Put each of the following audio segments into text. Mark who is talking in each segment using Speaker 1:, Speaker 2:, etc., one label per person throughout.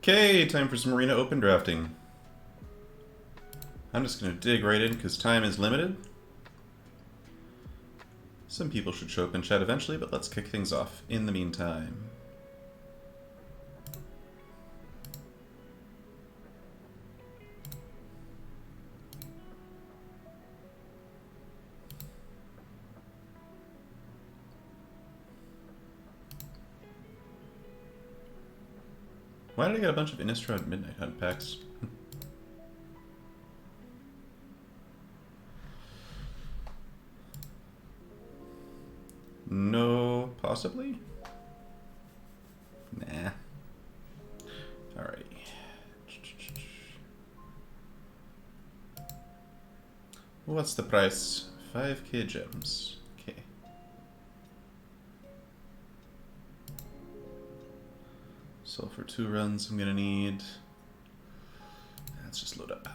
Speaker 1: Okay, time for some Arena Open drafting. I'm just going to dig right in because time is limited. Some people should show up in chat eventually, but let's kick things off in the meantime. Why did I get a bunch of Innistrad Midnight Hunt packs? No, possibly? Nah. Alright. What's the price? 5k gems. Okay. So for 2 runs I'm gonna need... Let's just load up.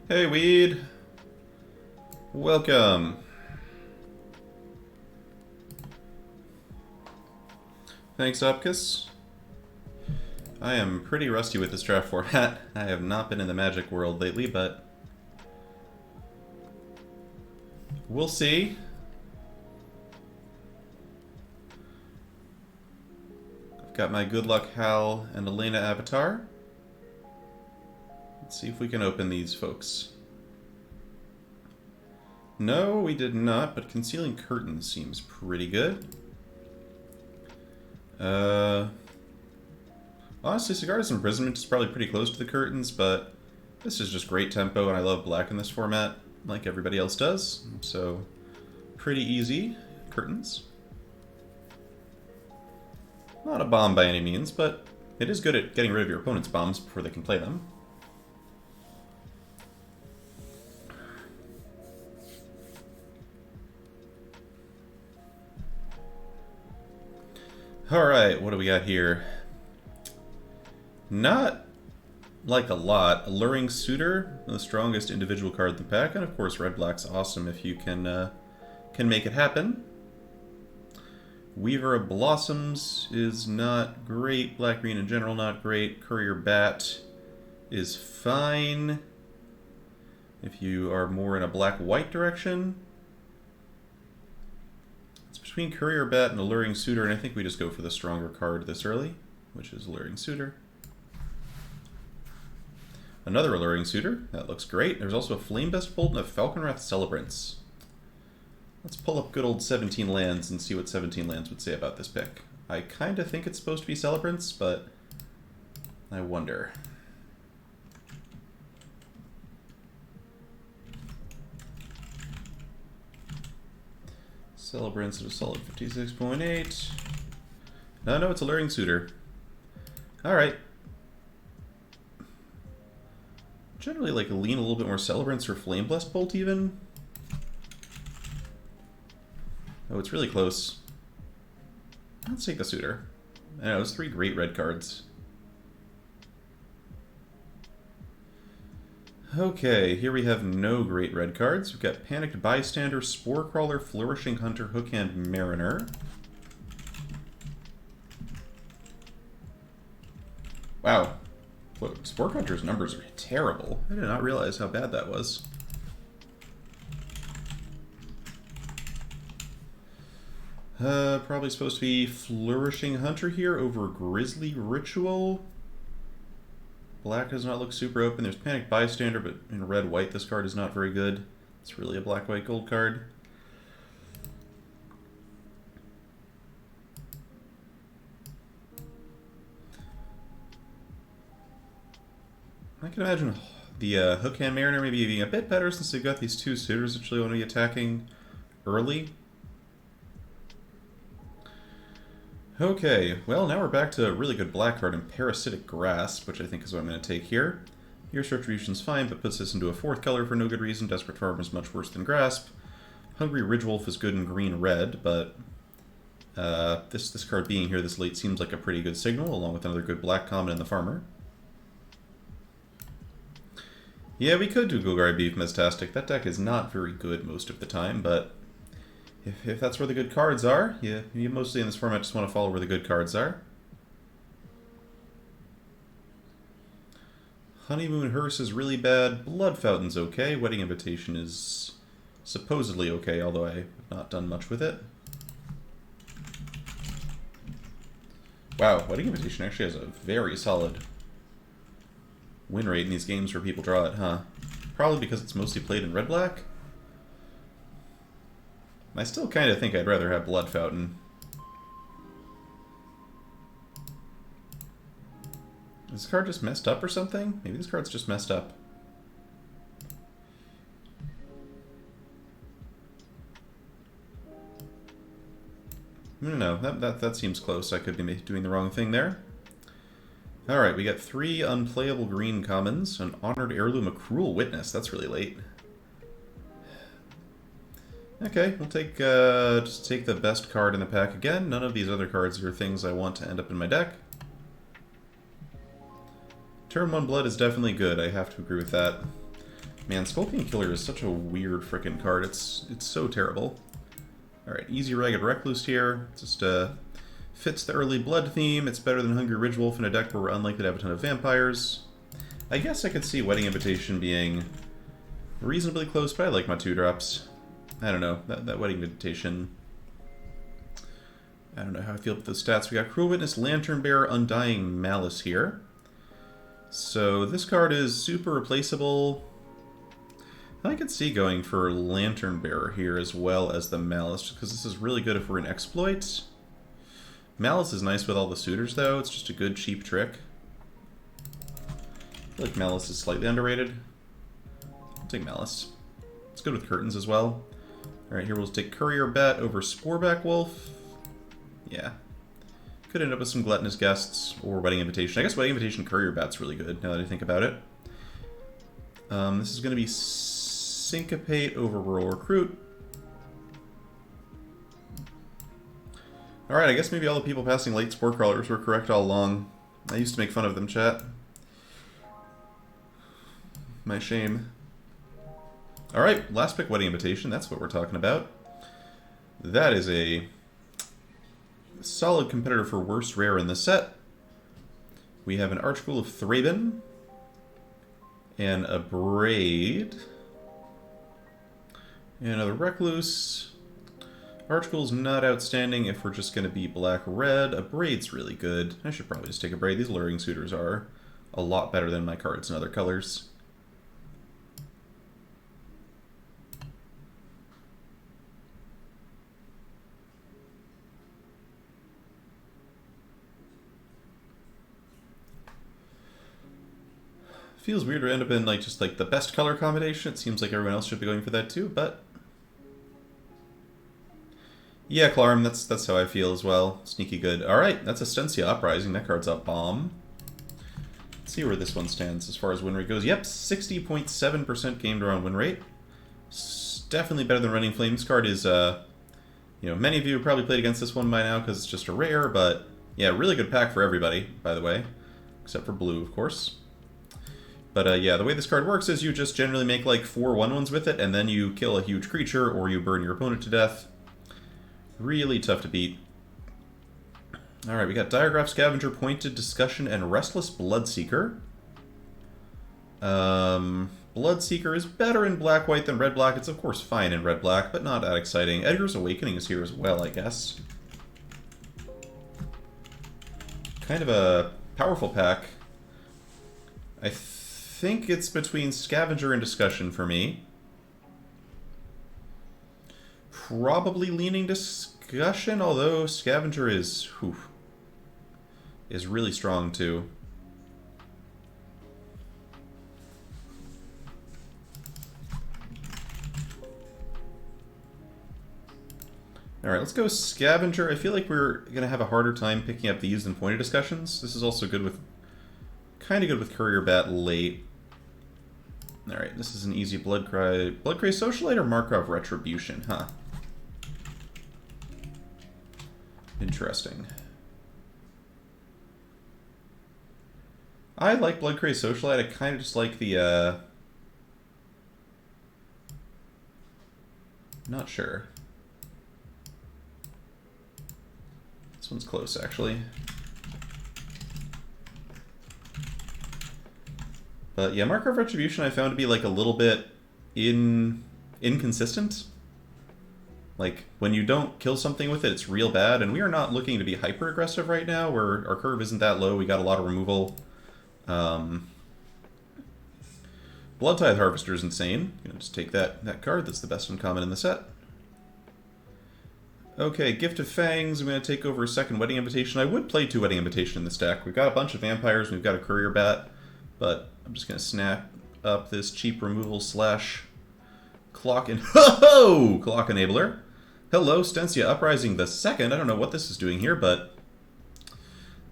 Speaker 1: Hey, Weed! Welcome! Thanks, Opkus. I am pretty rusty with this draft format. I have not been in the Magic world lately, but... we'll see. I've got my Good Luck Hal and Elena avatar. Let's see if we can open these folks. No, we did not, but Concealing Curtains seems pretty good. Honestly, Cigar's Imprisonment is probably pretty close to the Curtains, but this is just great tempo, and I love black in this format, like everybody else does. So, pretty easy. Curtains. Not a bomb by any means, but it is good at getting rid of your opponent's bombs before they can play them. Alright, what do we got here? Not like a lot. Alluring Suitor, the strongest individual card in the pack, and of course Red-Black's awesome if you can make it happen. Weaver of Blossoms is not great. Black-Green in general, not great. Courier Bat is fine if you are more in a black-white direction. Between Courier Bat and Alluring Suitor, and I think we just go for the stronger card this early, which is Alluring Suitor. Another Alluring Suitor. That looks great. There's also a Flamebest Bolt and a Falconwrath Celebrants. Let's pull up good old 17 lands and see what 17 lands would say about this pick. I kind of think it's supposed to be Celebrants, but I wonder. Celebrants at a solid 56.8. No, it's Alluring Suitor. Alright. Generally like lean a little bit more Celebrants or Flameblessed Bolt even. Oh, it's really close. Let's take the Suitor. I know, it's 3 great red cards. Okay, here we have no great red cards. We've got Panicked Bystander, Spore Crawler, Flourishing Hunter, Hookhand Mariner. Wow. Spore Hunter's numbers are terrible. I did not realize how bad that was. Probably supposed to be Flourishing Hunter here over Grisly Ritual. Black does not look super open. There's Panic Bystander, but in red-white this card is not very good. It's really a black-white gold card. I can imagine the Hookhand Mariner maybe being a bit better since they've got these 2 suitors that actually want to be attacking early. Okay, well now we're back to a really good black card in Parasitic Grasp, which I think is what I'm going to take here. Fierce Retribution's fine, but puts this into a fourth color for no good reason. Desperate Farmer is much worse than Grasp. Hungry Ridgewolf is good in green-red, but this card being here this late seems like a pretty good signal, along with another good black common in the Farmer. Yeah, we could do Golgari Beef Mestastic. That deck is not very good most of the time, but if that's where the good cards are, you mostly in this format just want to follow where the good cards are. Honeymoon Hearse is really bad. Blood Fountain's okay. Wedding Invitation is supposedly okay, although I have not done much with it. Wow, Wedding Invitation actually has a very solid win rate in these games where people draw it, huh? Probably because it's mostly played in red-black. I still kind of think I'd rather have Blood Fountain. Is this card just messed up or something? Maybe this card's just messed up. No, that seems close. I could be doing the wrong thing there. Alright, we got 3 unplayable green commons, an Honored Heirloom, a Cruel Witness. That's really late. Okay, we'll take just take the best card in the pack again. None of these other cards are things I want to end up in my deck. Turn 1 Blood is definitely good, I have to agree with that. Man, Sculpting Killer is such a weird frickin' card, it's so terrible. Alright, Easy Ragged Recluse here. Just fits the early blood theme. It's better than Hungry Ridgewolf in a deck where we're unlikely to have a ton of vampires. I guess I could see Wedding Invitation being reasonably close, but I like my 2-drops. I don't know, that Wedding Invitation... I don't know how I feel about those stats. We got Cruel Witness, Lantern Bearer, Undying Malice here. So this card is super replaceable. I could see going for Lantern Bearer here as well as the Malice, because this is really good if we're in Exploit. Malice is nice with all the suitors, though. It's just a good, cheap trick. I feel like Malice is slightly underrated. I'll take Malice. It's good with Curtains as well. Alright, here we'll take Courier Bat over Sporeback Wolf. Yeah. Could end up with some Gluttonous Guests or Wedding Invitation. I guess Wedding Invitation Courier Bat's really good, now that I think about it. This is going to be Syncopate over Rural Recruit. Alright, I guess maybe all the people passing late Spore Crawlers were correct all along. I used to make fun of them, chat. My shame. Alright, last pick, Wedding Invitation. That's what we're talking about. That is a solid competitor for worst rare in the set. We have an Archghoul of Thraben, and a Braid, and another Recluse. Archghoul's not outstanding if we're just going to be black-red. A Braid's really good. I should probably just take a Braid. These Luring Suitors are a lot better than my cards in other colors. Feels weird to end up in just the best color combination. It seems like everyone else should be going for that too, but yeah, Clarm, that's how I feel as well. Sneaky good. Alright, that's Astencia Uprising. That card's a bomb. Let's see where this one stands as far as win rate goes. Yep, 60.7% game draw win rate. Definitely better than Running Flame. This card is, many of you have probably played against this one by now because it's just a rare, but yeah, really good pack for everybody, by the way. Except for blue, of course. But yeah, the way this card works is you just generally make 4 1/1s with it, and then you kill a huge creature, or you burn your opponent to death. Really tough to beat. Alright, we got Diregraph Scavenger, Pointed Discussion, and Restless Bloodseeker. Bloodseeker is better in black-white than red-black. It's of course fine in red-black, but not that exciting. Edgar's Awakening is here as well, I guess. Kind of a powerful pack. I think it's between Scavenger and Discussion for me. Probably leaning Discussion, although Scavenger is really strong too. Alright, let's go Scavenger. I feel like we're going to have a harder time picking up these than Pointed Discussions. This is also good with... kind of good with Courier Bat late. Alright, this is an easy Bloodcry. Bloodcray Socialite or Markov Retribution, huh? Interesting. I like Bloodcray Socialite. I kind of just like the, not sure. This one's close, actually. But yeah, Markov Retribution I found to be like a little bit inconsistent. Like, when you don't kill something with it, it's real bad, and we are not looking to be hyper-aggressive right now, where our curve isn't that low, we got a lot of removal. Blood Tithe Harvester is insane. You know, just take that card, that's the best uncommon in the set. Okay, Gift of Fangs, I'm going to take over a second Wedding Invitation. I would play 2 Wedding Invitation in this deck. We've got a bunch of vampires, we've got a Courier Bat, but I'm just going to snap up this cheap removal slash clock and ho-ho! Clock Enabler. Hello, Stensia Uprising the Second. I don't know what this is doing here, but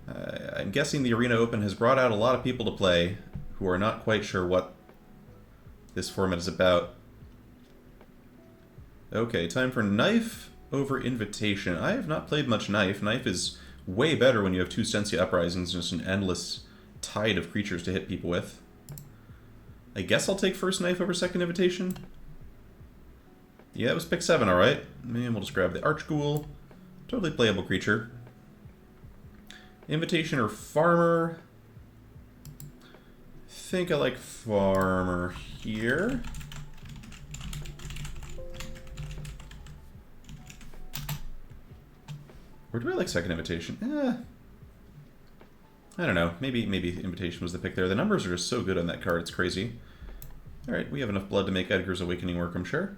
Speaker 1: I'm guessing the Arena Open has brought out a lot of people to play who are not quite sure what this format is about. Okay, time for Knife over Invitation. I have not played much Knife. Knife is way better when you have 2 Stensia Uprisings and just an endless tide of creatures to hit people with. I guess I'll take first Knife over second Invitation. Yeah, it was pick 7, alright. And we'll just grab the Archghoul. Totally playable creature. Invitation or Farmer? I think I like Farmer here. Or do I like second Invitation? I don't know. Maybe Invitation was the pick there. The numbers are just so good on that card, it's crazy. Alright, we have enough blood to make Edgar's Awakening work, I'm sure.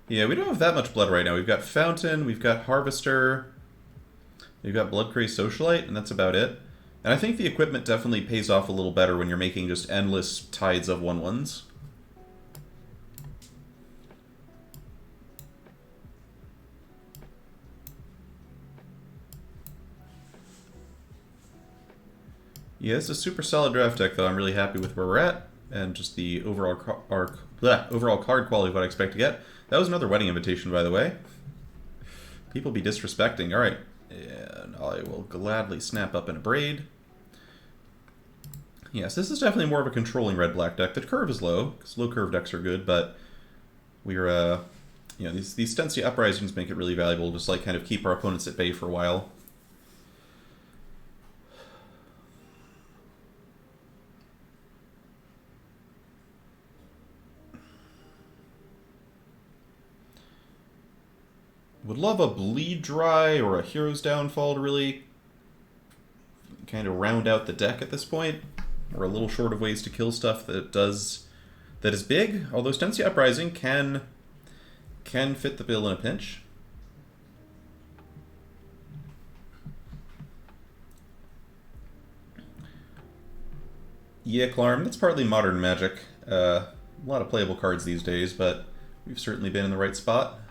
Speaker 1: Yeah, we don't have that much blood right now. We've got Fountain, we've got Harvester, we've got Bloodcray Socialite, and that's about it. And I think the equipment definitely pays off a little better when you're making just endless tides of 1/1s. Yeah, it's a super solid draft deck, though. I'm really happy with where we're at, and just the overall overall card quality of what I expect to get. That was another Wedding Invitation, by the way. People be disrespecting. Alright, and I will gladly snap up in a Braid. Yes, this is definitely more of a controlling red-black deck. The curve is low, because low curve decks are good, but we're, you know, these Stensia Uprisings make it really valuable, just like kind of keep our opponents at bay for a while. Would love a Bleed Dry or a Hero's Downfall to really kind of round out the deck at this point. We're a little short of ways to kill stuff that is big, although Stensia Uprising can fit the bill in a pinch. Yeah, Clarm, that's partly modern Magic. A lot of playable cards these days, but we've certainly been in the right spot.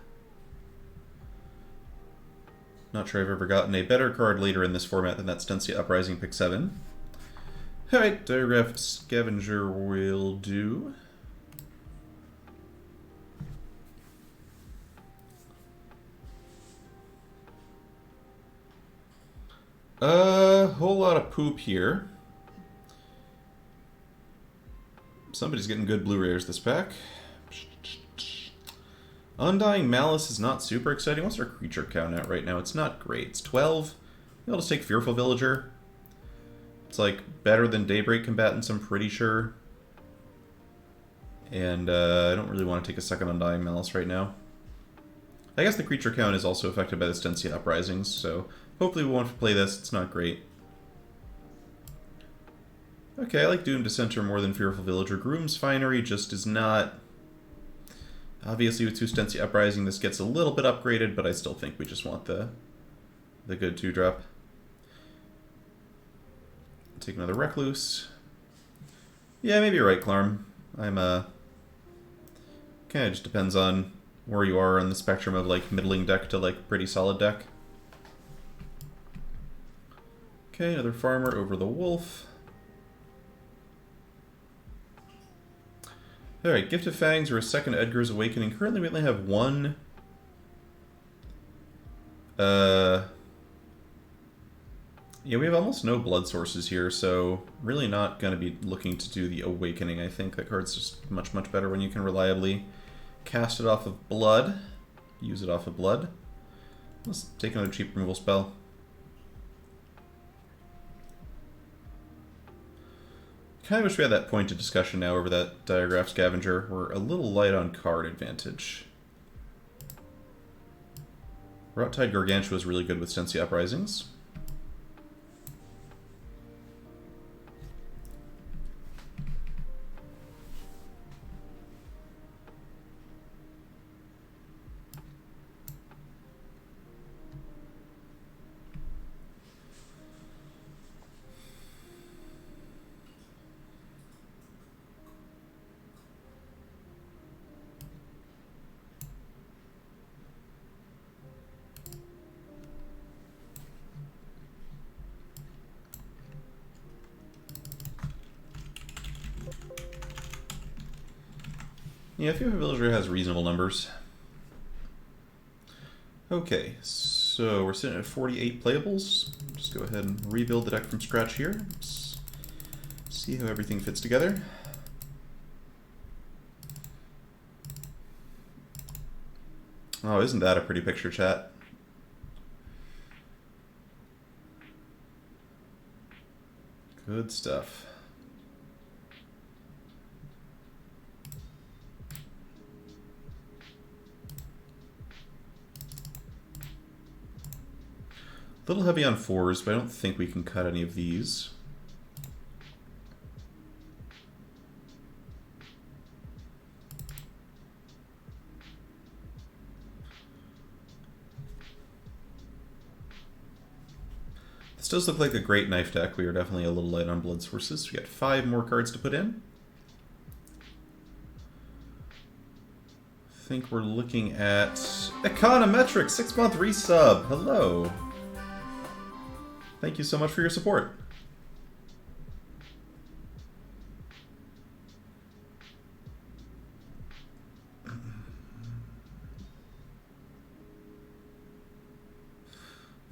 Speaker 1: Not sure I've ever gotten a better card later in this format than that Stensia Uprising pick 7. Alright, Diregraph Scavenger will do. A whole lot of poop here. Somebody's getting good blue rares this pack. Undying Malice is not super exciting. What's our creature count at right now? It's not great. It's 12. I'll just take Fearful Villager. It's like better than Daybreak Combatants, I'm pretty sure. And I don't really want to take a second Undying Malice right now. I guess the creature count is also affected by the Stensia Uprisings, so hopefully we won't play this. It's not great. Okay, I like Doomed Dissenter more than Fearful Villager. Groom's Finery just is not... Obviously, with 2 Stensia Uprising, this gets a little bit upgraded, but I still think we just want the good 2-drop. Take another Recluse. Yeah, maybe you're right, Clarm. I'm, kind of just depends on where you are on the spectrum of, like, middling deck to, like, pretty solid deck. Okay, another Farmer over the Wolf. Alright, Gift of Fangs or a second Edgar's Awakening. Currently we only have one. Yeah, we have almost no blood sources here, so really not going to be looking to do the Awakening. I think that card's just much, much better when you can reliably cast it off of blood. Use it off of blood. Let's take another cheap removal spell. Kind of wish we had that pointed discussion now over that Diagraph Scavenger. We're a little light on card advantage. Rot-Tide Gargantua is really good with Stensia Uprisings. Yeah, if you have a villager has reasonable numbers. Okay, so we're sitting at 48 playables. Just go ahead and rebuild the deck from scratch here. See how everything fits together. Oh, isn't that a pretty picture, chat? Good stuff. A little heavy on 4s, but I don't think we can cut any of these. This does look like a great knife deck. We are definitely a little light on blood sources. We got 5 more cards to put in. I think we're looking at Econometric, 6-month resub. Hello. Thank you so much for your support.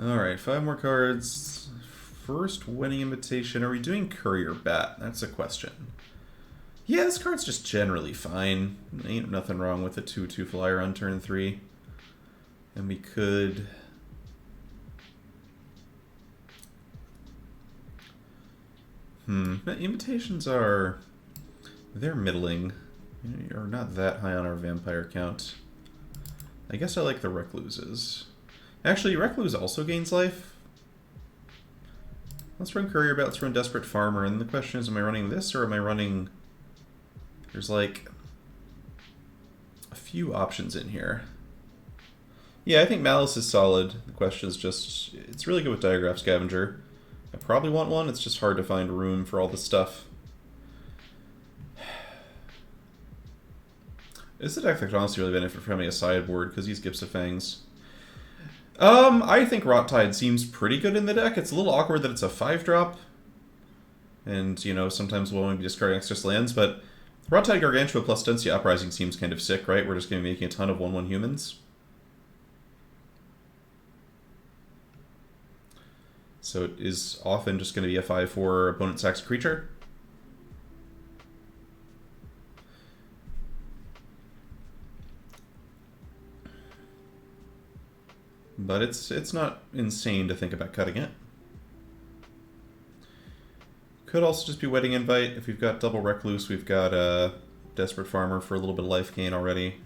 Speaker 1: Alright, 5 more cards. First winning invitation. Are we doing Courier Bat? That's a question. Yeah, this card's just generally fine. Ain't nothing wrong with a 2/2 flyer on turn 3. And we could... Invitations are... they're middling. You're not that high on our vampire count. I guess I like the Recluses. Actually, Recluse also gains life. Let's run Courier Bat, let's run Desperate Farmer, and the question is, am I running this or am I running... There's like a few options in here. Yeah, I think Malice is solid. The question is just, it's really good with Diagraph Scavenger. I probably want one, it's just hard to find room for all this stuff. It's a deck that could honestly really benefit from having a sideboard because he's Gifts of Fangs. I think Rot-Tide seems pretty good in the deck. It's a little awkward that it's a 5-drop. And, you know, sometimes we'll only be discarding extra lands, but Rot-Tide Gargantua plus Stensia Uprising seems kind of sick, right? We're just going to be making a ton of 1/1 humans. So it is often just going to be a 5/4 opponent sacks a creature. But it's not insane to think about cutting it. Could also just be Wedding Invite. If we've got double Recluse, we've got a Desperate Farmer for a little bit of life gain already.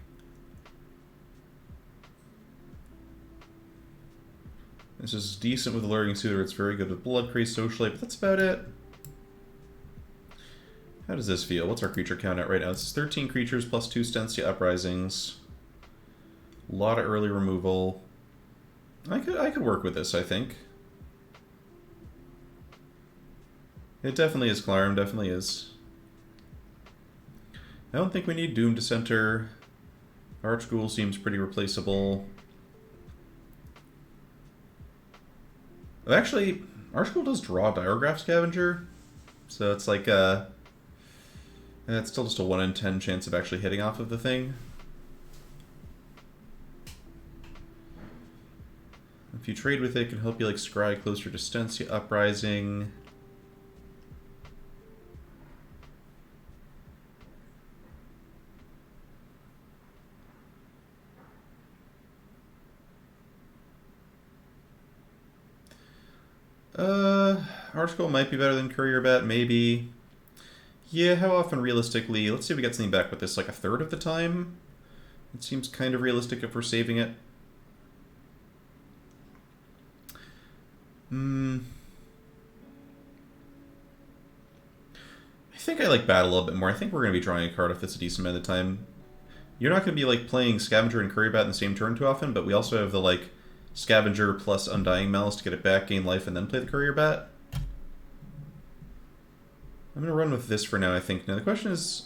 Speaker 1: This is decent with Alluring Suitor. It's very good with Bloodcraze, Socialite, but that's about it. How does this feel? What's our creature count at right now? This is 13 creatures plus 2 Stensia Uprisings. A lot of early removal. I could work with this, I think. It definitely is Clarm, definitely is. I don't think we need Doom Dissenter. Archghoul seems pretty replaceable. Actually, Archghoul does draw Diagraph Scavenger, so it's like I And it's still just a 1 in 10 chance of actually hitting off of the thing. If you trade with it, it can help you like scry closer to Stensia Uprising. Archgold might be better than Courier Bat, maybe. Yeah, how often realistically? Let's see if we get something back with this, like a third of the time. It seems kind of realistic if we're saving it. I think I like Bat a little bit more. I think we're going to be drawing a card if it's a decent amount of time. You're not going to be like playing Scavenger and Courier Bat in the same turn too often, but we also have the like Scavenger plus Undying Malice to get it back, gain life, and then play the Courier Bat. I'm going to run with this for now, I think. Now the question is,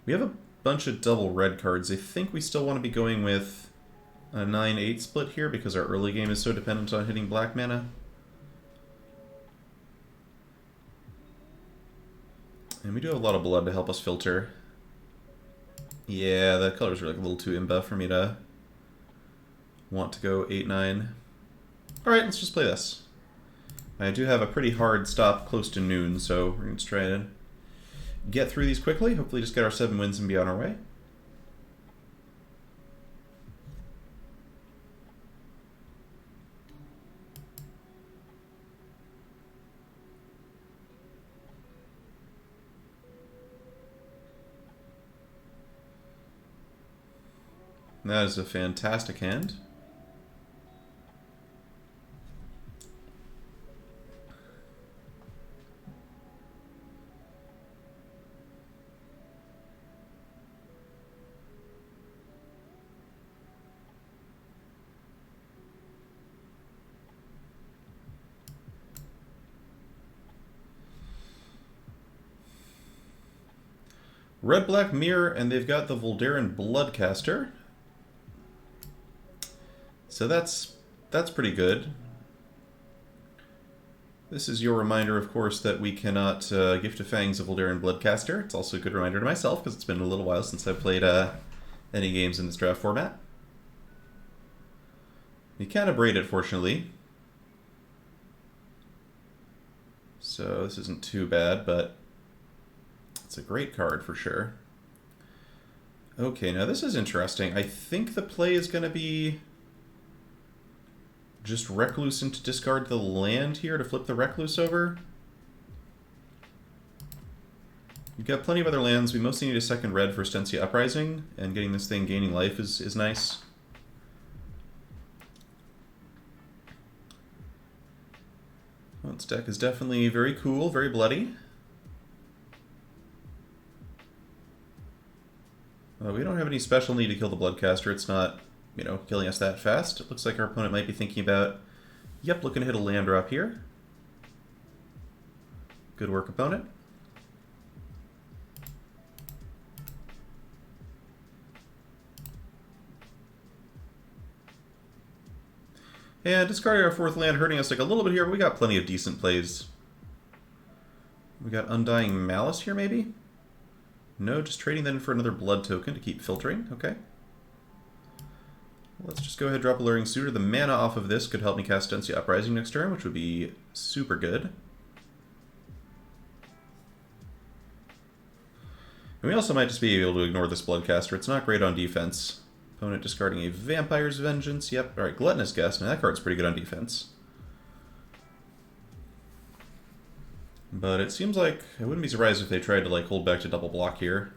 Speaker 1: we have a bunch of double red cards. I think we still want to be going with a 9-8 split here because our early game is so dependent on hitting black mana. And we do have a lot of blood to help us filter. Yeah, the colors are like a little too imba for me to want to go 8-9. Alright, let's just play this. I do have a pretty hard stop close to noon, so we're going to try to get through these quickly. Hopefully just get our 7 wins and be on our way. That is a fantastic hand. Red-black mirror, and they've got the Voldaren Bloodcaster. So that's pretty good. This is your reminder, of course, that we cannot gift to Fangs a Voldaren Bloodcaster. It's also a good reminder to myself, because it's been a little while since I've played any games in this draft format. We can't abrade it, fortunately. So this isn't too bad, but it's a great card for sure. Okay, now this is interesting. I think the play is going to be just Recluse and to discard the land here to flip the Recluse over. We've got plenty of other lands. We mostly need a second red for Stensia Uprising, and getting this thing gaining life is nice. Well, this deck is definitely very cool, very bloody. We don't have any special need to kill the Bloodcaster. It's not, you know, killing us that fast. It looks like our opponent might be thinking about, yep, looking to hit a land drop here. Good work, opponent. And discarding our 4th land, hurting us like a little bit here, but we got plenty of decent plays. We got Undying Malice here, maybe? No, just trading then for another blood token to keep filtering. Okay. Let's just go ahead and drop Alluring Suitor. The mana off of this could help me cast Stensia Uprising next turn, which would be super good. And we also might just be able to ignore this Bloodcaster. It's not great on defense. Opponent discarding a Vampire's Vengeance. Yep. Alright, Gluttonous Guest. Now that card's pretty good on defense. But it seems like I wouldn't be surprised if they tried to like hold back to double block here.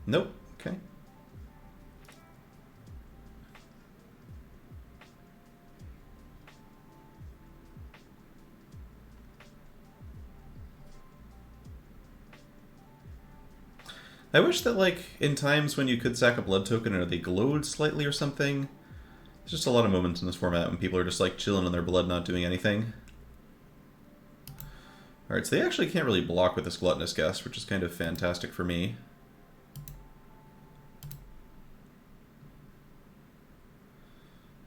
Speaker 1: Nope. Okay. I wish that, like, in times when you could sack a blood token or they glowed slightly or something. There's just a lot of moments in this format when people are just, like, chilling on their blood, not doing anything. Alright, so they actually can't really block with this Gluttonous Guest, which is kind of fantastic for me.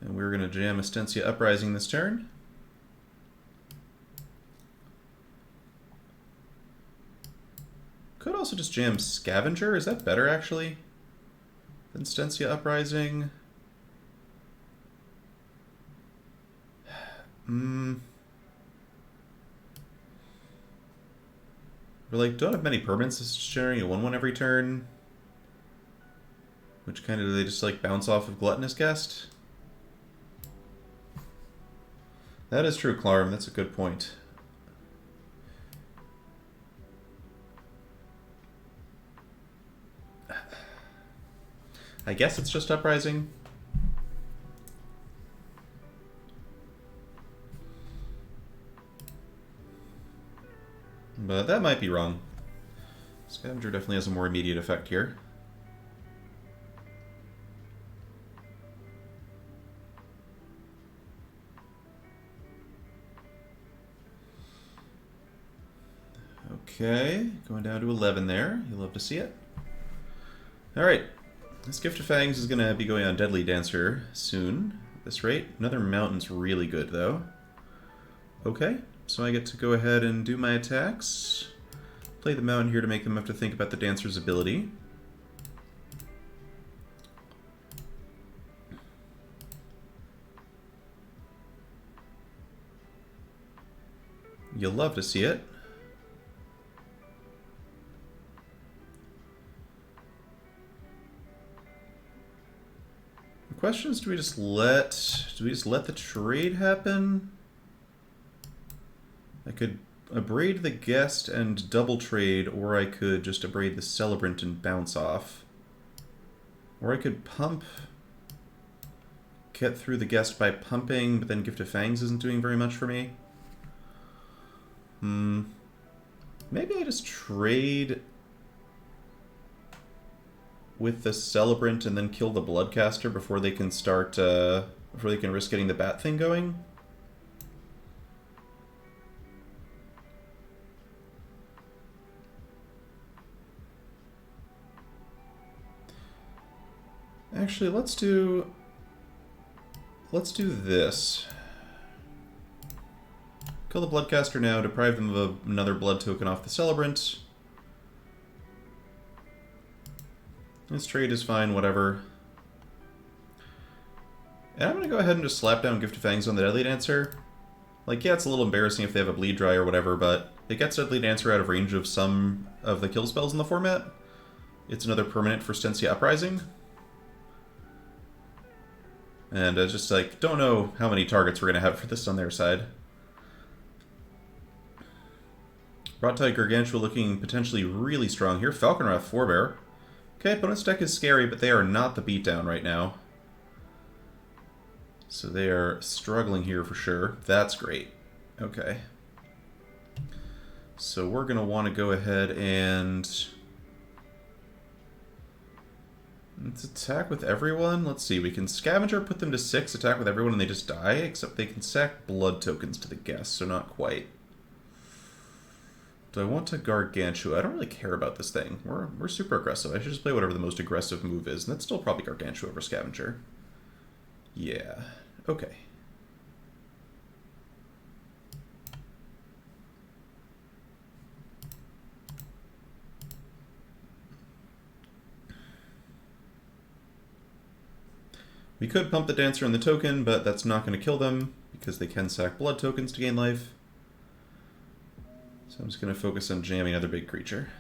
Speaker 1: And we're going to jam Stensia Uprising this turn. Could also just jam Scavenger. Is that better, actually, than Stensia Uprising? We like don't have many permanents. It's just generating a 1/1 every turn. Which kind of do they just like bounce off of Gluttonous Guest? That is true, Clarm. That's a good point. I guess it's just Uprising. But that might be wrong. Scavenger definitely has a more immediate effect here. Okay, going down to 11 there. You love to see it. Alright, this Gift of Fangs is going to be going on Deadly Dancer soon at this rate. Another Mountain's really good, though. Okay, so I get to go ahead and do my attacks. Play the Mountain here to make them have to think about the Dancer's ability. You'll love to see it. The question is, do we just let the trade happen? I could abrade the guest and double trade, or I could just abrade the celebrant and bounce off. Or I could pump, get through the guest by pumping, but then Gift of Fangs isn't doing very much for me. Maybe I just trade with the celebrant and then kill the Bloodcaster before they can start, before they can risk getting the bat thing going. Actually, let's do this. Kill the Bloodcaster now, deprive them of another blood token off the Celebrant. This trade is fine, whatever. And I'm going to go ahead and just slap down Gift of Fangs on the Deadly Dancer. Like, yeah, it's a little embarrassing if they have a Bleed Dry or whatever, but it gets Deadly Dancer out of range of some of the kill spells in the format. It's another permanent for Stensia Uprising. And I just, like, don't know how many targets we're going to have for this on their side. Broadtide Gargantua looking potentially really strong here. Falconwrath Forebear. Okay, opponent's deck is scary, but they are not the beatdown right now. So they are struggling here for sure. That's great. Okay. So we're going to want to go ahead and... let's attack with everyone. Let's see, we can Scavenger, put them to 6, attack with everyone, and they just die, except they can sack blood tokens to the guests, so not quite. Do I want to Gargantua? I don't really care about this thing. We're super aggressive. I should just play whatever the most aggressive move is, and that's still probably Gargantua over Scavenger. Yeah. Okay. We could pump the Dancer and the token, but that's not going to kill them, because they can sack blood tokens to gain life. So I'm just going to focus on jamming another big creature.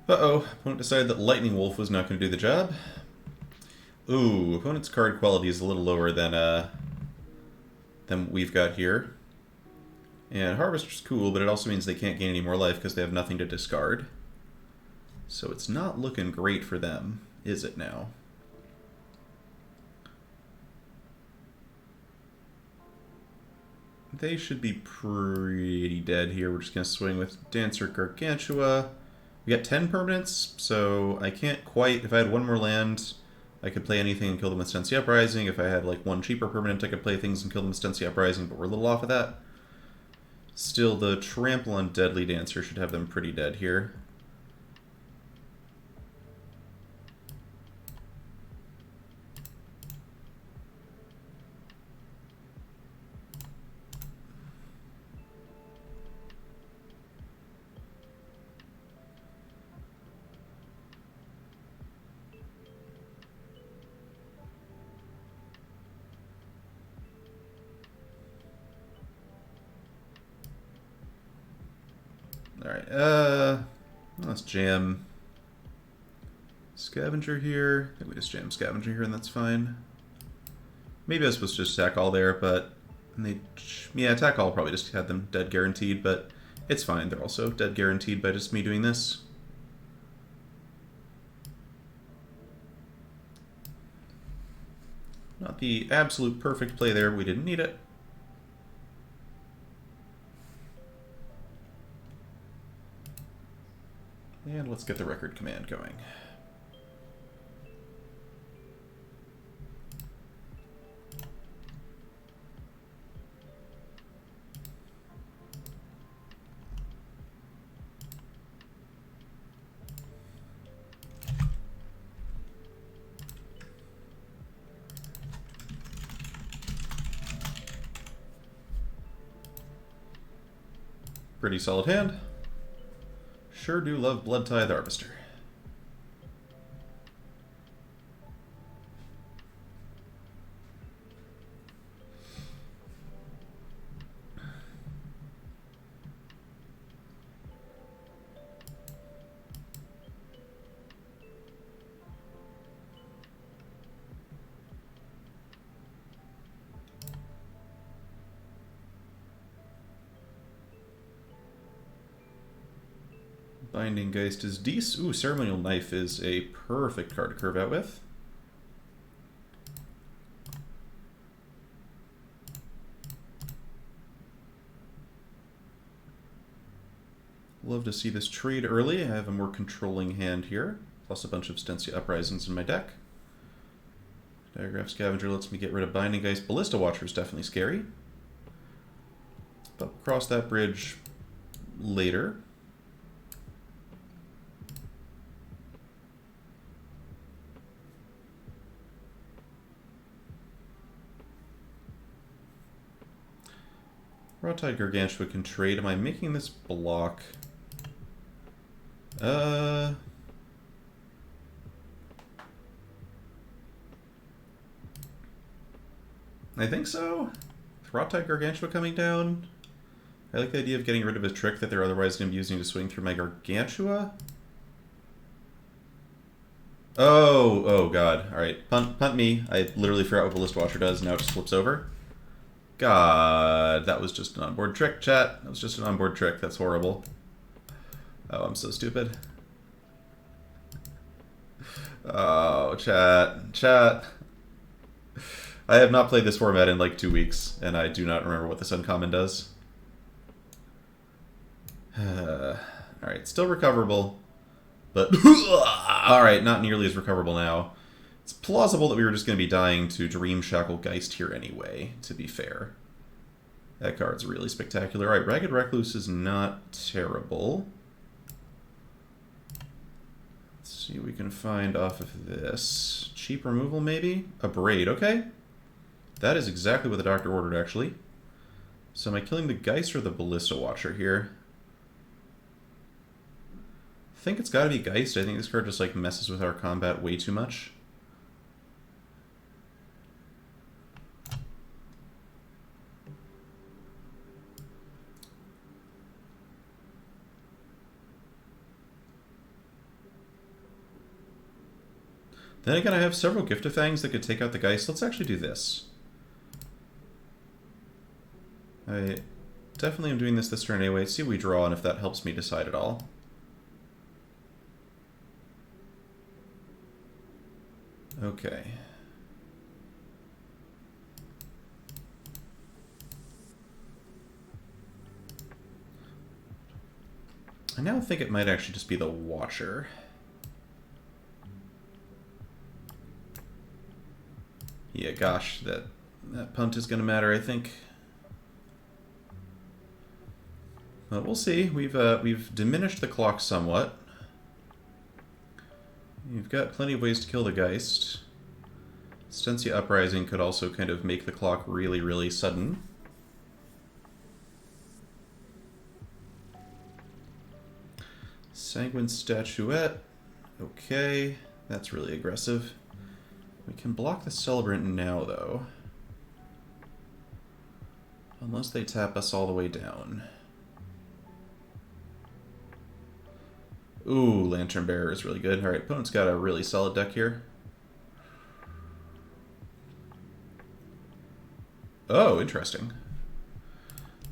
Speaker 1: Uh-oh, opponent decided that Lightning Wolf was not going to do the job. Ooh, opponent's card quality is a little lower than what we've got here. And Harvester's cool, but it also means they can't gain any more life because they have nothing to discard. So it's not looking great for them, is it now? They should be pretty dead here. We're just going to swing with Dancer Gargantua. We got 10 permanents, so I can't quite... If I had one more land, I could play anything and kill them with Stensia Uprising. If I had like one cheaper permanent, I could play things and kill them with Stensia Uprising, but we're a little off of that. Still, the Trample on Deadly Dancer should have them pretty dead here. Alright, let's jam Scavenger here. I think we just jam Scavenger here and that's fine. Maybe I was supposed to just attack all there, but... yeah, attack all probably just had them dead guaranteed, but it's fine. They're also dead guaranteed by just me doing this. Not the absolute perfect play there. We didn't need it. And let's get the record command going. Pretty solid hand. Sure do love Blood Tithe Harvester. Binding Geist is decent. Ooh, Ceremonial Knife is a perfect card to curve out with. Love to see this trade early. I have a more controlling hand here, plus a bunch of Stensia Uprisings in my deck. Diagraph Scavenger lets me get rid of Binding Geist. Ballista Watcher is definitely scary. But we'll cross that bridge later. Rawtide Gargantua can trade. Am I making this block? I think so. With Rawtide Gargantua coming down, I like the idea of getting rid of a trick that they're otherwise going to be using to swing through my Gargantua. Oh god. Alright, punt me. I literally forgot what Ballista Watcher does, now it just flips over. God, that was just an onboard trick, chat. That was just an onboard trick. That's horrible. Oh, I'm so stupid. Oh, chat. I have not played this format in like 2 weeks, and I do not remember what this uncommon does. Alright, still recoverable, but alright, not nearly as recoverable now. It's plausible that we were just going to be dying to Dream Shackle Geist here anyway, to be fair. That card's really spectacular. Alright, Ragged Recluse is not terrible. Let's see what we can find off of this. Cheap removal, maybe? A Braid, okay. That is exactly what the doctor ordered, actually. So am I killing the Geist or the Ballista Watcher here? I think it's gotta be Geist. I think this card just like messes with our combat way too much. Then again, I have several Gift of Fangs that could take out the Geist. Let's actually do this. I definitely am doing this turn anyway. See what we draw and if that helps me decide at all. Okay. I now think it might actually just be the Watcher. Yeah, gosh, that punt is going to matter, I think. But we'll see. We've diminished the clock somewhat. You've got plenty of ways to kill the Geist. Stensia Uprising could also kind of make the clock really, really sudden. Sanguine Statuette. Okay, that's really aggressive. We can block the Celebrant now, though. Unless they tap us all the way down. Ooh, Lantern Bearer is really good. Alright, opponent's got a really solid deck here. Oh, interesting.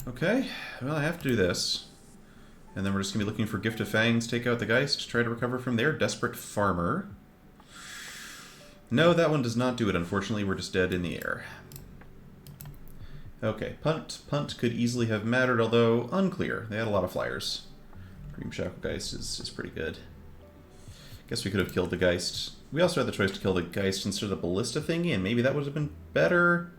Speaker 1: Okay, well, I have to do this. And then we're just going to be looking for Gift of Fangs, take out the Geist, try to recover from there. Desperate Farmer. No, that one does not do it, unfortunately. We're just dead in the air. Okay, punt. Punt could easily have mattered, although unclear. They had a lot of flyers. Dream Shackle Geist is pretty good. Guess we could have killed the Geist. We also had the choice to kill the Geist instead of the Ballista thingy, and maybe that would have been better.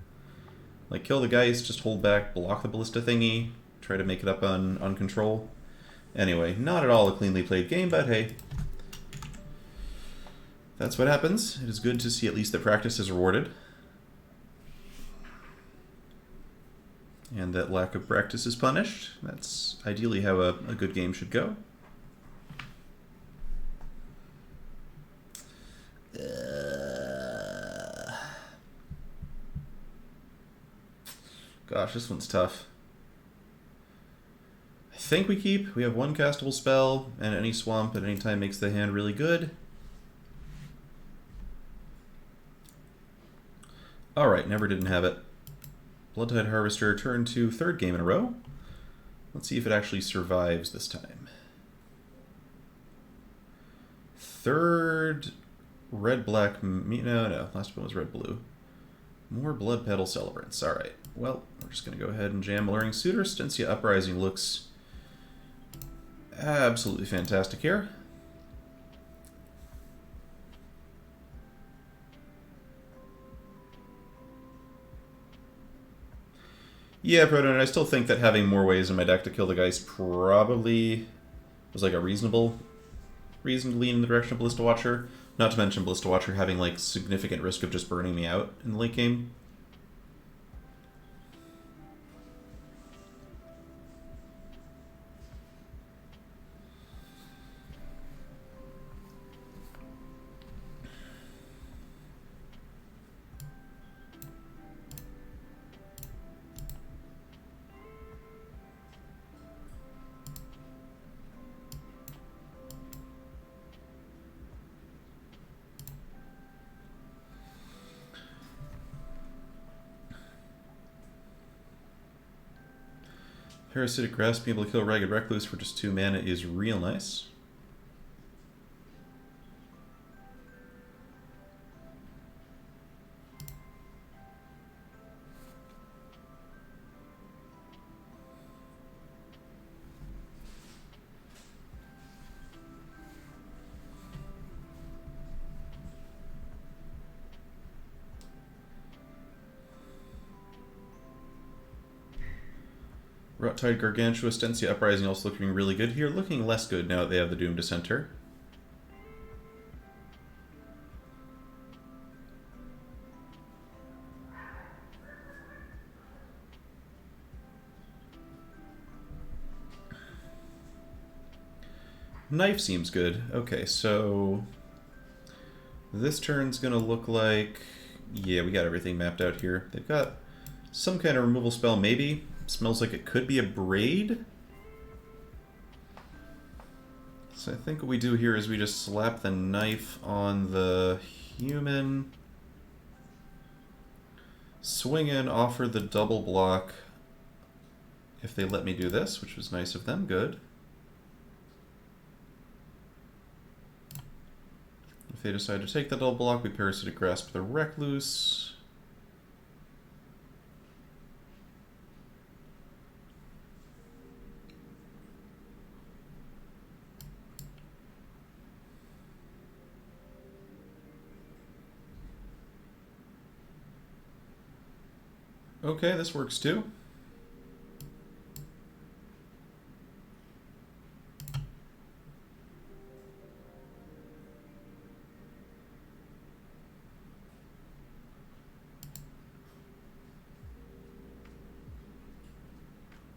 Speaker 1: Like, kill the Geist, just hold back, block the Ballista thingy, try to make it up on control. Anyway, not at all a cleanly played game, but hey. That's what happens. It is good to see at least that practice is rewarded. And that lack of practice is punished. That's ideally how a good game should go. Gosh, this one's tough. I think we keep. We have one castable spell, and any swamp at any time makes the hand really good. Alright, never didn't have it. Bloodtide Harvester, turn 2, third game in a row. Let's see if it actually survives this time. Third red-black... No, last one was red-blue. More Blood Petal Celebrants. Alright, well, we're just going to go ahead and jam Alluring Suitor. Stensia Uprising looks absolutely fantastic here. Yeah, Proton, I still think that having more ways in my deck to kill the Geist probably was like a reasonable reason to lean in the direction of Ballista Watcher. Not to mention Ballista Watcher having like significant risk of just burning me out in the late game. Parasitic Grasp, being able to kill Ragged Recluse for just 2 mana is real nice. Rottide Gargantua, Stensia Uprising also looking really good here. Looking less good now that they have the Doom Dissenter. Knife seems good. Okay, so this turn's gonna look like... Yeah, we got everything mapped out here. They've got some kind of removal spell, maybe. Smells like it could be a Braid. So I think what we do here is we just slap the knife on the human. Swing in, offer the double block if they let me do this, which was nice of them. Good. If they decide to take the double block, we Parasitic Grasp the Recluse. Okay, this works too.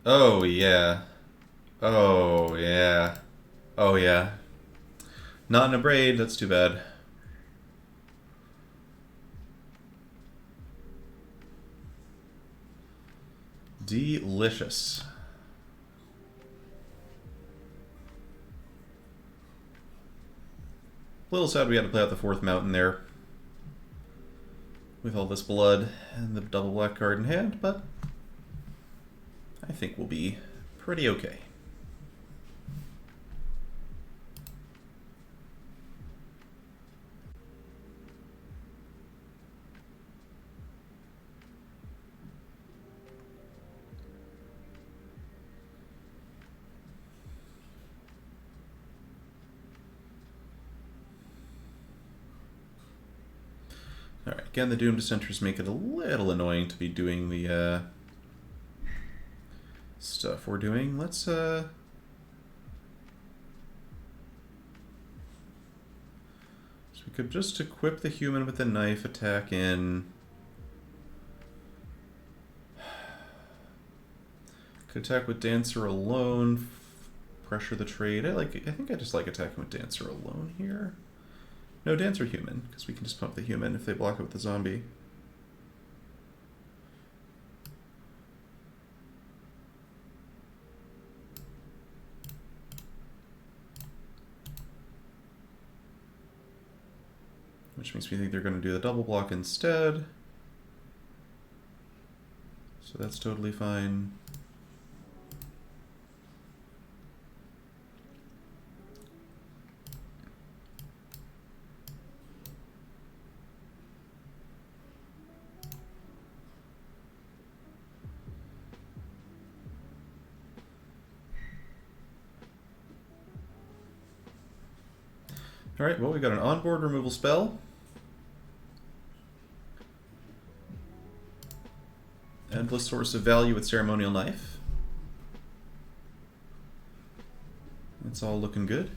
Speaker 1: Oh, yeah. Oh, yeah. Oh, yeah. Not in a braid, that's too bad. Delicious. A little sad we had to play out the fourth mountain there with all this blood and the double black card in hand, but I think we'll be pretty okay. Alright, again, the Doom Dissenters make it a little annoying to be doing the stuff we're doing. Let's, so we could just equip the human with the knife, attack in. Could attack with Dancer alone, pressure the trade. I think I just like attacking with Dancer alone here. No, Dancer human, because we can just pump the human if they block it with the zombie. Which makes me think they're going to do the double block instead. So that's totally fine. Alright, well, we got an onboard removal spell. Endless source of value with Ceremonial Knife. It's all looking good.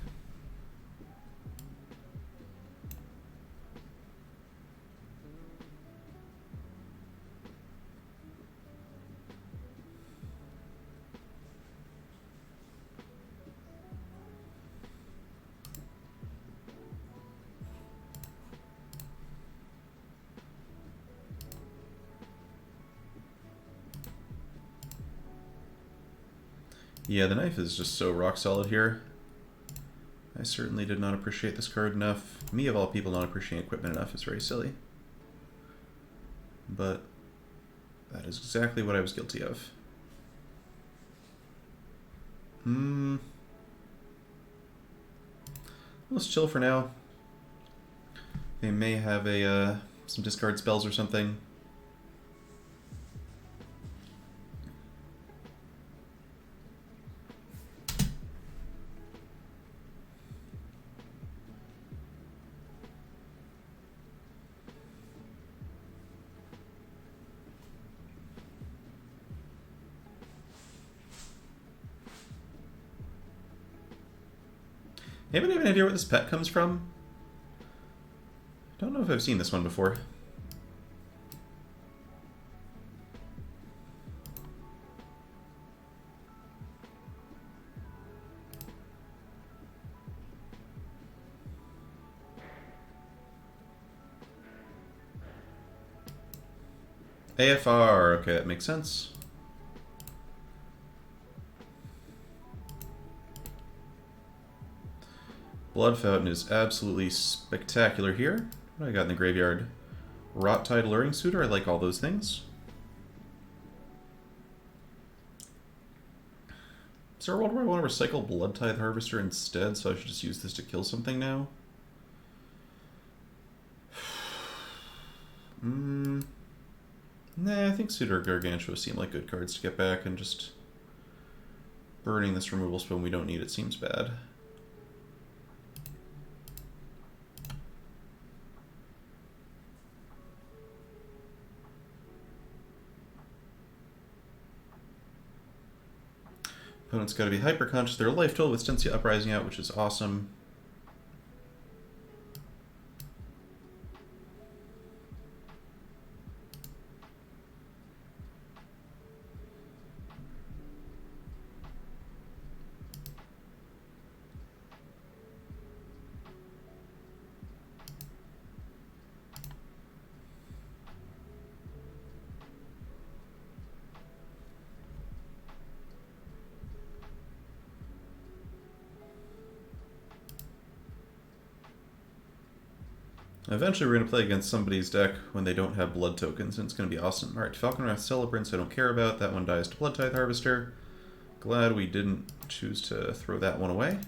Speaker 1: Yeah, the knife is just so rock solid here. I certainly did not appreciate this card enough. Me, of all people, not appreciating equipment enough is very silly. But that is exactly what I was guilty of. Let's chill for now. They may have a some discard spells or something. Anybody have an idea where this pet comes from? Don't know if I've seen this one before. AFR, okay, that makes sense. Blood Fountain is absolutely spectacular here. What do I got in the graveyard? Rot-Tide Alluring Suitor, I like all those things. Is there a world where I want to recycle Blood Tithe Harvester instead, so I should just use this to kill something now? Nah, I think Suitor Gargantua seem like good cards to get back, and just burning this removal spell when we don't need it seems bad. Opponent's got to be hyper conscious. They're life total with Stensia Uprising out, which is awesome. Eventually we're going to play against somebody's deck when they don't have blood tokens, and it's going to be awesome. Alright, Falconwrath Celebrants I don't care about. That one dies to Blood Tithe Harvester. Glad we didn't choose to throw that one away.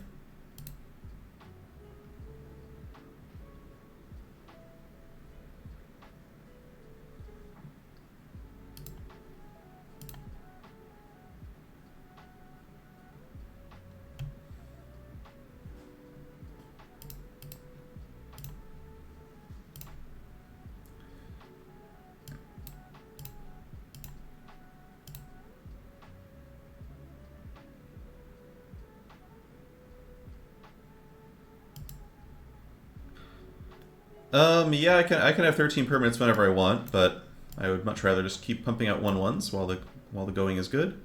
Speaker 1: Yeah, I can have 13 permanents whenever I want, but I would much rather just keep pumping out 1/1s while the going is good.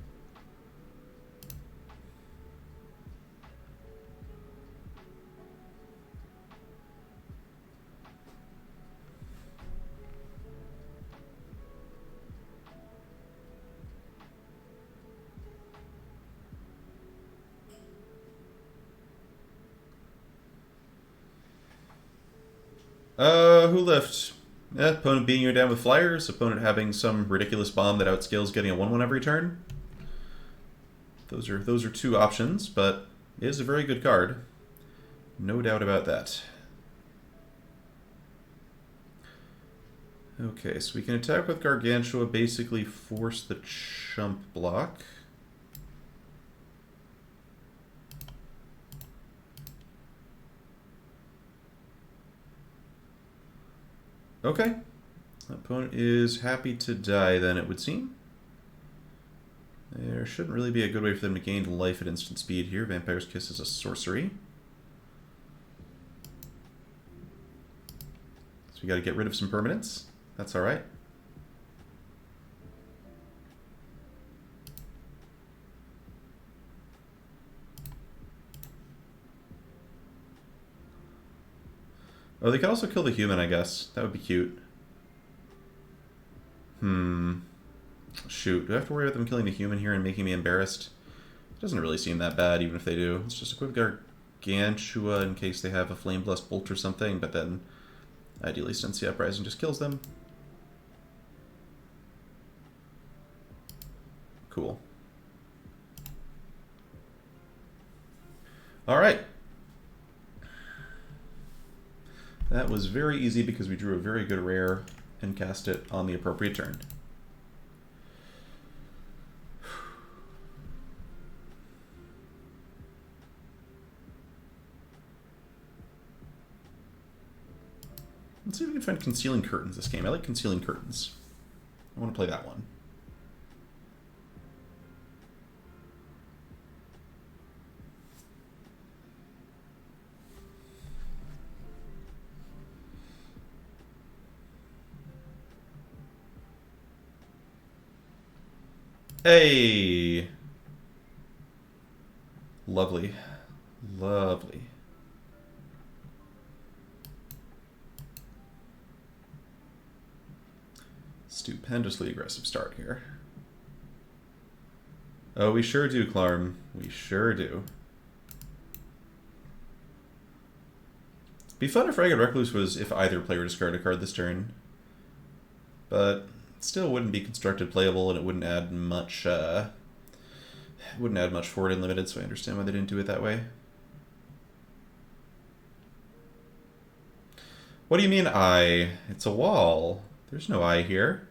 Speaker 1: Who left? Opponent beating you down with flyers, opponent having some ridiculous bomb that outscales getting a 1/1 every turn. Those are two options, but it is a very good card. No doubt about that. Okay, so we can attack with Gargantua, basically force the chump block. Okay. Opponent is happy to die, then, it would seem. There shouldn't really be a good way for them to gain life at instant speed here. Vampire's Kiss is a sorcery. So we gotta get rid of some permanents. That's alright. Oh, they could also kill the human, I guess. That would be cute. Shoot, do I have to worry about them killing the human here and making me embarrassed? It doesn't really seem that bad, even if they do. Let's just equip Gargantua in case they have a Flame Blessed Bolt or something, but then ideally Stensia Uprising just kills them. Cool. Alright. That was very easy because we drew a very good rare and cast it on the appropriate turn. Let's see if we can find Concealing Curtains this game. I like Concealing Curtains. I want to play that one. Hey! Lovely. Lovely. Stupendously aggressive start here. Oh, we sure do, Clarm. We sure do. It'd be fun if Ragged Recluse was if either player discarded a card this turn. But still wouldn't be constructed playable, and it wouldn't add much forward in limited, so I understand why they didn't do it that way. What do you mean eye? It's a wall. There's no eye here.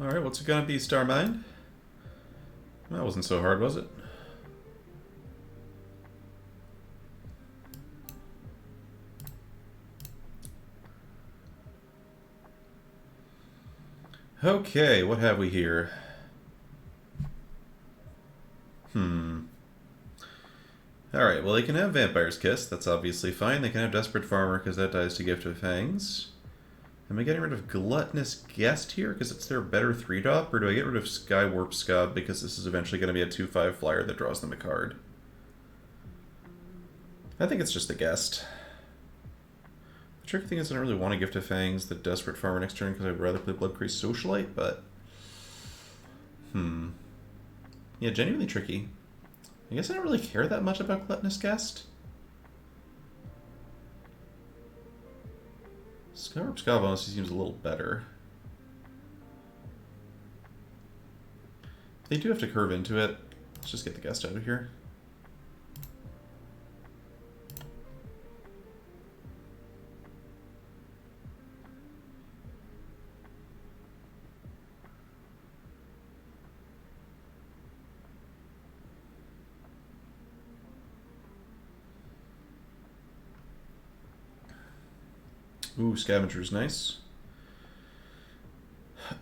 Speaker 1: Alright, what's it gonna be, Starmind? That wasn't so hard, was it? Okay, what have we here? Alright, well they can have Vampire's Kiss, that's obviously fine. They can have Desperate Farmer, because that dies to Gift of Fangs. Am I getting rid of Gluttonous Guest here, because it's their better 3-drop? Or do I get rid of Skywarp Scab, because this is eventually going to be a 2/5 flyer that draws them a card? I think it's just the Guest. The tricky thing is I don't really want to Gift of Fangs the Desperate Farmer next turn, because I'd rather play Bloodcraze Socialite, but... Yeah, genuinely tricky. I guess I don't really care that much about Gluttonous Guest. Skywarp Scab honestly seems a little better. They do have to curve into it. Let's just get the Guest out of here. Ooh, Scavenger's nice.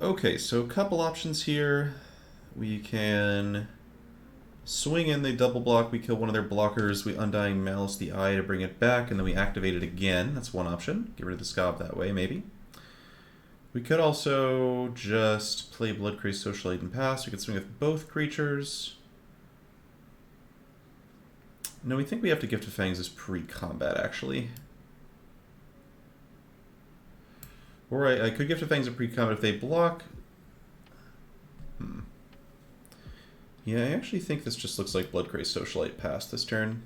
Speaker 1: Okay, so a couple options here. We can swing in the double block, we kill one of their blockers, we Undying Malice the Eye to bring it back, and then we activate it again. That's one option. Get rid of the Scab that way, maybe. We could also just play Bloodcraze Socialite and pass. We could swing with both creatures. No, we think we have to Gift of Fangs as pre-combat, actually. Or I could Gift of Fangs at pre-combat if they block. Yeah, I actually think this just looks like Bloodcraze Socialite pass this turn.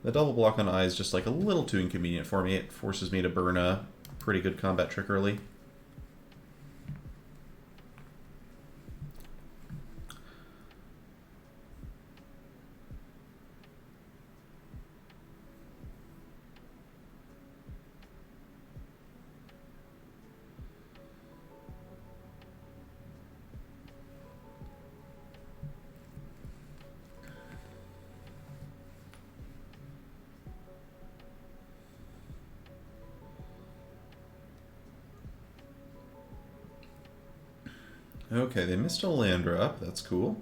Speaker 1: The double block on Eye is just like a little too inconvenient for me. It forces me to burn a pretty good combat trick early. Okay, they missed a land drop. That's cool.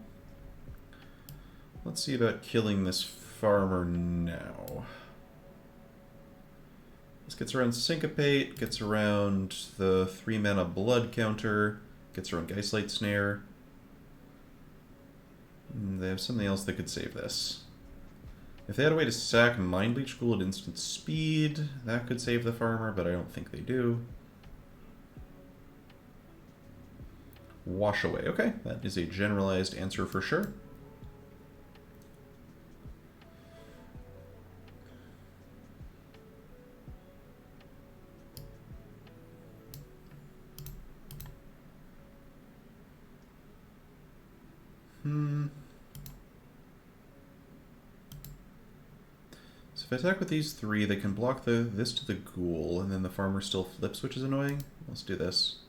Speaker 1: Let's see about killing this farmer now. This gets around Syncopate, gets around the 3-mana blood counter, gets around Geistlight Snare. They have something else that could save this. If they had a way to sack Mind Leech School at instant speed, that could save the farmer, but I don't think they do. Wash away. Okay, that is a generalized answer for sure. So if I attack with these three, they can block this to the ghoul, and then the farmer still flips, which is annoying. Let's do this.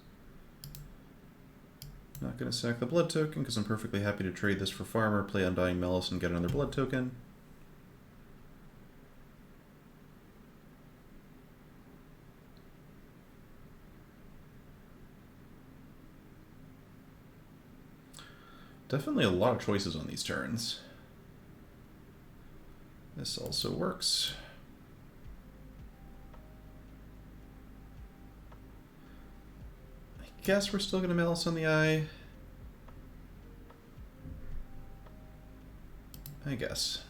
Speaker 1: Not going to sack the blood token, because I'm perfectly happy to trade this for farmer, play Undying Malice, and get another blood token. Definitely a lot of choices on these turns. This also works. I guess we're still going to Malice on the Eye. I guess.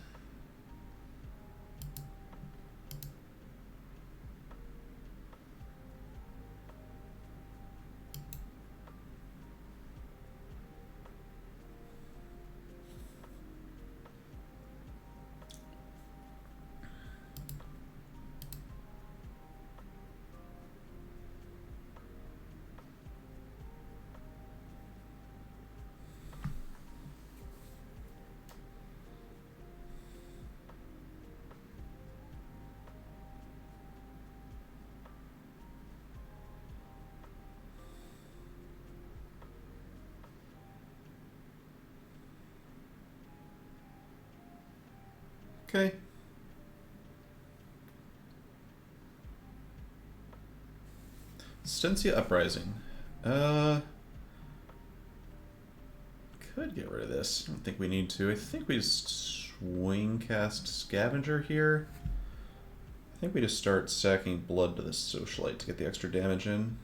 Speaker 1: Okay. Stensia Uprising. Could get rid of this. I don't think we need to. I think we just swing cast Scavenger here. I think we just start stacking blood to this Socialite to get the extra damage in.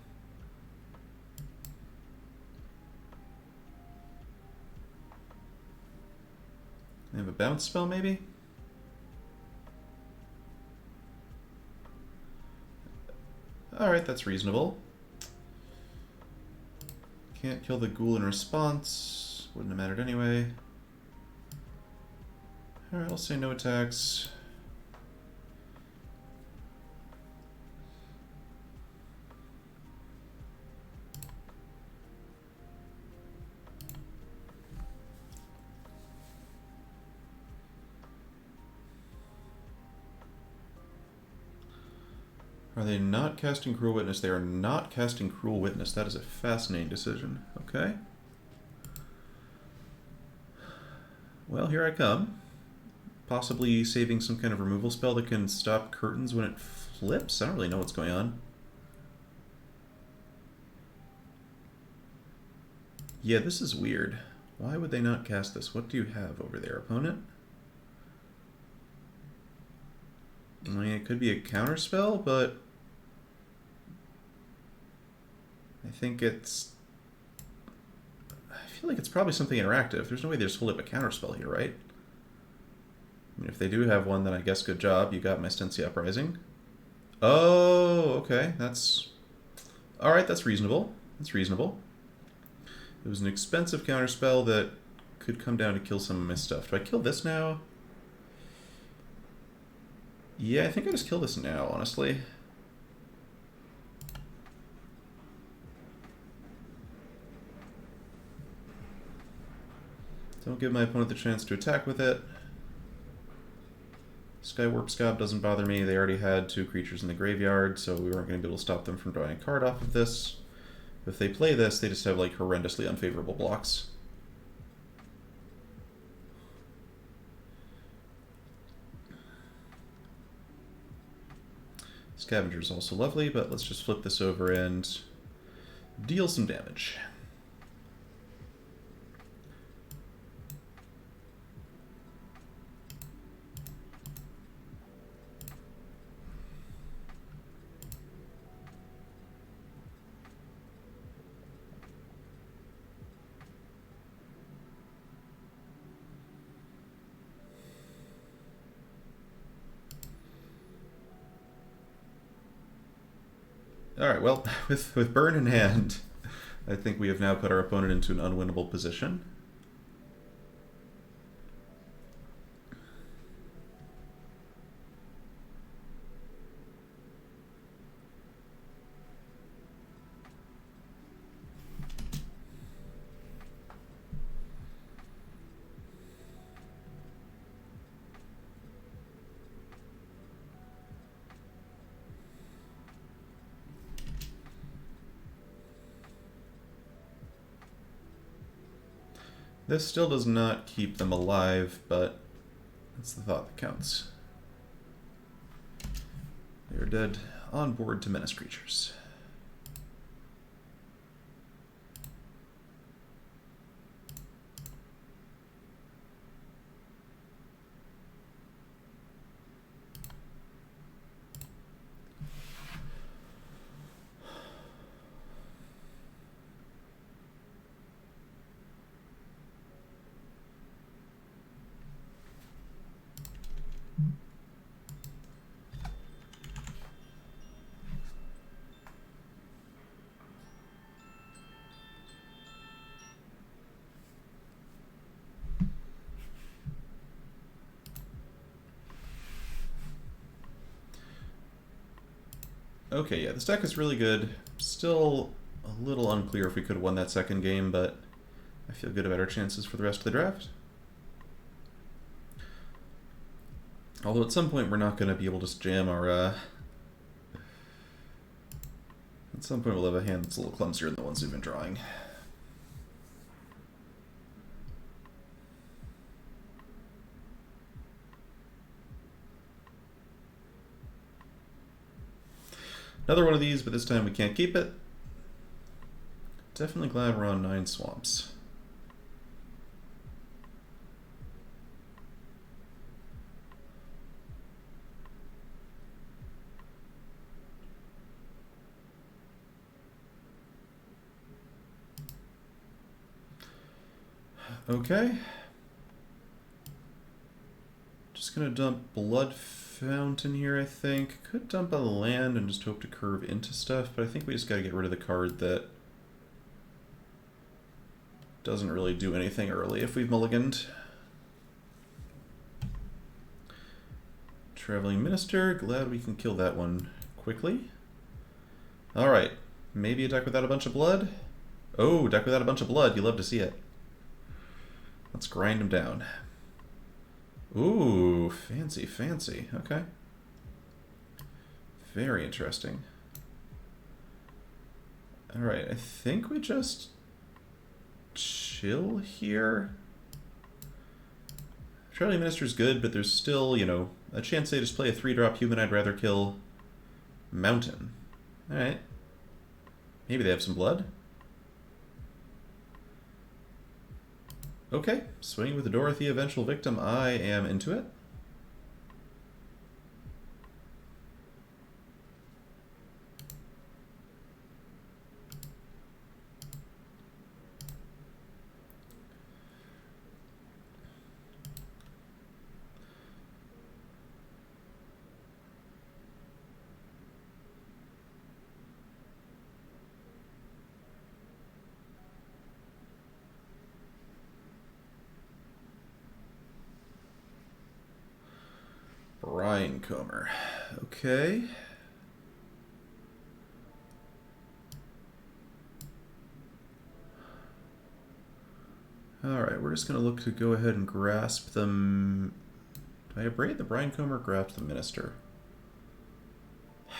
Speaker 1: I have a bounce spell, maybe? Alright, that's reasonable. Can't kill the ghoul in response. Wouldn't have mattered anyway. Alright, I'll say no attacks. Are they not casting Cruel Witness? They are not casting Cruel Witness. That is a fascinating decision. Okay. Well, here I come. Possibly saving some kind of removal spell that can stop curtains when it flips? I don't really know what's going on. Yeah, this is weird. Why would they not cast this? What do you have over there, opponent? I mean, it could be a counterspell, but I think it's... I feel like it's probably something interactive. There's no way they just hold up a counterspell here, right? I mean, if they do have one, then I guess good job. You got my Stensia Uprising. Oh, okay. That's... Alright, that's reasonable. That's reasonable. It was an expensive counterspell that could come down to kill some of my stuff. Do I kill this now? Yeah, I think I just kill this now, honestly. Don't give my opponent the chance to attack with it. Skywarp Scab doesn't bother me. They already had 2 creatures in the graveyard, so we weren't going to be able to stop them from drawing a card off of this. If they play this, they just have like horrendously unfavorable blocks. Scavenger is also lovely, but let's just flip this over and deal some damage. Alright, well, with Burn in hand, I think we have now put our opponent into an unwinnable position. This still does not keep them alive, but that's the thought that counts. They are dead on board to menace creatures. Okay, yeah, this deck is really good. Still a little unclear if we could have won that second game, but I feel good about our chances for the rest of the draft. Although at some point we're not going to be able to just jam our... At some point we'll have a hand that's a little clumsier than the ones we've been drawing. Another one of these, but this time we can't keep it. Definitely glad we're on 9 swamps. Okay. Just gonna dump Blood Fountain here, I think. Could dump a land and just hope to curve into stuff, but I think we just gotta get rid of the card that doesn't really do anything early if we've mulliganed. Traveling Minister, glad we can kill that one quickly. Alright, maybe a deck without a bunch of blood? Oh, deck without a bunch of blood, you love to see it. Let's grind him down. Ooh, fancy, fancy. Okay. Very interesting. Alright, I think we just chill here. Traveling Minister's good, but there's still, you know, a chance they just play a 3-drop human. I'd rather kill Mountain. Alright. Maybe they have some blood. Okay, swinging with the Dorothea Eventual Victim, I am into it. Brinecomer. Okay. Alright, we're just going to look to go ahead and grasp them. Do I abrade the Brinecomer or grasp the Minister? I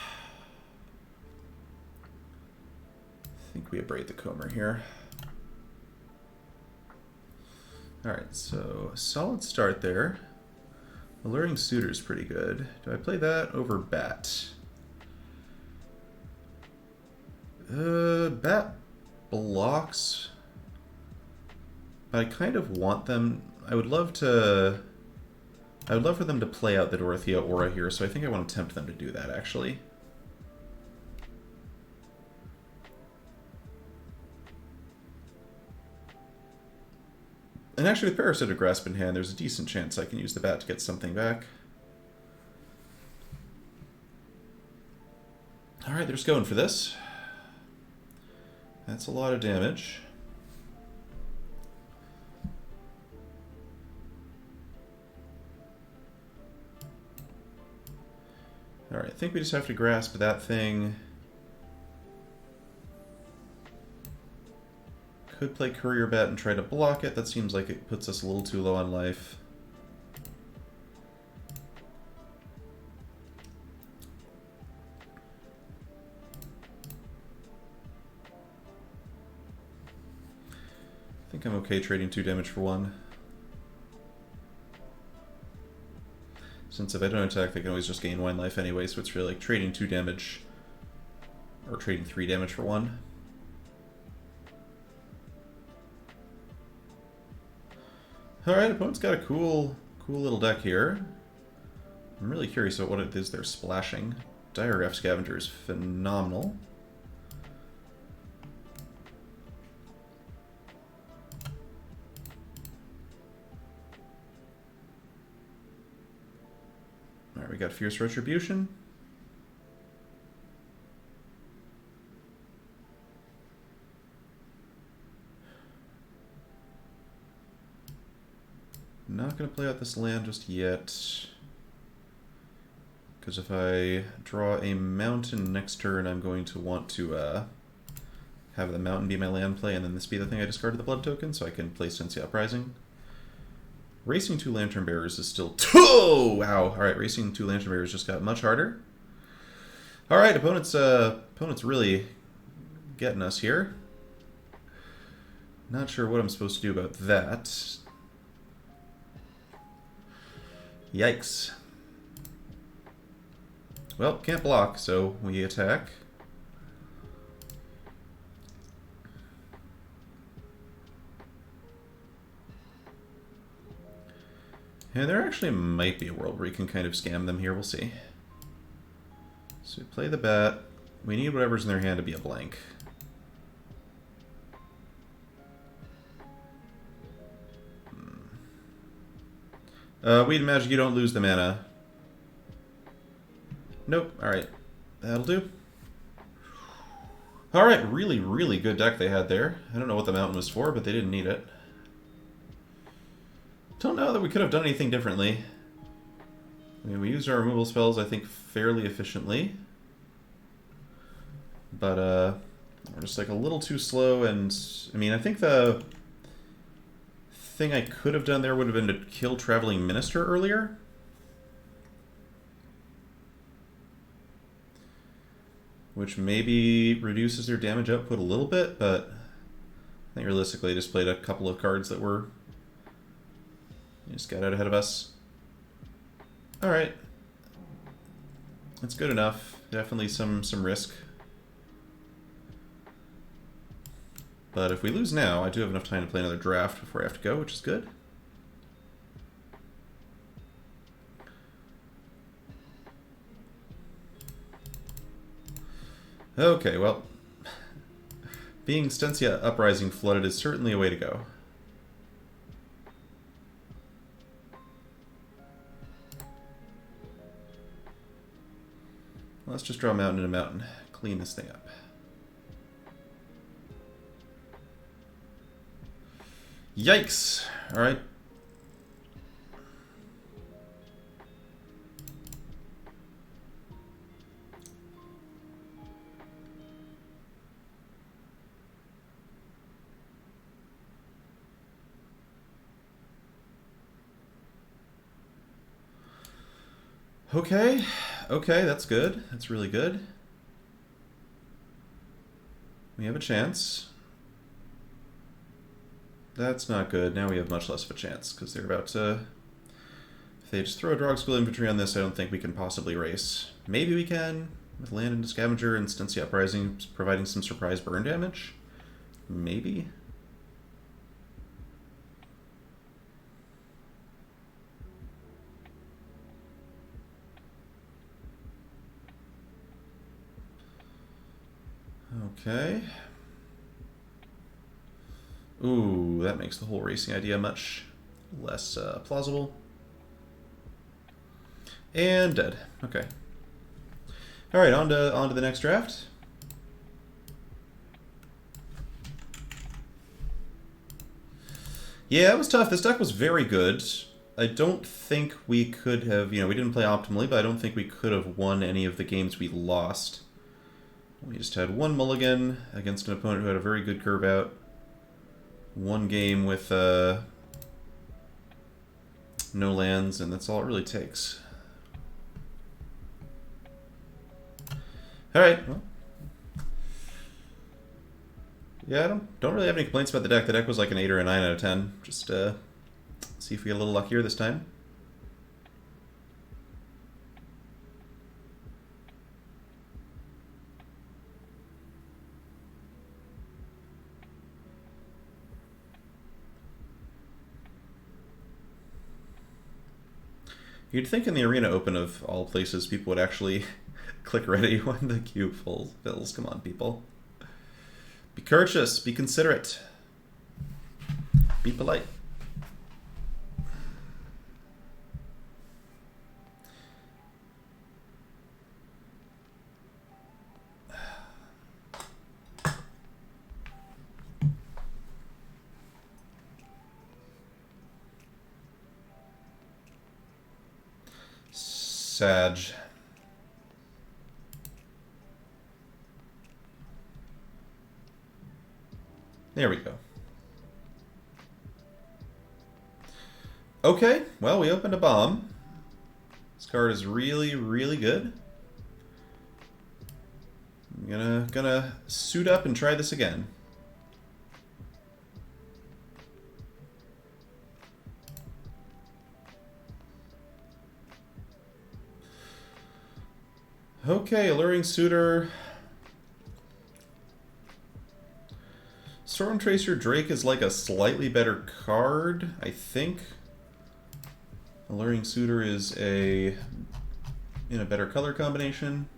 Speaker 1: think we abrade the Comer here. Alright, so solid start there. Alluring Suitor's pretty good. Do I play that over Bat? Bat blocks. But I kind of want them. I would love for them to play out the Dorothea Aura here, so I think I want to tempt them to do that, actually. And actually, with Parasitic Grasp in hand, there's a decent chance I can use the Bat to get something back. Alright, they're just going for this. That's a lot of damage. Alright, I think we just have to grasp that thing. Could play Courier Bat and try to block it. That seems like it puts us a little too low on life. I think I'm okay trading 2 damage for 1. Since if I don't attack, they can always just gain 1 life anyway, so it's really like trading 2 damage or trading 3 damage for 1. Alright, opponent's got a cool little deck here. I'm really curious about what it is they're splashing. Diarrhea Scavenger is phenomenal. Alright, we got Fierce Retribution. Not going to play out this land just yet. Because if I draw a mountain next turn, I'm going to want to have the mountain be my land play, and then this be the thing I discarded the blood token, so I can play Sensia Uprising. Racing 2 Lantern Bearers is still... Oh! Wow. Alright, Racing 2 Lantern Bearers just got much harder. Alright, opponent's really getting us here. Not sure what I'm supposed to do about that. Yikes. Well, can't block, so we attack. Yeah, there actually might be a world where you can kind of scam them here. We'll see. So we play the bat. We need whatever's in their hand to be a blank. Weed magic, you don't lose the mana. Nope. Alright. That'll do. Alright, really, really good deck they had there. I don't know what the mountain was for, but they didn't need it. Don't know that we could have done anything differently. I mean, we used our removal spells, I think, fairly efficiently. But, we're just, like, a little too slow, and... I mean, I think the thing I could have done there would have been to kill Traveling Minister earlier. Which maybe reduces their damage output a little bit, but I think realistically I just played a couple of cards that were... just got out ahead of us. Alright. That's good enough. Definitely some risk. But if we lose now, I do have enough time to play another draft before I have to go, which is good. Okay, well, being Stensia Uprising flooded is certainly a way to go. Let's just draw a mountain and a mountain. Clean this thing up. Yikes! Alright. Okay. Okay, that's good. That's really good. We have a chance. That's not good. Now we have much less of a chance, because they're about to... If they just throw a Drogskol infantry on this, I don't think we can possibly race. Maybe we can, with Land into Scavenger and Stensia Uprising providing some surprise burn damage? Maybe? Okay. Ooh, that makes the whole racing idea much less plausible. And dead. Okay. Alright, on to the next draft. Yeah, it was tough. This deck was very good. I don't think we could have, we didn't play optimally, but I don't think we could have won any of the games we lost. We just had one mulligan against an opponent who had a very good curve out. One game with no lands, and that's all it really takes. Alright, well. Yeah, I don't really have any complaints about the deck. The deck was like an 8 or a 9 out of 10. Just see if we get a little luckier this time. You'd think in the Arena Open of all places people would actually click ready when the queue fills. Come on, people. Be courteous, be considerate, be polite. Sag. There we go. Okay, well, we opened a bomb. This card is really, really good. I'm gonna suit up and try this again. Okay, Alluring Suitor. Storm Tracer Drake is like a slightly better card, I think. Alluring Suitor is in a better color combination.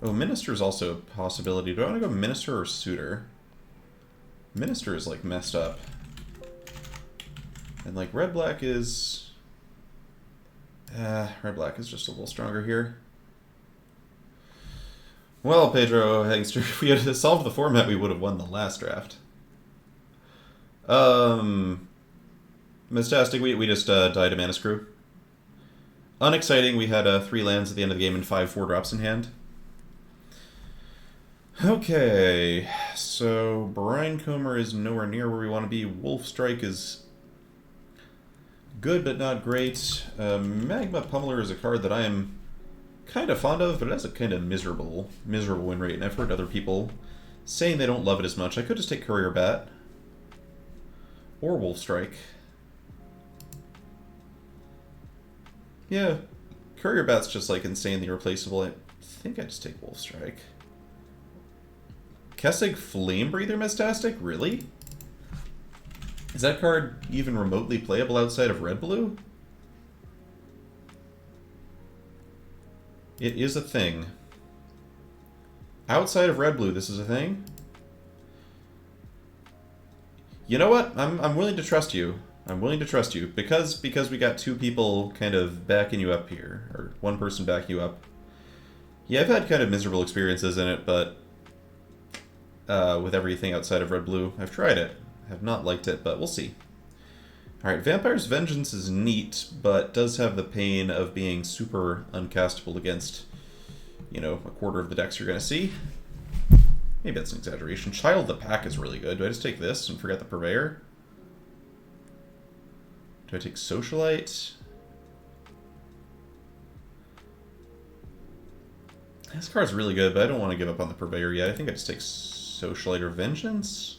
Speaker 1: Oh, Minister is also a possibility. Do I want to go Minister or Suitor? Minister is like messed up. And like red-black is... red-black is just a little stronger here. Well, Pedro Hagster, if we had solved the format, we would have won the last draft. Mistastic, we just died a Mana Screw. Unexciting, we had 3 lands at the end of the game and 5 4-drops in hand. Okay, so Brinecomer is nowhere near where we want to be. Wolf Strike is good but not great. Magma Pummeler is a card that I am kind of fond of, but it has a kind of miserable win rate, and I've heard other people saying they don't love it as much. I could just take Courier Bat or Wolf Strike. Yeah, Courier Bat's just like insanely replaceable. I think I just take Wolf Strike. Kessig Flame Breather Mistastic? Really? Is that card even remotely playable outside of red-blue? It is a thing. Outside of red-blue, this is a thing? You know what? I'm willing to trust you. I'm willing to trust you. Because we got 2 people kind of backing you up here. Or 1 person backing you up. Yeah, I've had kind of miserable experiences in it, but... with everything outside of red-blue. I've tried it. I have not liked it, but we'll see. Alright, Vampire's Vengeance is neat, but does have the pain of being super uncastable against, you know, a quarter of the decks you're going to see. Maybe that's an exaggeration. Child of the Pack is really good. Do I just take this and forget the Purveyor? Do I take Socialite? This card's really good, but I don't want to give up on the Purveyor yet. I think I just take Socialite or Vengeance.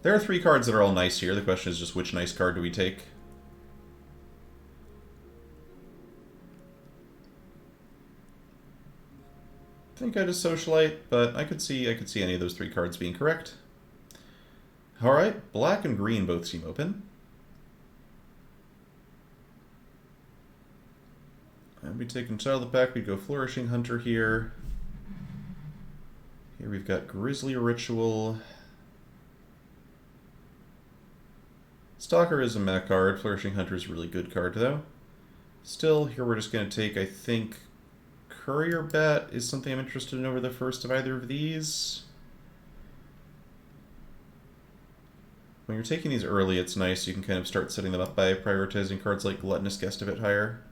Speaker 1: There are 3 cards that are all nice here. The question is just which nice card do we take? I think I just Socialite, but I could see any of those 3 cards being correct. Alright, black and green both seem open. And we take Child of the Pack, we'd go Flourishing Hunter here. Here we've got Grisly Ritual. Stalker is a meh card. Flourishing Hunter is a really good card, though. Still, here we're just going to take, I think, Courier Bat is something I'm interested in over the first of either of these. When you're taking these early, it's nice. You can kind of start setting them up by prioritizing cards like Gluttonous Guest a bit higher.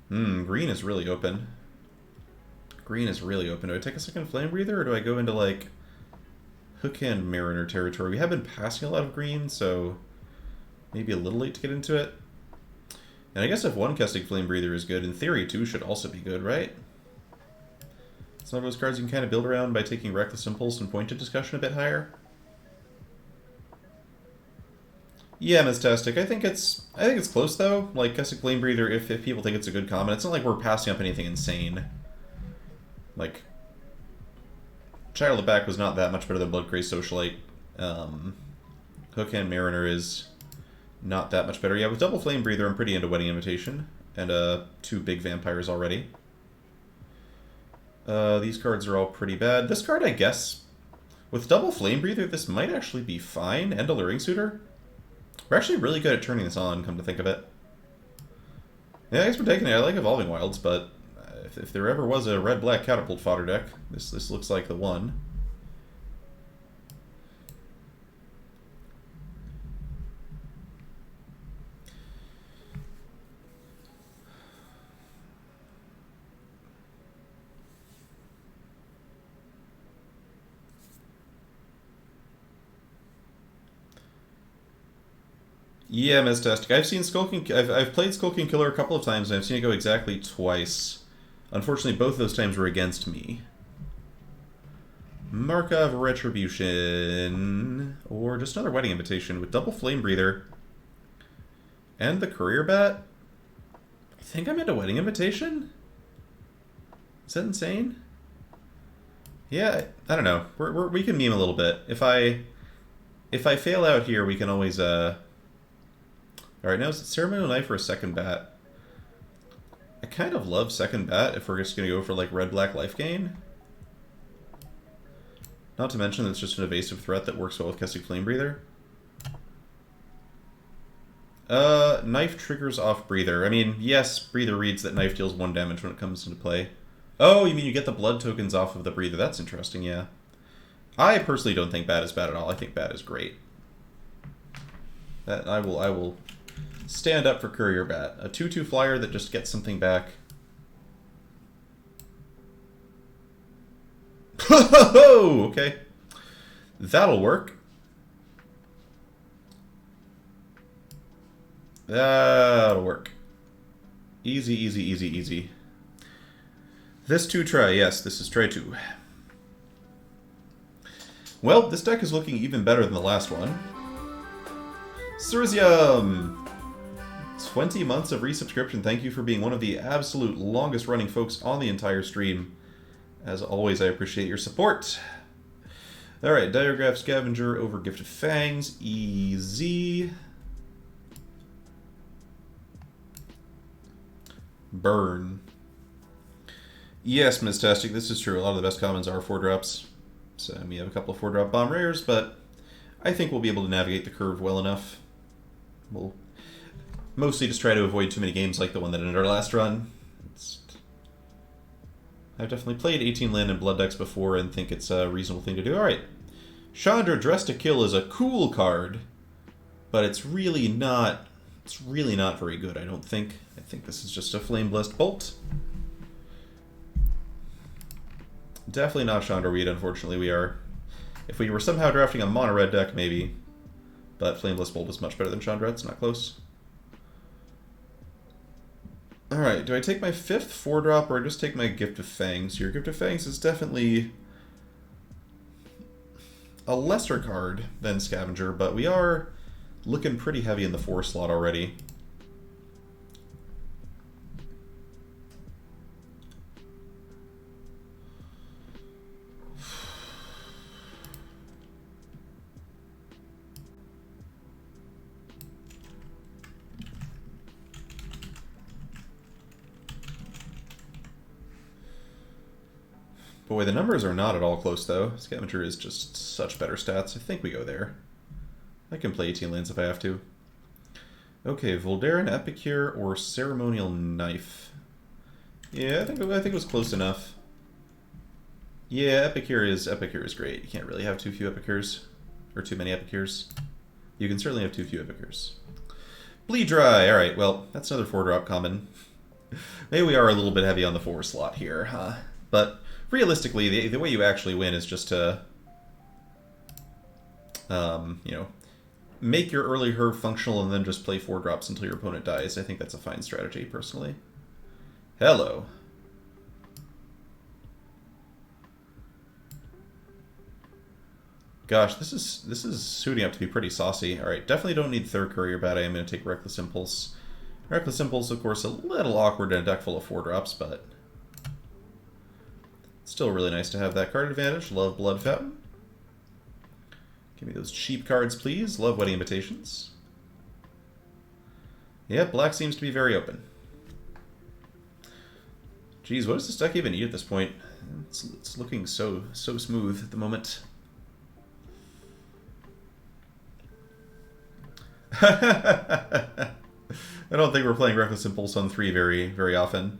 Speaker 1: Green is really open. Green is really open. Do I take a second Flame Breather, or do I go into, like, Hookhand Mariner territory? We have been passing a lot of green, so maybe a little late to get into it. And I guess if 1 Kessig Flame Breather is good, in theory 2 should also be good, right? It's one of those cards you can kind of build around by taking Reckless Impulse and Pointed Discussion a bit higher. Yeah, Mistastic. I think it's close though. Like Kessig Flame Breather, if people think it's a good common, it's not like we're passing up anything insane. Like Child of the Pack was not that much better than Bloodcrazed Socialite. Hookhand Mariner is not that much better. Yeah, with double Flame Breather, I'm pretty into Wedding Invitation and 2 big vampires already. These cards are all pretty bad. This card, I guess, with double Flame Breather, this might actually be fine. And Alluring Suitor. We're actually really good at turning this on, come to think of it. Yeah, I guess we're taking it. I like Evolving Wilds, but if there ever was a red-black catapult fodder deck, this looks like the one. Yeah, Mistastic. I've seen Skulking. I've played Skulking Killer a couple of times, and I've seen it go exactly twice. Unfortunately, both of those times were against me. Markov Retribution. Or just another Wedding Invitation with double Flame Breather. And the Courier Bat. I think I'm into Wedding Invitation? Is that insane? Yeah, I don't know. We can meme a little bit. If I fail out here, we can always... Alright, now is it Ceremonial Knife or a second bat? I kind of love second bat if we're just going to go for like red-black life gain. Not to mention that it's just an evasive threat that works well with casting Flame Breather. Knife triggers off Breather. I mean, yes, Breather reads that Knife deals 1 damage when it comes into play. Oh, you mean you get the blood tokens off of the Breather. That's interesting, yeah. I personally don't think Bat is bad at all. I think Bat is great. I will stand up for Courier Bat. A 2/2 flyer that just gets something back. Ho-ho-ho! Okay. That'll work. That'll work. Easy, easy, easy, easy. This 2 try. Yes, this is try 2. Well, this deck is looking even better than the last one. Cerzium! 20 months of resubscription. Thank you for being one of the absolute longest running folks on the entire stream. As always, I appreciate your support. Alright, Diagraph Scavenger over Gift of Fangs. Easy. Burn. Yes, Mistastic, this is true. A lot of the best commons are 4-drops. So we have a couple of 4-drop bomb rares, but I think we'll be able to navigate the curve well enough. We'll mostly just try to avoid too many games like the one that ended our last run. I've definitely played 18 land and blood decks before and think it's a reasonable thing to do. Alright. Chandra Dressed to Kill is a cool card, but it's really not very good, I don't think. I think this is just a Flame Blessed Bolt. Definitely not Chandra Weed, unfortunately. We are... If we were somehow drafting a mono-red deck, maybe. But Flame Blessed Bolt is much better than Chandra. It's not close. Alright, do I take my 5th 4-drop or just take my Gift of Fangs? Your Gift of Fangs is definitely a lesser card than Scavenger, but we are looking pretty heavy in the 4 slot already. Boy, the numbers are not at all close, though. Scavenger is just such better stats. I think we go there. I can play 18 lands if I have to. Okay, Voldaren Epicure or Ceremonial Knife. Yeah, I think it was close enough. Yeah, Epicure is great. You can't really have too few Epicures. Or too many Epicures. You can certainly have too few Epicures. Bleed Dry! Alright, well, that's another 4-drop common. Maybe we are a little bit heavy on the 4 slot here, huh? But realistically, the way you actually win is just to, you know, make your early Herb functional and then just play 4-drops until your opponent dies. I think that's a fine strategy, personally. Hello. Gosh, this is suiting up to be pretty saucy. Alright, definitely don't need 3rd Courier Bat. I am going to take Reckless Impulse. Reckless Impulse, of course, a little awkward in a deck full of 4-drops, but still really nice to have that card advantage. Love Blood Fountain. Give me those cheap cards, please. Love Wedding Invitations. Yep, black seems to be very open. Geez, what does this deck even need at this point? It's looking so smooth at the moment. I don't think we're playing Reckless Impulse on 3 very often.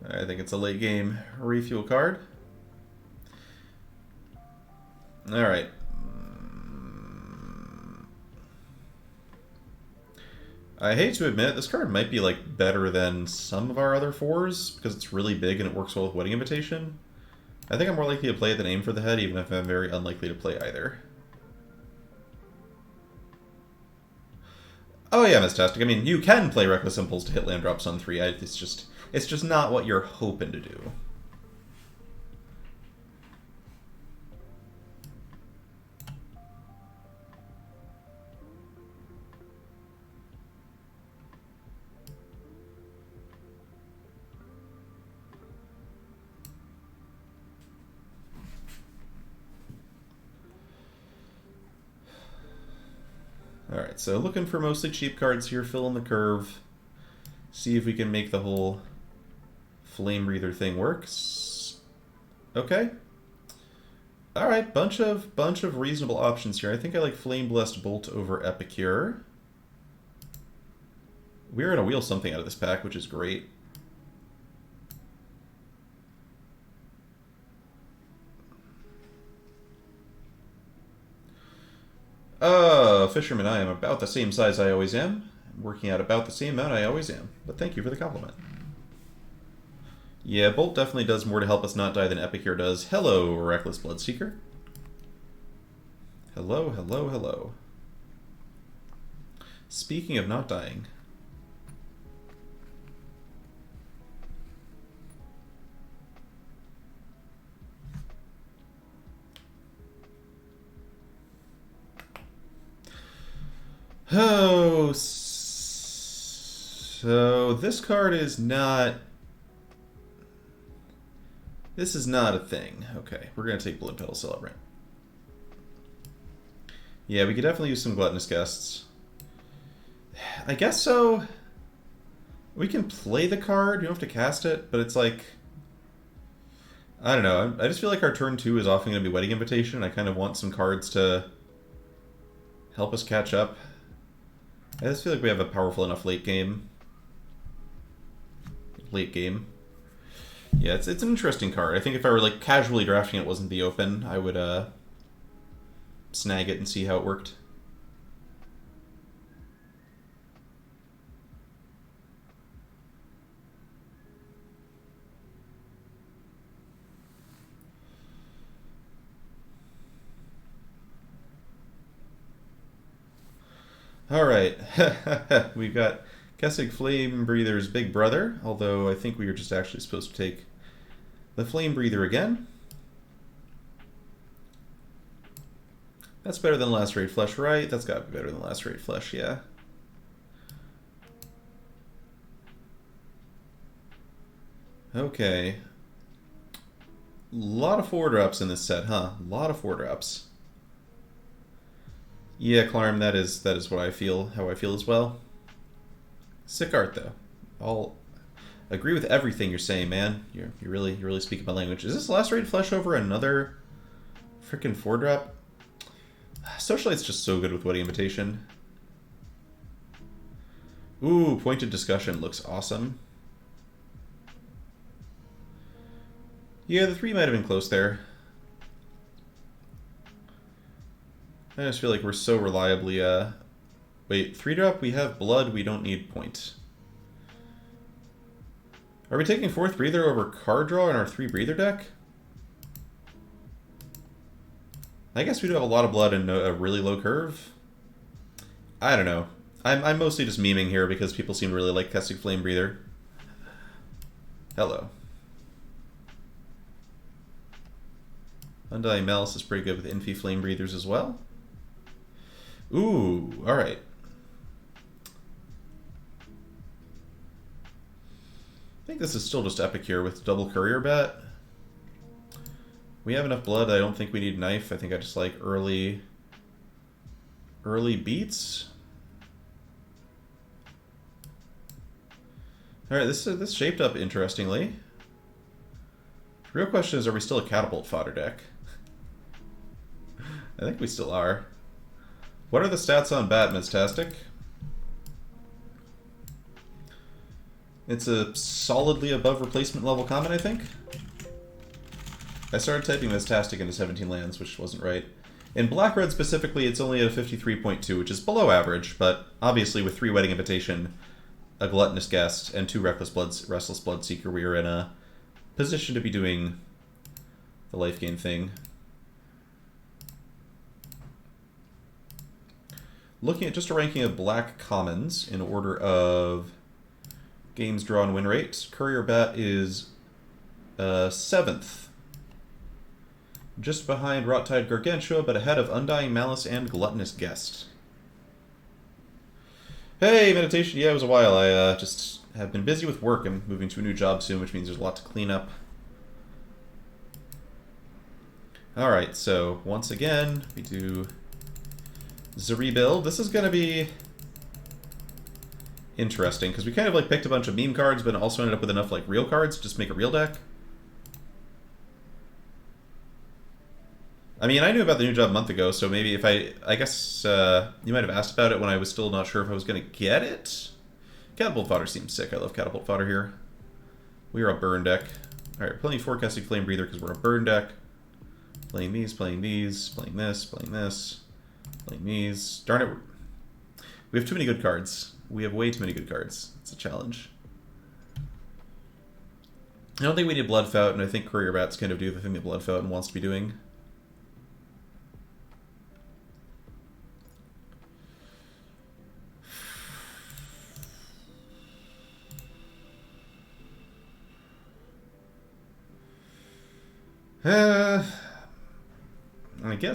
Speaker 1: I think it's a late game refuel card. Alright. I hate to admit, this card might be like better than some of our other 4s because it's really big and it works well with Wedding Invitation. I think I'm more likely to play it than Aim for the Head, even if I'm very unlikely to play either. Oh yeah, Mistastic. I mean, you can play Reckless Impulse to hit land drops on 3. It's just not what you're hoping to do. Alright, so looking for mostly cheap cards here, fill in the curve. See if we can make the whole Flame Breather thing work. Okay. Alright, bunch of reasonable options here. I think I like Flame Blessed Bolt over Epicure. We're gonna wheel something out of this pack, which is great. Fisherman, I am about the same size I always am. I'm working out about the same amount I always am. But thank you for the compliment. Yeah, Bolt definitely does more to help us not die than Epicure does. Hello, Reckless Bloodseeker. Hello, hello, hello. Speaking of not dying. Oh, so this card is not... This is not a thing. Okay, we're going to take Blood Petal Celebrant. Yeah, we could definitely use some Gluttonous Guests. I guess so. We can play the card, you don't have to cast it, but it's like... I don't know, I just feel like our turn 2 is often going to be Wedding Invitation. I kind of want some cards to help us catch up. I just feel like we have a powerful enough late game. Yeah, it's an interesting card. I think if I were like casually drafting it, wasn't the open, I would snag it and see how it worked. Alright, we've got Kessig Flame Breather's big brother, although I think we were just actually supposed to take the Flame Breather again. That's better than Lacerate Flesh, right? That's got to be better than Lacerate Flesh, yeah. Okay. A lot of 4-drops in this set, huh? A lot of 4-drops. Yeah, Clarm, that is what I feel, how I feel as well. Sick art, though. I'll agree with everything you're saying, man. You're really speaking my language. Is this Lacerate Flesh over another freaking 4-drop? Socialite's just so good with Wedding Invitation. Ooh, Pointed Discussion looks awesome. Yeah, the 3 might have been close there. I just feel like we're so reliably, Wait, 3-drop, we have blood, we don't need point. Are we taking 4th Breather over card draw in our 3 Breather deck? I guess we do have a lot of blood and a really low curve. I don't know. I'm mostly just memeing here because people seem to really like Kessig Flame Breather. Hello. Undying Malice is pretty good with Infi Flame Breathers as well. Ooh, alright. I think this is still just Epicure with double Courier Bet. We have enough blood. I don't think we need Knife. I think I just like early beats. Alright, this shaped up interestingly. The real question is, are we still a Catapult fodder deck? I think we still are. What are the stats on Bat, Mistastic? It's a solidly above replacement level common, I think. I started typing Mistastic into 17 lands, which wasn't right. In Black-Red specifically, it's only at a 53.2, which is below average, but obviously with 3 Wedding Invitation, a Gluttonous Guest, and 2 Restless Bloodseeker, we are in a position to be doing the life gain thing. looking at just a ranking of black commons in order of games drawn win rate, Courier Bat is 7th. Just behind Rot-Tide Gargantua, but ahead of Undying Malice and Gluttonous Guest. Hey, Meditation. Yeah, it was a while. I just have been busy with work. I'm moving to a new job soon, which means there's a lot to clean up. Alright, so once again, we do the rebuild. This is going to be interesting, because we kind of like picked a bunch of meme cards, but also ended up with enough like real cards to just make a real deck. I mean, I knew about the new job a month ago, so maybe if I guess you might have asked about it when I was still not sure if I was going to get it. Catapult Fodder seems sick. I love Catapult Fodder here. We are a burn deck. Alright, playing Forecasting Flame Breather because we're a burn deck. Playing these, playing these, playing this, playing this, playing these. Darn it. We have too many good cards. We have way too many good cards. It's a challenge. I don't think we need Blood Fountain. I think Courier Bats kind of do the thing that Blood Fountain wants to be doing.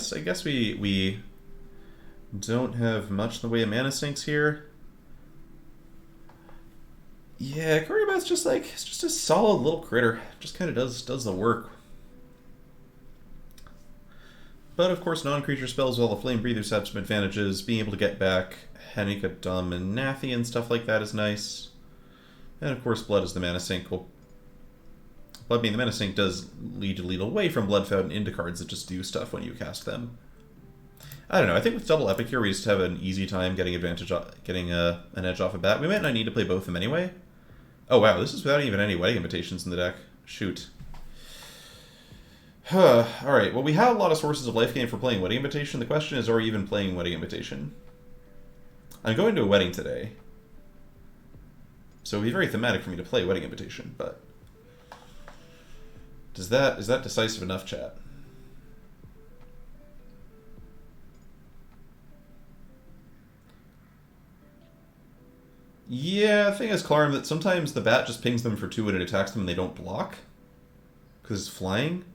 Speaker 1: I guess we don't have much in the way of mana sinks here. Yeah, Courier Bat's just like, it's just a solid little critter. Just kind of does the work. But of course, non-creature spells, while the Flame Breathers have some advantages. Being able to get back Henika, Dumb, and Nathi and stuff like that is nice. And of course, Blood is the mana sink. Well, Blood being the mana sink does lead away from Blood Fountain into cards that just do stuff when you cast them. I don't know. I think with Double Epic here, we just have an easy time getting an edge off a bat. We might not need to play both of them anyway. Oh wow, this is without even any Wedding Invitations in the deck. Shoot. Alright, well we have a lot of sources of life gain for playing Wedding Invitation. The question is, are we even playing Wedding Invitation? I'm going to a wedding today, so it would be very thematic for me to play Wedding Invitation, but is that decisive enough, chat? Yeah, the thing is, Clarm, that sometimes the bat just pings them for 2 and it attacks them and they don't block. Because it's flying.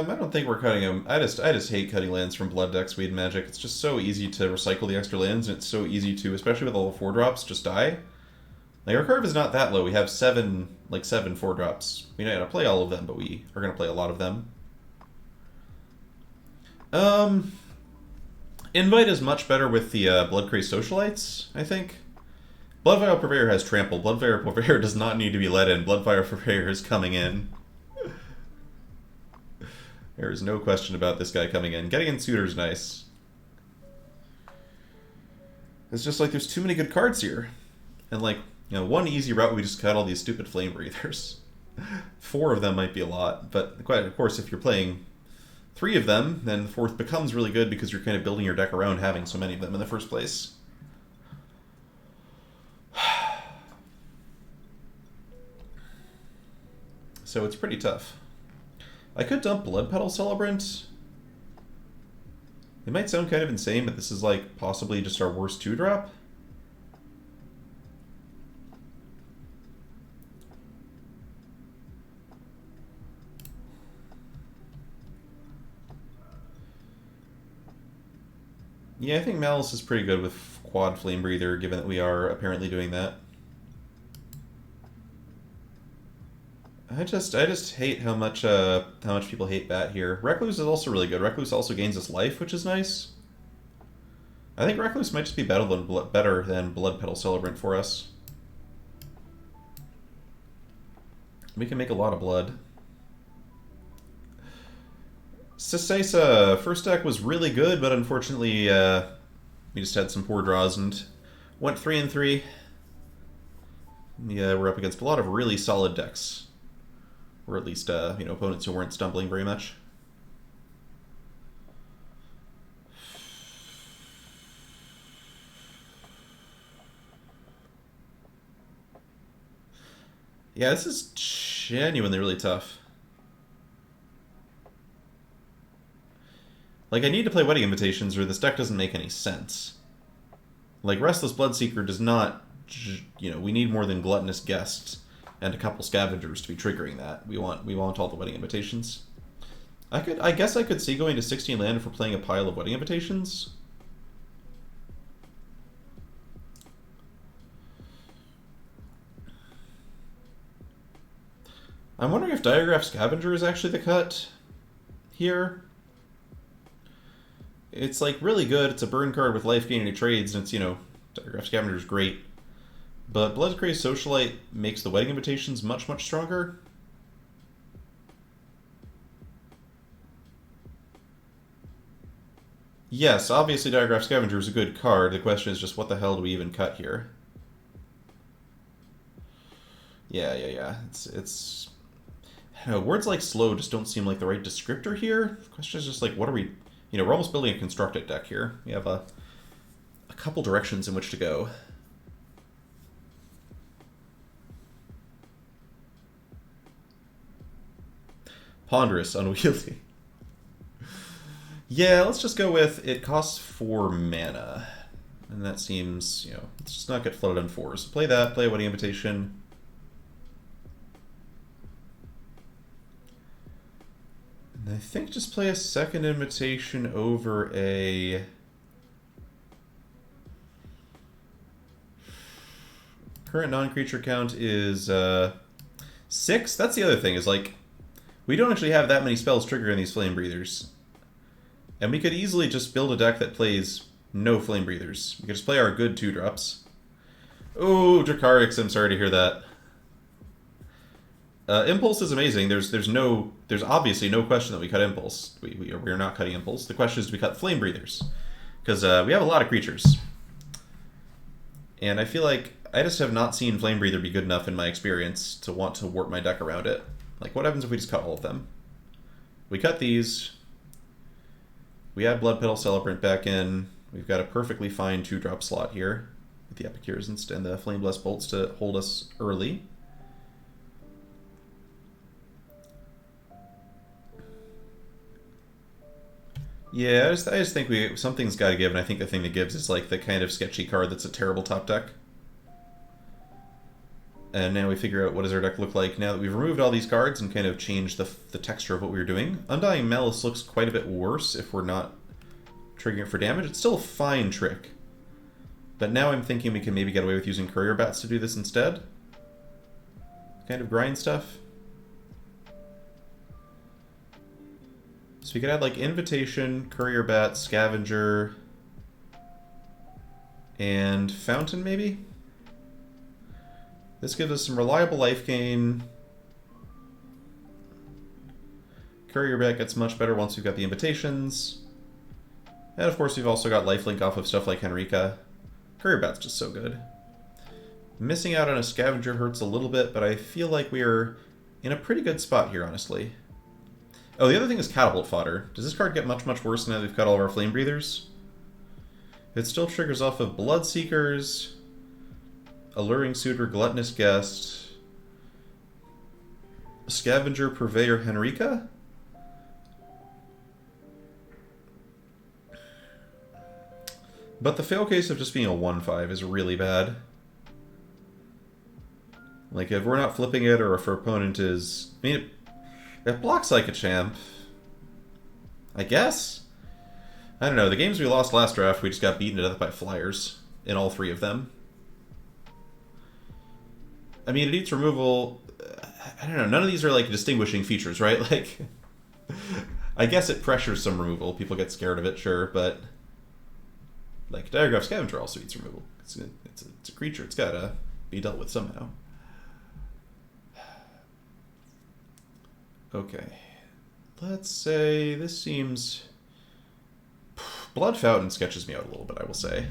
Speaker 1: I don't think we're cutting them. I just hate cutting lands from Blood decks, Weed Magic. It's just so easy to recycle the extra lands, and it's so easy to, especially with all the 4-drops, just die. Like, our curve is not that low. We have 7 4-drops. We know how to play all of them, but we are going to play a lot of them. Invite is much better with the Bloodcrazed Socialites, I think. Bloodfire Purveyor has Trample. Bloodfire Purveyor does not need to be let in. Bloodfire Purveyor is coming in. There is no question about this guy coming in. Getting in Suitor's nice. It's just like there's too many good cards here. And like, you know, one easy route, we just cut all these stupid Flame Breathers. 4 of them might be a lot, but of course if you're playing 3 of them, then the 4th becomes really good because you're kind of building your deck around having so many of them in the first place. So it's pretty tough. I could dump Blood Petal Celebrant. It might sound kind of insane, but this is like possibly just our worst 2-drop. Yeah, I think Malice is pretty good with Quad Flame Breather, given that we are apparently doing that. I just hate how much people hate Bat here. Recluse is also really good. Recluse also gains us life, which is nice. I think Recluse might just be better than Blood Petal Celebrant for us. We can make a lot of blood. Sisesa, first deck was really good, but unfortunately we just had some poor draws and went 3-3. Yeah, we're up against a lot of really solid decks. Or at least, opponents who weren't stumbling very much. Yeah, this is genuinely really tough. Like, I need to play Wedding Invitations or this deck doesn't make any sense. Like, Restless Bloodseeker does not... we need more than Gluttonous Guests and a couple Scavengers to be triggering that. We want all the Wedding Invitations. I guess I could see going to 16 land if we're playing a pile of Wedding Invitations. I'm wondering if Diagraph Scavenger is actually the cut here. It's like really good. It's a burn card with life gain and it trades, and it's, Diagraph Scavenger is great. But Bloodcrazed Socialite makes the Wedding Invitations much, much stronger. Yes, obviously Diagraph Scavenger is a good card. The question is just what the hell do we even cut here? Yeah. It's words like slow just don't seem like the right descriptor here. The question is just like, what are we... we're almost building a constructed deck here. We have a couple directions in which to go. Ponderous, unwieldy. Yeah, let's just go with it costs 4 mana. And that seems, let's just not get flooded on 4s. So play that, play a Wedding Invitation. And I think just play a second Invitation over a... Current non-creature count is 6. That's the other thing, is like, we don't actually have that many spells triggering these Flame Breathers. And we could easily just build a deck that plays no Flame Breathers. We could just play our good 2-drops. Oh, Dracarix, I'm sorry to hear that. Impulse is amazing. There's obviously no question that we cut Impulse. We are not cutting Impulse. The question is, do we cut Flame Breathers? Because we have a lot of creatures. And I feel like I just have not seen Flame Breather be good enough in my experience to want to warp my deck around it. Like, what happens if we just cut all of them? We cut these. We add Bloodpetal Celebrant back in. We've got a perfectly fine 2-drop slot here with the Epicures and the Flame Blessed Bolts to hold us early. Yeah, I just think something's got to give, and I think the thing that gives is like the kind of sketchy card that's a terrible top deck. And now we figure out what does our deck look like now that we've removed all these cards and kind of changed the texture of what we were doing. Undying Malice looks quite a bit worse if we're not triggering it for damage. It's still a fine trick. But now I'm thinking we can maybe get away with using Courier Bats to do this instead. Kind of grind stuff. So we could add like Invitation, Courier Bat, Scavenger, and Fountain maybe? This gives us some reliable life gain. Courier Bat gets much better once we've got the Invitations. And of course we've also got lifelink off of stuff like Henrika. Courier Bat's just so good. Missing out on a Scavenger hurts a little bit, but I feel like we're in a pretty good spot here, honestly. Oh, the other thing is Catapult Fodder. Does this card get much, much worse now that we've got all of our Flame Breathers? It still triggers off of Bloodseekers, Alluring Suitor, Gluttonous Guest, Scavenger, Purveyor, Henrika? But the fail case of just being a 1/5 is really bad. Like, if we're not flipping it, or if our opponent is... I mean, it blocks like a champ. I guess? I don't know. The games we lost last draft, we just got beaten to death by Flyers. In all 3 of them. I mean, it eats removal... I don't know. None of these are, like, distinguishing features, right? Like... I guess it pressures some removal. People get scared of it, sure, but... Like, Diagraph Scavenger also eats removal. It's a creature. It's gotta be dealt with somehow. Okay. Let's say this seems... Blood Fountain sketches me out a little bit, I will say.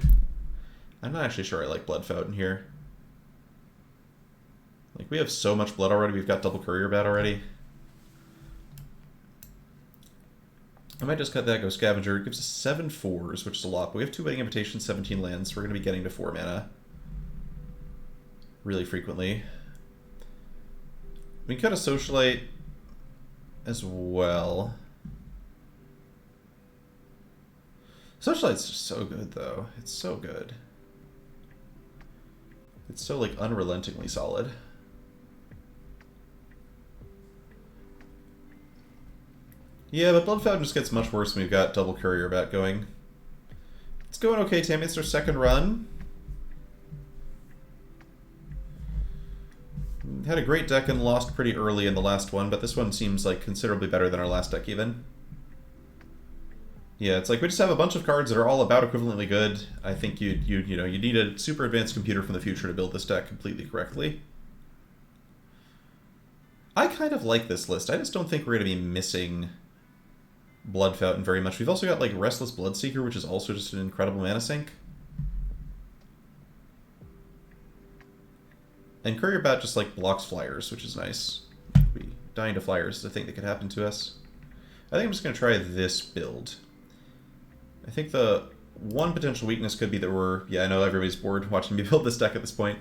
Speaker 1: I'm not actually sure I like Blood Fountain here. Like, we have so much blood already. We've got double Courier Bat already. I might just cut that, go Scavenger. It gives us 7 4s, which is a lot, but we have 2 Wedding Invitations, 17 lands, so we're going to be getting to 4 mana really frequently. We can cut a Socialite as well. Socialite's just so good, though. It's so good. It's so, like, unrelentingly solid. Yeah, but Blood Fountain just gets much worse when we've got double Courier Bat going. It's going okay, Tammy. It's our second run. Had a great deck and lost pretty early in the last one, but this one seems like considerably better than our last deck even. Yeah, it's like we just have a bunch of cards that are all about equivalently good. I think you need a super advanced computer from the future to build this deck completely correctly. I kind of like this list. I just don't think we're going to be missing Blood Fountain very much. We've also got like Restless Bloodseeker, which is also just an incredible mana sink. And Courier Bat just like blocks flyers, which is nice. Be dying to flyers is a thing that could happen to us. I think I'm just going to try this build. I think the one potential weakness could be that I know everybody's bored watching me build this deck at this point.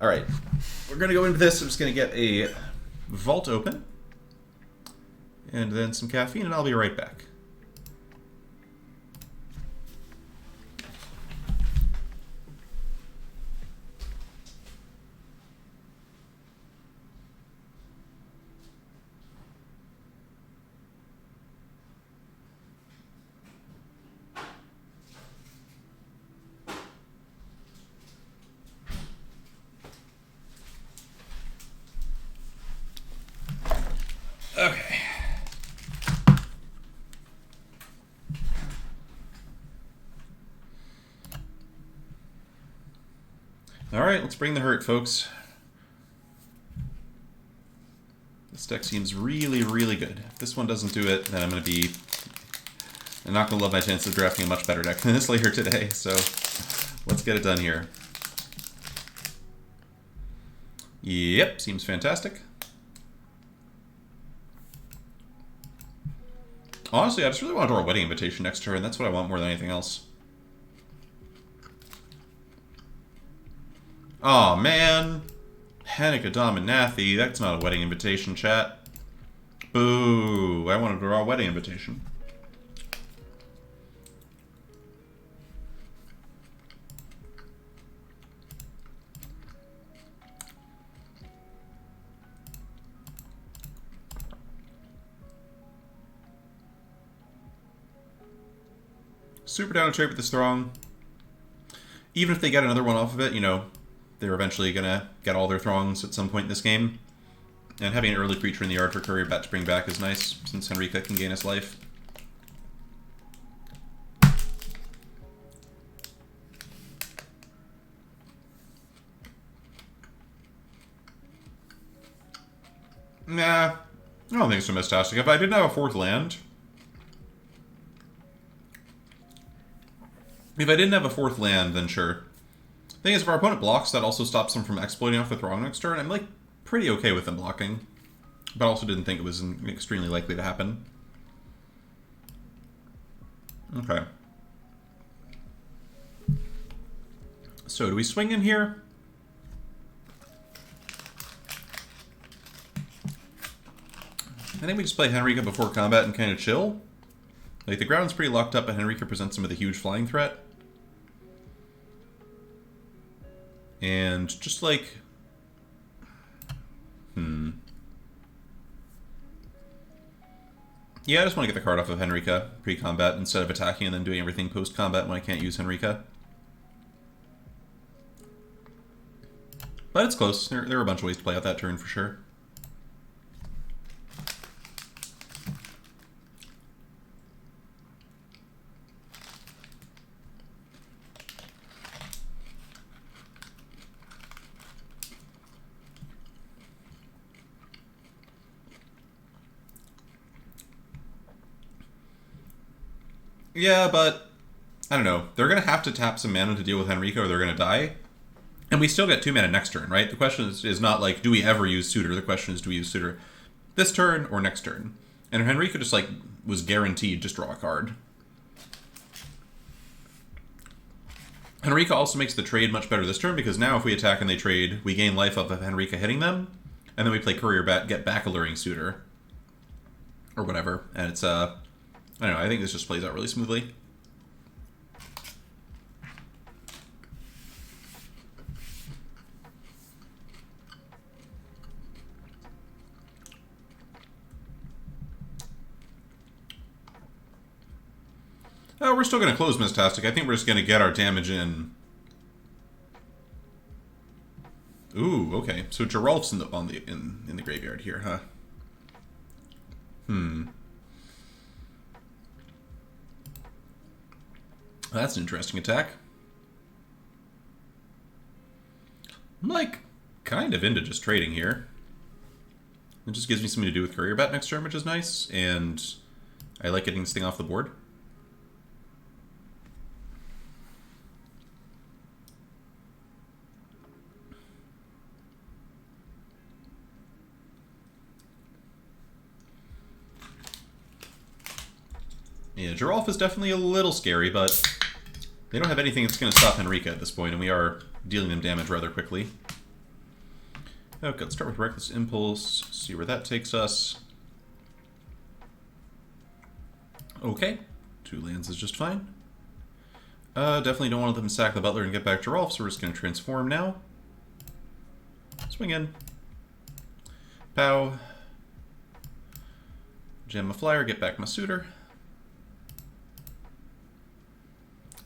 Speaker 1: Alright, we're going to go into this. I'm just going to get a vault open. And then some caffeine, and I'll be right back. Okay. Alright, let's bring the hurt, folks. This deck seems really, really good. If this one doesn't do it, then I'm not going to love my chance of drafting a much better deck than this later today, so let's get it done here. Yep, seems fantastic. Honestly, I just really want to draw a Wedding Invitation next turn. That's what I want more than anything else. Aw, man. Hanukkah Dominathi. That's not a Wedding Invitation, chat. Boo. I want to draw a Wedding Invitation. Super down to trade with this Throng. Even if they get another one off of it, you know, they're eventually going to get all their Throngs at some point in this game. And having an early creature in the yard for Courier Bat to bring back is nice, since Henrika can gain his life. Nah, I don't think it's so fantastic. If I didn't have a 4th land... If I didn't have a 4th land, then sure. Thing is, if our opponent blocks, that also stops them from exploiting off the Throng next turn. I'm, like, pretty okay with them blocking. But I also didn't think it was extremely likely to happen. Okay. So, do we swing in here? I think we just play Henrika before combat and kind of chill. Like, the ground's pretty locked up, but Henrika presents him with a huge flying threat. And just like... Yeah, I just want to get the card off of Henrika pre-combat instead of attacking and then doing everything post-combat when I can't use Henrika. But it's close. There are a bunch of ways to play out that turn for sure. Yeah, but I don't know. They're going to have to tap some mana to deal with Henrika or they're going to die. And we still get 2 mana next turn, right? The question is not like, do we ever use Suitor? The question is, do we use Suitor this turn or next turn? And Henrika just, like, was guaranteed just draw a card. Henrika also makes the trade much better this turn, because now if we attack and they trade, we gain life off of Henrika hitting them, and then we play Courier Bat, get back Alluring Suitor. Or whatever. And it's, I don't know, I think this just plays out really smoothly. Oh, we're still going to close Mistastic. I think we're just going to get our damage in. Ooh, okay. So Geralf's in the graveyard here, huh? That's an interesting attack. I'm, like, kind of into just trading here. It just gives me something to do with Courier Bat next turn, which is nice, and I like getting this thing off the board. Yeah, Geralf is definitely a little scary, but they don't have anything that's going to stop Henrika at this point, and we are dealing them damage rather quickly. Okay, let's start with Reckless Impulse, see where that takes us. Okay, 2 lands is just fine. Definitely don't want them to sack the Butler and get back Geralf, so we're just going to transform now. Swing in. Pow. Jam my Flyer, get back my Suitor.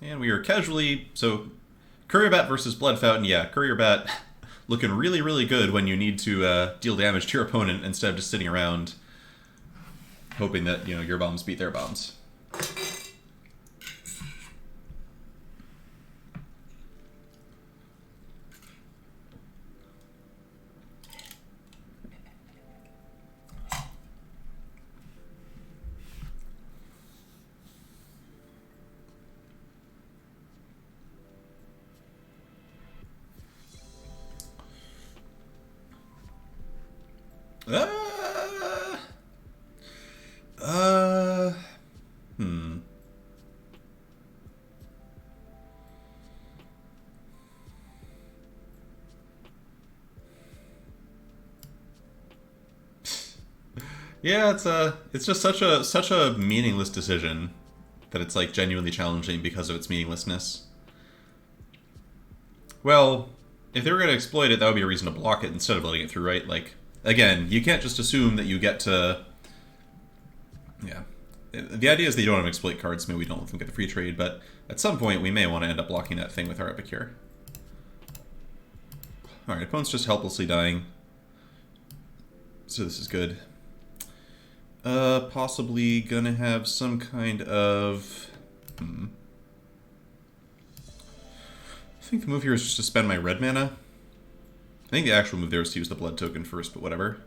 Speaker 1: And we are casually, so Courier Bat versus Blood Fountain, yeah, Courier Bat looking really, really good when you need to deal damage to your opponent instead of just sitting around hoping that, you know, your bombs beat their bombs. Yeah, it's just such a meaningless decision that it's like genuinely challenging because of its meaninglessness. Well, if they were going to exploit it, that would be a reason to block it instead of letting it through, right? Like, again, you can't just assume that you get to... Yeah. The idea is that you don't want to exploit cards, maybe we don't let them get the free trade, but at some point we may want to end up blocking that thing with our Epicure. Alright, opponent's just helplessly dying. So this is good. Possibly gonna have some kind of... I think the move here is just to spend my red mana. I think the actual move there is to use the blood token first, but whatever.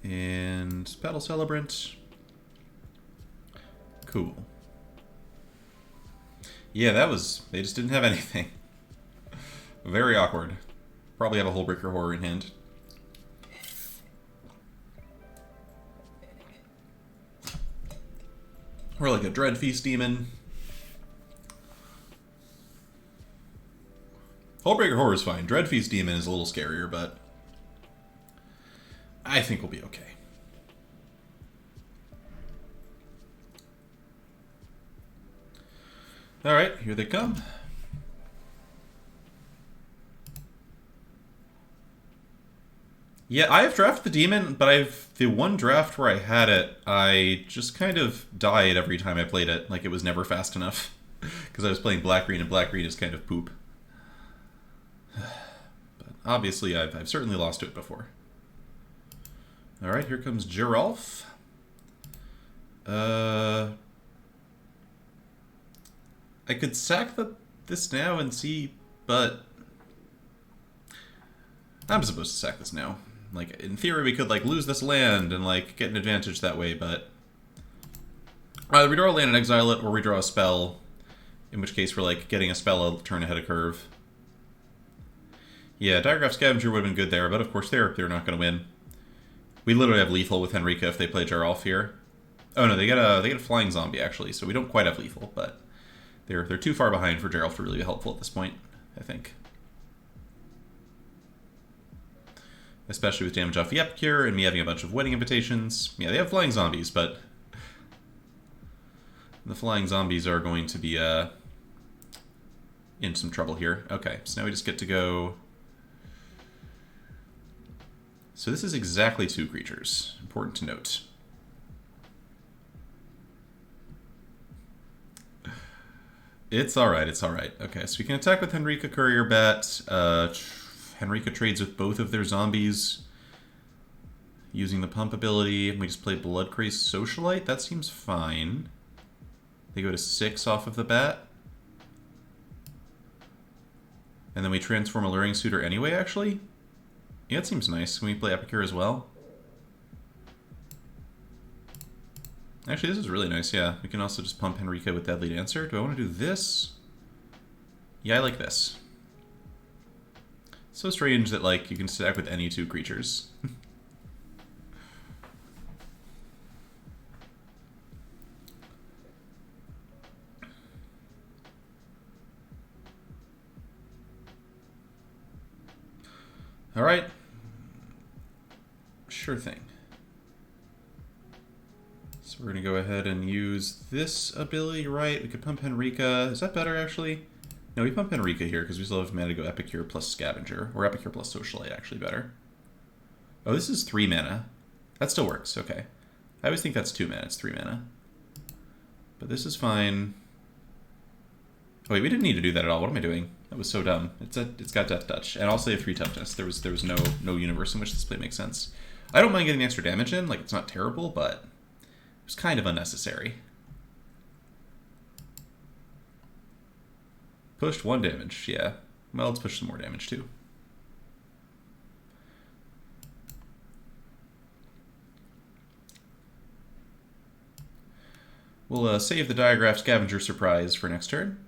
Speaker 1: And Battle Celebrant. Cool. Yeah, that was... They just didn't have anything. Very awkward. Probably have a Hullbreaker Horror in hand. Or like a Dreadfeast Demon. Hullbreaker Horror is fine. Dreadfeast Demon is a little scarier, but I think we'll be okay. Alright, here they come. Yeah, I've drafted the Demon, but the one draft where I had it, I just kind of died every time I played it. Like, it was never fast enough. Because I was playing Black-Green, and Black-Green is kind of poop. But obviously, I've certainly lost to it before. Alright, here comes Geralf. I could sack this now and see, but... I'm supposed to sack this now. Like, in theory, we could, like, lose this land and, like, get an advantage that way, but... Either we draw a land and exile it, or we draw a spell, in which case we're, like, getting a spell a turn ahead of curve. Yeah, Diregraph Scavenger would have been good there, but of course they're not going to win. We literally have lethal with Henrika if they play Jarlf here. Oh no, they get a flying zombie actually, so we don't quite have lethal, but they're too far behind for Jarlf to really be helpful at this point, I think. Especially with damage off the Epicure and me having a bunch of wedding invitations. Yeah, they have flying zombies, but the flying zombies are going to be in some trouble here. Okay, so now we just get to go. So this is exactly 2 creatures. Important to note. It's alright, it's alright. Okay, so we can attack with Henrika Courier Bat. Henrika trades with both of their zombies using the pump ability. We just play Bloodcraze Socialite. That seems fine. They go to 6 off of the bat. And then we transform Alluring Suitor anyway, actually? Yeah, it seems nice. Can we play Epicure as well? Actually, this is really nice, yeah. We can also just pump Henrika with Deadly Dancer. Do I want to do this? Yeah, I like this. So strange that, like, you can stack with any 2 creatures. Alright. Sure thing. So we're going to go ahead and use this ability, right? We could pump Henrika. Is that better, actually? No, we pump Henrika here because we still have mana to go Epicure plus Scavenger. Or Epicure plus Socialite, actually better. Oh, this is 3 mana. That still works, okay. I always think that's 2 mana, it's 3 mana. But this is fine. Oh wait, we didn't need to do that at all. What am I doing? That was so dumb. It's got Death Touch. And I'll save 3 toughness. There was no universe in which this play makes sense. I don't mind getting extra damage in, like it's not terrible, but it was kind of unnecessary. Pushed 1 damage, yeah. Well, let's push some more damage too. We'll save the Diagraph Scavenger Surprise for next turn.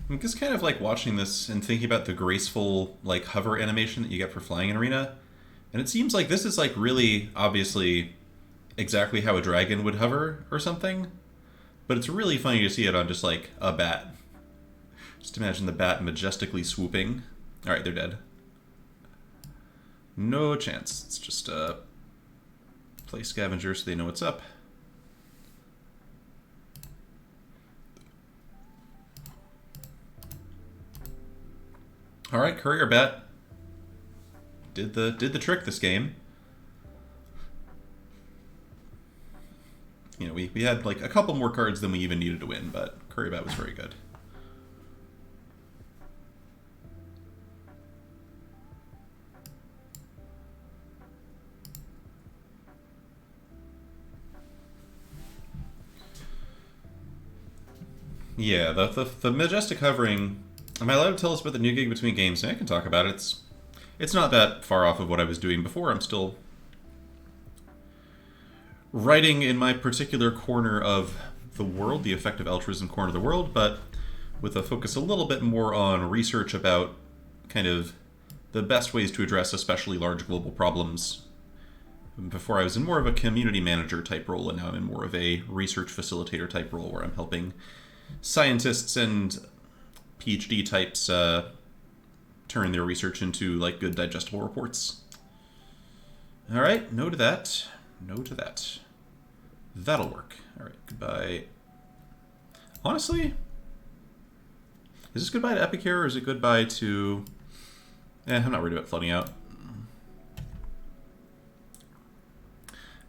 Speaker 1: I'm just kind of like watching this and thinking about the graceful like hover animation that you get for flying in Arena. And it seems like this is like really obviously exactly how a dragon would hover or something. But it's really funny to see it on just like a bat. Just imagine the bat majestically swooping. Alright, they're dead. No chance. It's just play Scavenger so they know what's up. Alright, Courier Bat did the trick this game. You know, we had like a couple more cards than we even needed to win, but Courier Bat was very good. Yeah, the majestic hovering. Am I allowed to tell us about the new gig between games? I can talk about it. It's not that far off of what I was doing before. I'm still writing in my particular corner of the world, the effective altruism corner of the world, but with a focus a little bit more on research about kind of the best ways to address especially large global problems. Before I was in more of a community manager type role, and now I'm in more of a research facilitator type role where I'm helping scientists and PhD types turn their research into like good digestible reports. All right, no to that. No to that. That'll work. All right, goodbye. Honestly, is this goodbye to Epicure or is it goodbye to I'm not worried about flooding out.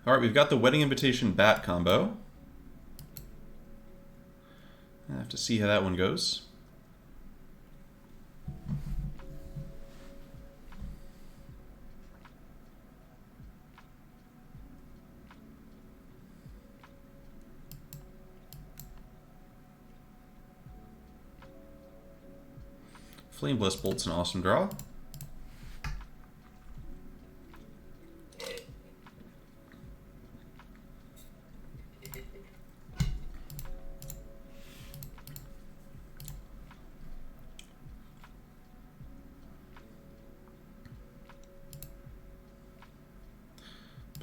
Speaker 1: Alright, we've got the Wedding Invitation Bat combo. I have to see how that one goes. Flame Blast Bolt's an awesome draw.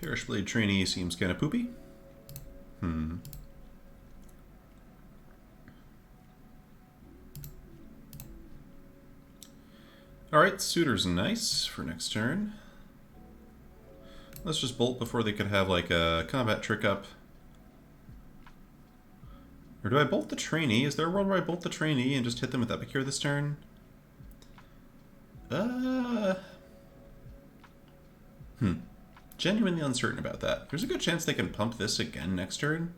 Speaker 1: Perish Blade Trainee seems kind of poopy. Alright, Suitor's nice for next turn. Let's just bolt before they could have like a combat trick up. Or do I bolt the trainee? Is there a world where I bolt the trainee and just hit them with Epicure this turn? Genuinely uncertain about that. There's a good chance they can pump this again next turn.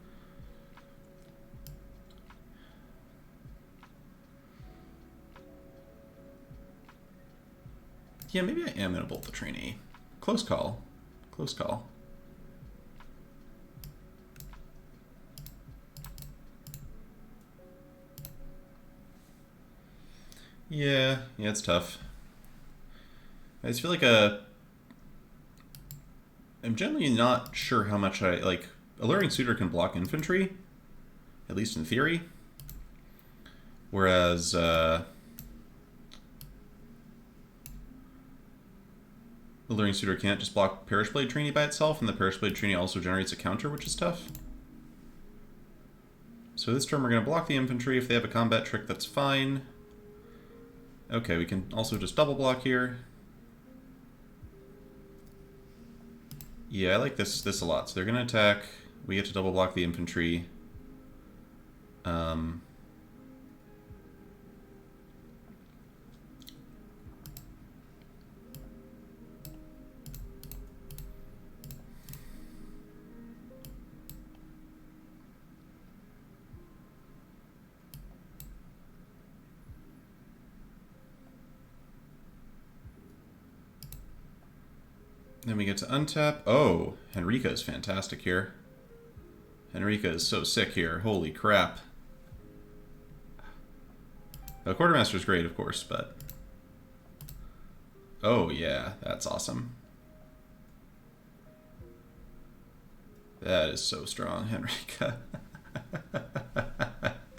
Speaker 1: Yeah, maybe I am going to bolt the trainee. Close call. Close call. Yeah, it's tough. I just feel like I'm generally not sure how much like, Alluring Suitor can block infantry, at least in theory. Whereas, Alluring Suitor can't just block Perish Blade Trainee by itself, and the Perish Blade Trainee also generates a counter, which is tough. So this turn we're going to block the infantry. If they have a combat trick, that's fine. Okay, we can also just double block here. Yeah, I like this a lot. So they're going to attack. We get to double block the infantry. Then we get to untap. Oh, Henrika is fantastic here. Henrika is so sick here. Holy crap. Quartermaster is great, of course, but... Oh, yeah, that's awesome. That is so strong, Henrika.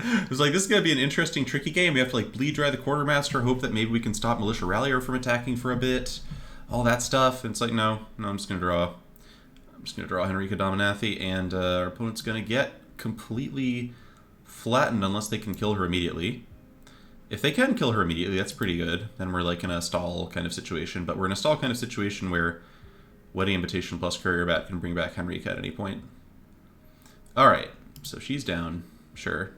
Speaker 1: It was like, this is going to be an interesting, tricky game. We have to, like, bleed dry the Quartermaster, hope that maybe we can stop Militia Rallier from attacking for a bit. All that stuff. And it's like, no, I'm just going to draw. I'm just going to draw Henrika Dominathi, and our opponent's going to get completely flattened unless they can kill her immediately. If they can kill her immediately, that's pretty good. Then we're like in a stall kind of situation. But we're in a stall kind of situation where Wedding Invitation plus Courier Bat can bring back Henrika at any point. Alright, so she's down. Sure.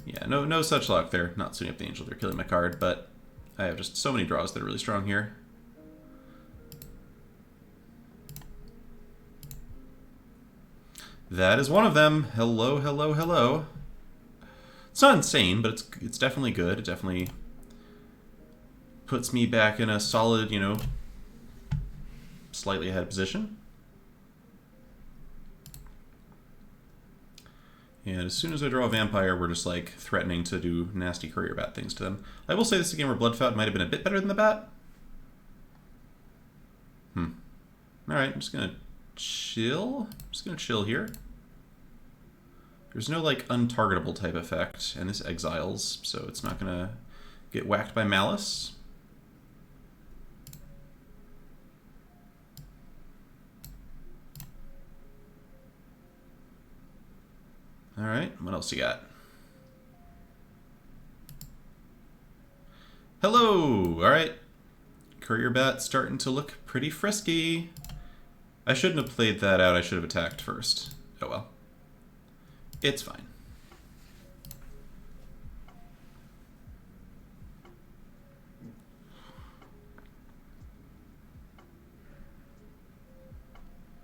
Speaker 1: Yeah, no such luck there. Not suiting up the Angel, they're killing my card, but I have just so many draws that are really strong here. That is one of them. Hello, hello, hello. It's not insane, but it's definitely good. It definitely puts me back in a solid, you know, slightly ahead position. And as soon as I draw a Vampire, we're just, like, threatening to do nasty Courier Bat things to them. I will say this is a game where Bloodfountain might have been a bit better than the Bat. Alright, I'm just gonna chill. I'm just gonna chill here. There's no, like, untargetable type effect, and this exiles, so it's not gonna get whacked by Malice. Alright, what else you got? Hello! Alright. Courier Bat starting to look pretty frisky. I shouldn't have played that out. I should have attacked first. Oh well. It's fine.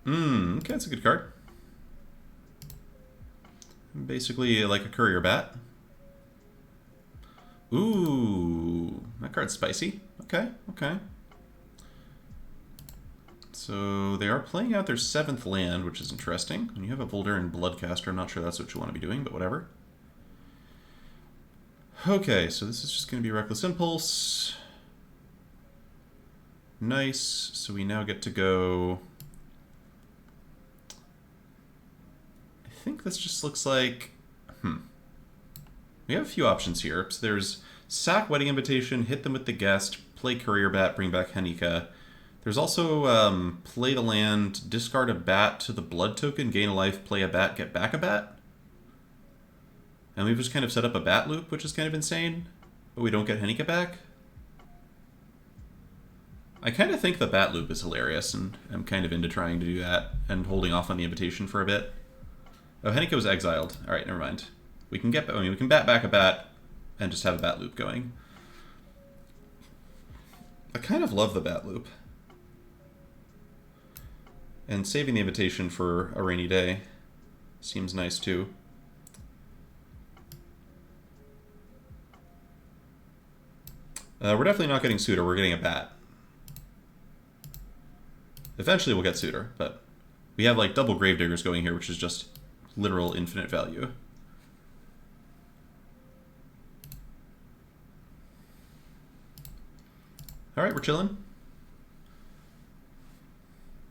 Speaker 1: Okay, that's a good card. Basically like a courier bat. Ooh, that card's spicy. Okay, okay. So they are playing out their 7th land, which is interesting. And you have a Voldaren Bloodcaster. I'm not sure that's what you want to be doing, but whatever. Okay, so this is just going to be Reckless Impulse. Nice. So we now get to go... I think this just looks like... We have a few options here. So there's sack Wedding Invitation, hit them with the guest, play Courier Bat, bring back Hanika. There's also play the land, discard a bat to the blood token, gain a life, play a bat, get back a bat. And we've just kind of set up a bat loop, which is kind of insane. But we don't get Hanika back. I kind of think the bat loop is hilarious, and I'm kind of into trying to do that and holding off on the invitation for a bit. Oh, Hanika was exiled. Alright, never mind. We can we can bat back a bat and just have a bat loop going. I kind of love the bat loop. And saving the invitation for a rainy day seems nice too. We're definitely not getting Suitor, we're getting a bat. Eventually we'll get Suitor, but we have like double Gravediggers going here, which is just literal infinite value. Alright, we're chilling.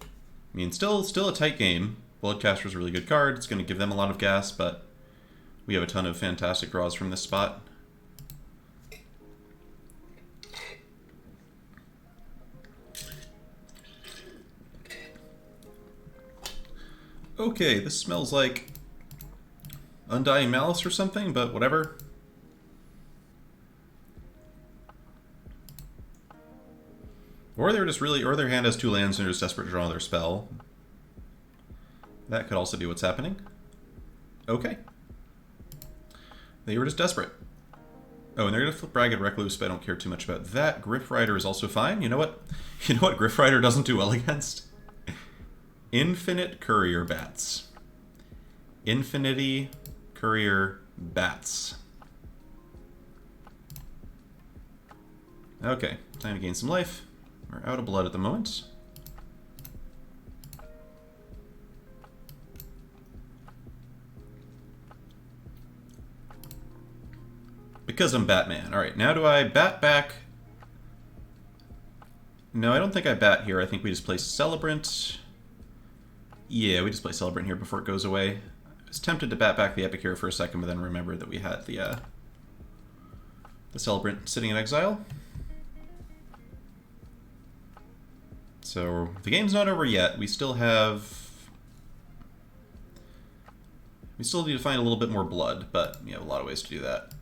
Speaker 1: I mean, still a tight game. Bloodcaster's a really good card. It's going to give them a lot of gas, but we have a ton of fantastic draws from this spot. Okay, this smells like Undying Malice or something, but whatever. Or they're just really, or their hand has 2 lands and they're just desperate to draw their spell. That could also be what's happening. Okay. They were just desperate. Oh, and they're going to flip Ragged Recluse, but I don't care too much about that. Griff Rider is also fine. You know what? You know what Griff Rider doesn't do well against? Infinite Courier Bats. Infinity Courier Bats. Okay, time to gain some life. We're out of blood at the moment. Because I'm Batman. Alright, now do I bat back? No, I don't think I bat here. I think we just play Celebrant. Yeah, we just play Celebrant here before it goes away. I was tempted to bat back the Epic here for a second, but then remembered that we had the Celebrant sitting in exile. So the game's not over yet. We still need to find a little bit more blood, but we have a lot of ways to do that.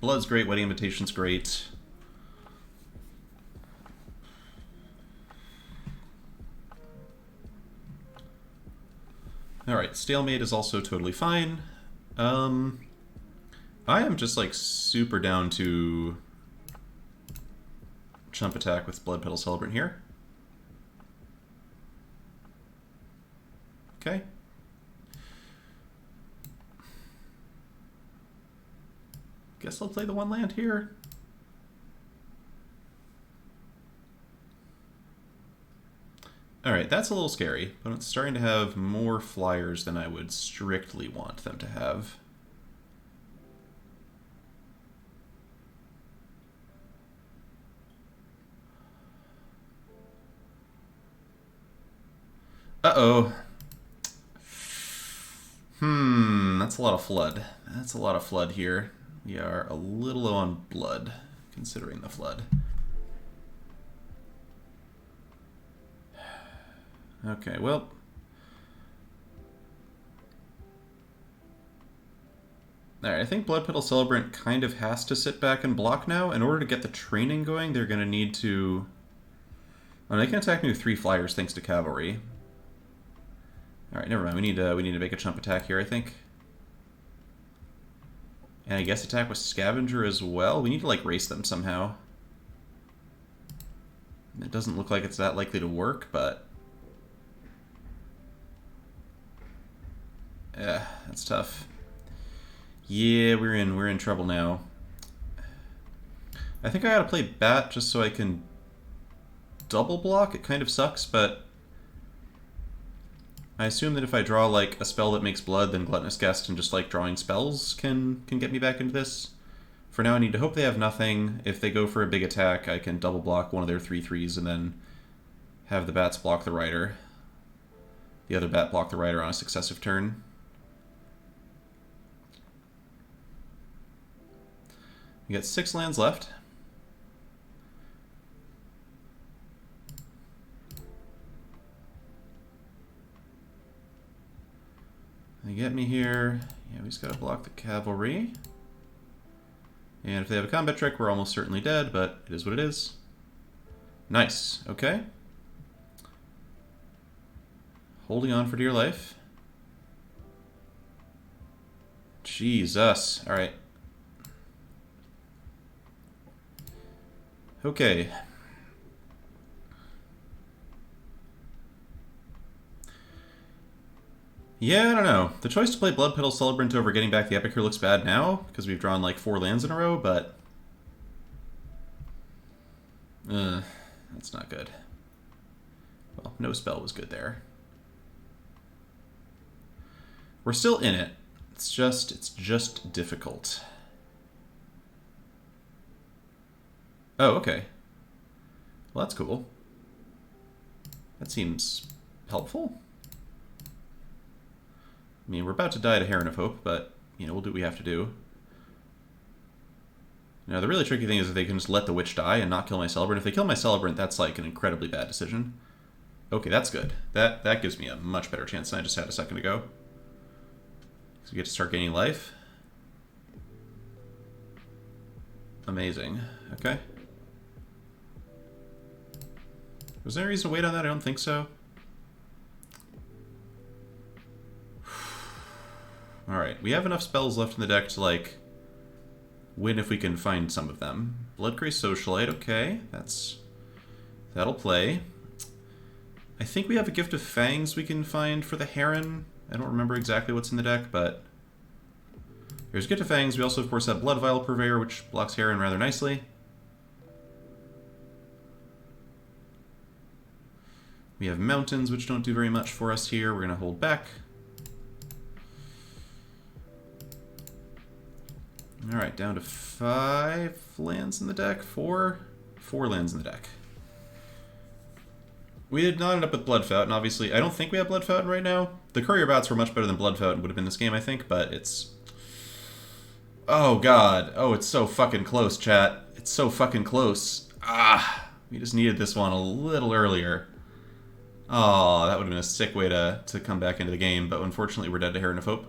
Speaker 1: Blood's great, Wedding Invitation's great. Alright, Stalemate is also totally fine. I am just like super down to Chump attack with Bloodpetal Celebrant here. Okay. Guess I'll play the 1 land here. Alright, that's a little scary, but it's starting to have more flyers than I would strictly want them to have. Uh-oh. That's a lot of flood. That's a lot of flood here. We are a little low on blood, considering the flood. Okay, well... Alright, I think Bloodpetal Celebrant kind of has to sit back and block now. In order to get the training going, they're going to need to... Oh, they can attack me with 3 flyers thanks to Cavalry. Alright, never mind. We need to make a Chump attack here, I think. And I guess attack with Scavenger as well. We need to, like, race them somehow. It doesn't look like it's that likely to work, but... yeah, that's tough. Yeah, we're in trouble now. I think I gotta play Bat just so I can double block. It kind of sucks, but I assume that if I draw like a spell that makes blood, then Gluttonous Guest and just like drawing spells can get me back into this. For now, I need to hope they have nothing. If they go for a big attack, I can double block one of their 3/3s and then have the bats block the rider. The other bat block the rider on a successive turn. We got 6 lands left. They get me here. Yeah, we just gotta block the cavalry. And if they have a combat trick, we're almost certainly dead, but it is what it is. Nice. Okay. Holding on for dear life. Jesus. Alright. Okay. Yeah, I don't know. The choice to play Bloodpetal Celebrant over getting back the Epic here looks bad now, because we've drawn like 4 lands in a row, but... that's not good. Well, no spell was good there. We're still in it. It's just difficult. Oh, okay. Well, that's cool. That seems helpful. I mean, we're about to die to Heron of Hope, but, you know, we'll do what we have to do. Now, the really tricky thing is that they can just let the Witch die and not kill my Celebrant. If they kill my Celebrant, that's, like, an incredibly bad decision. Okay, that's good. That gives me a much better chance than I just had a second ago. So we get to start gaining life. Amazing. Okay. Was there any reason to wait on that? I don't think so. Alright, we have enough spells left in the deck to, like, win if we can find some of them. Bloodgrace Socialite, okay. That'll play. I think we have a Gift of Fangs we can find for the Heron. I don't remember exactly what's in the deck, but... here's Gift of Fangs. We also, of course, have Blood Vial Purveyor, which blocks Heron rather nicely. We have Mountains, which don't do very much for us here. We're going to hold back. Alright, down to 5 lands in the deck. 4 lands in the deck. We did not end up with Blood Fountain, obviously. I don't think we have Blood Fountain right now. The Courier Bats were much better than Blood Fountain would have been this game, I think, but it's... oh, God. Oh, it's so fucking close, chat. It's so fucking close. Ah, we just needed this one a little earlier. Oh, that would have been a sick way to come back into the game, but unfortunately we're dead to Heron of Hope.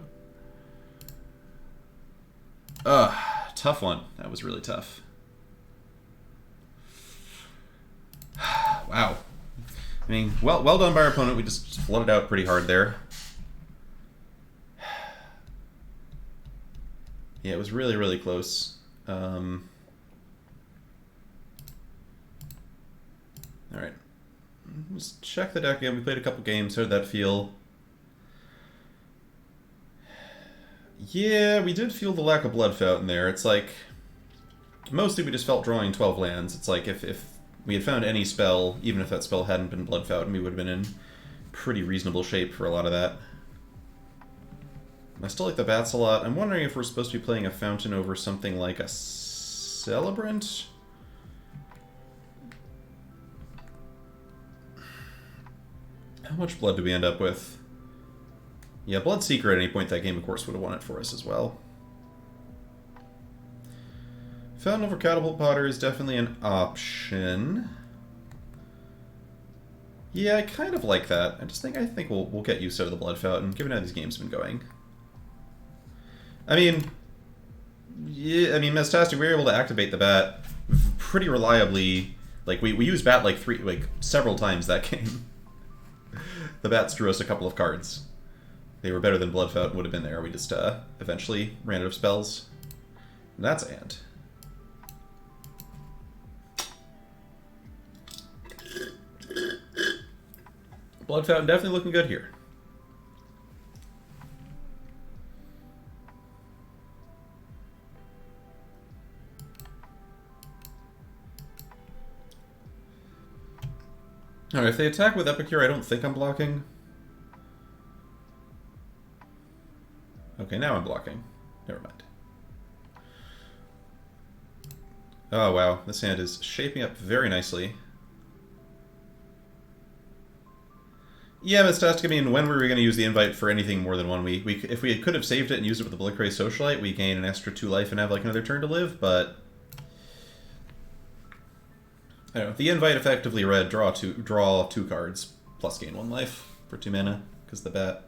Speaker 1: Ugh, tough one. That was really tough. Wow. I mean, well done by our opponent. We just flooded out pretty hard there. Yeah, it was really, really close. Alright. Let's check the deck again. We played a couple games. How did that feel? Yeah, we did feel the lack of Blood Fountain there. It's like... mostly we just felt drawing 12 lands. It's like if we had found any spell, even if that spell hadn't been Blood Fountain, we would have been in pretty reasonable shape for a lot of that. I still like the bats a lot. I'm wondering if we're supposed to be playing a Fountain over something like a Celebrant? How much blood do we end up with? Yeah, Bloodseeker at any point that game, of course, would have won it for us as well. Fountain over Catapult Potter is definitely an option. Yeah, I kind of like that. I think we'll get used to the Blood Fountain, given how these games have been going. I mean, yeah, I mean, Metastatic, we were able to activate the bat pretty reliably. Like we used bat like several times that game. The bats drew us a couple of cards. They were better than Blood Fountain would have been there. We just eventually ran out of spells. And that's Ant. Blood Fountain definitely looking good here. Alright, if they attack with Epicure, I don't think I'm blocking. Okay, now I'm blocking. Never mind. Oh wow, this hand is shaping up very nicely. Yeah, Mistastic, I mean, when were we going to use the invite for anything more than 1 week? If we could have saved it and used it with the Blickray Socialite, we gain an extra 2 life and have like another turn to live, but... I don't know, the invite effectively read draw 2 cards, plus gain 1 life for 2 mana, because the bat.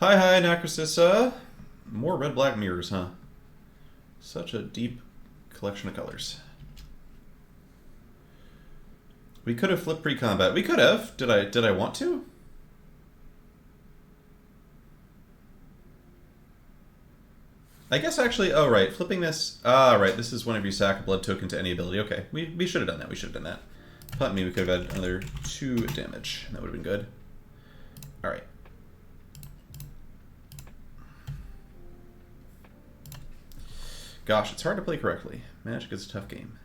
Speaker 1: Hi, Nacrosissa. More red-black mirrors, huh? Such a deep collection of colors. We could have flipped pre-combat. We could have. Did I want to? I guess actually, oh right, flipping this. Ah, right, this is whenever you sack a blood token to any ability. Okay, we should have done that. We should have done that. Punt me, we could have had another 2 damage. That would have been good. All right. Gosh, it's hard to play correctly. Magic is a tough game.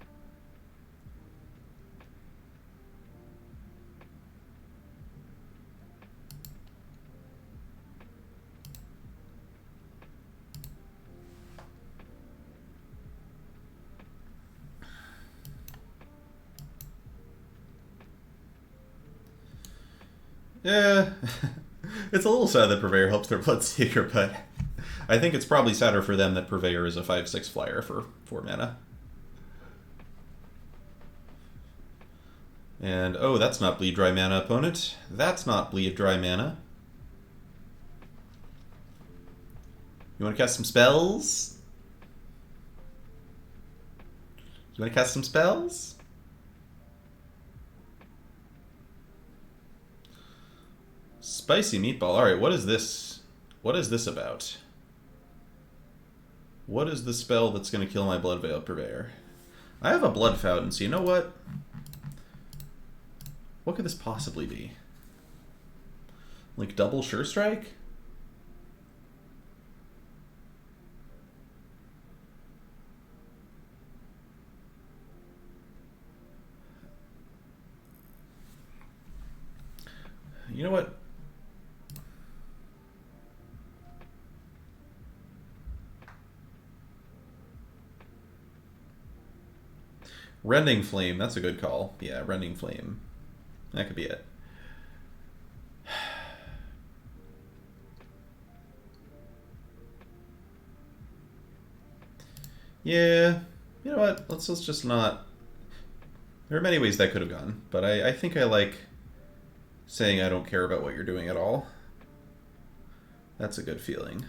Speaker 1: Yeah, it's a little sad that Purveyor helps their Bloodseeker, but I think it's probably sadder for them that Purveyor is a 5/6 flyer for 4 mana. And, oh, that's not Bleed Dry Mana, opponent. That's not Bleed Dry Mana. You want to cast some spells? You want to cast some spells? Spicy Meatball. Alright, what is this? What is this about? What is the spell that's going to kill my Bloodveil Purveyor? I have a Blood Fountain, so you know what? What could this possibly be? Like double Sure Strike? You know what? Rending Flame, that's a good call. Yeah, Rending Flame. That could be it. Yeah, you know what? Let's just not... There are many ways that could have gone, but I think I like saying I don't care about what you're doing at all. That's a good feeling.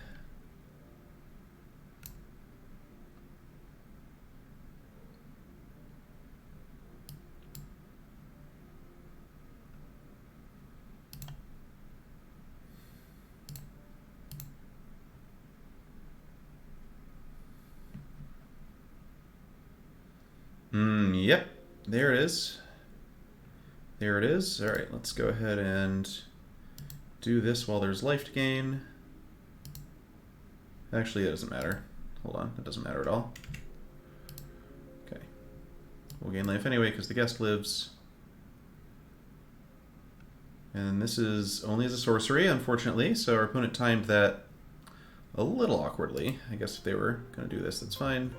Speaker 1: Yep. There it is. There it is. Alright, let's go ahead and do this while there's life to gain. Actually, that doesn't matter. Hold on, that doesn't matter at all. Okay. We'll gain life anyway because the guest lives. And this is only as a sorcery, unfortunately, so our opponent timed that a little awkwardly. I guess if they were going to do this, that's fine.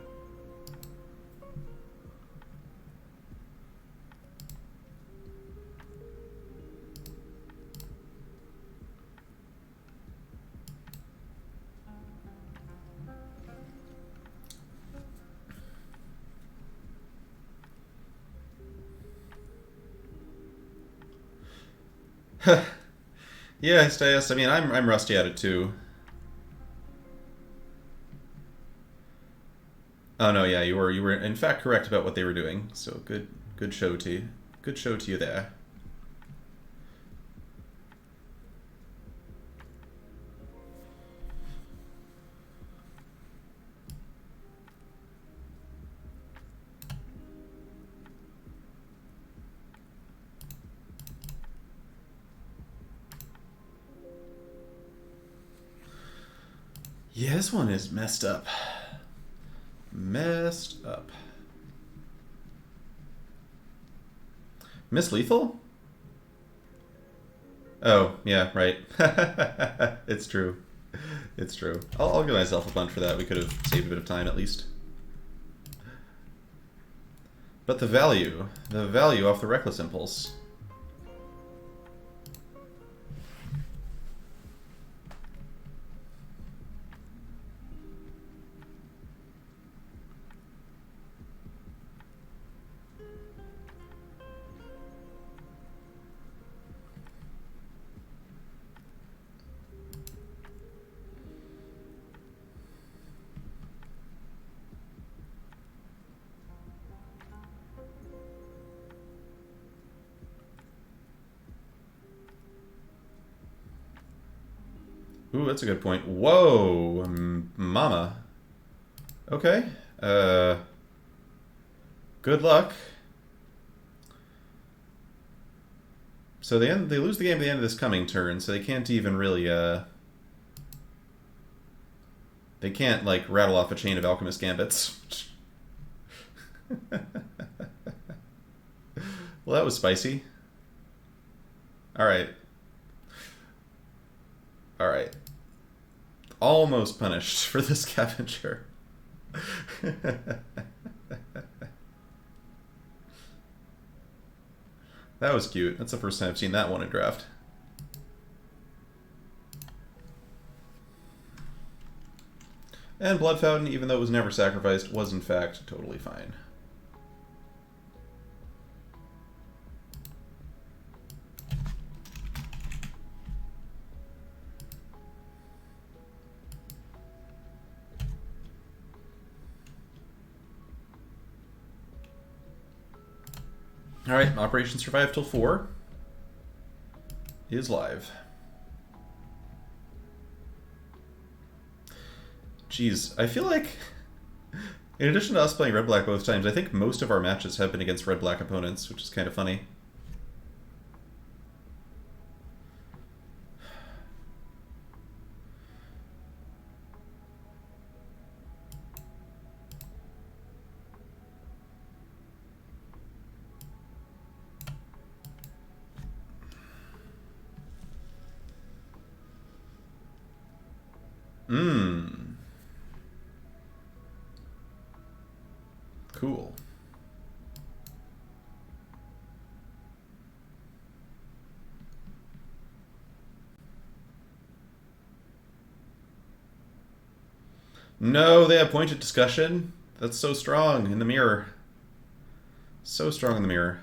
Speaker 1: Yeah, Stias, I mean, I'm rusty at it too. Oh no, yeah, you were in fact correct about what they were doing. So good show to you. Good show to you there. Yeah, this one is messed up. Messed up. Miss Lethal? Oh, yeah, right. It's true. It's true. I'll give myself a punt for that. We could have saved a bit of time at least. But the value off the Reckless Impulse. Ooh, that's a good point. Whoa, mama. Okay. Good luck. So they lose the game at the end of this coming turn, so they can't even really they can't like rattle off a chain of Alchemist Gambits. Well, that was spicy. All right. All right. Almost punished for this scavenger. That was cute. That's the first time I've seen that one in draft. And Blood Fountain, even though it was never sacrificed, was in fact totally fine. Alright, Operation Survive Till 4 is live. Jeez, I feel like, in addition to us playing Red-Black both times, I think most of our matches have been against Red-Black opponents, which is kind of funny. Cool. No, they have pointed discussion. That's so strong in the mirror. So strong in the mirror.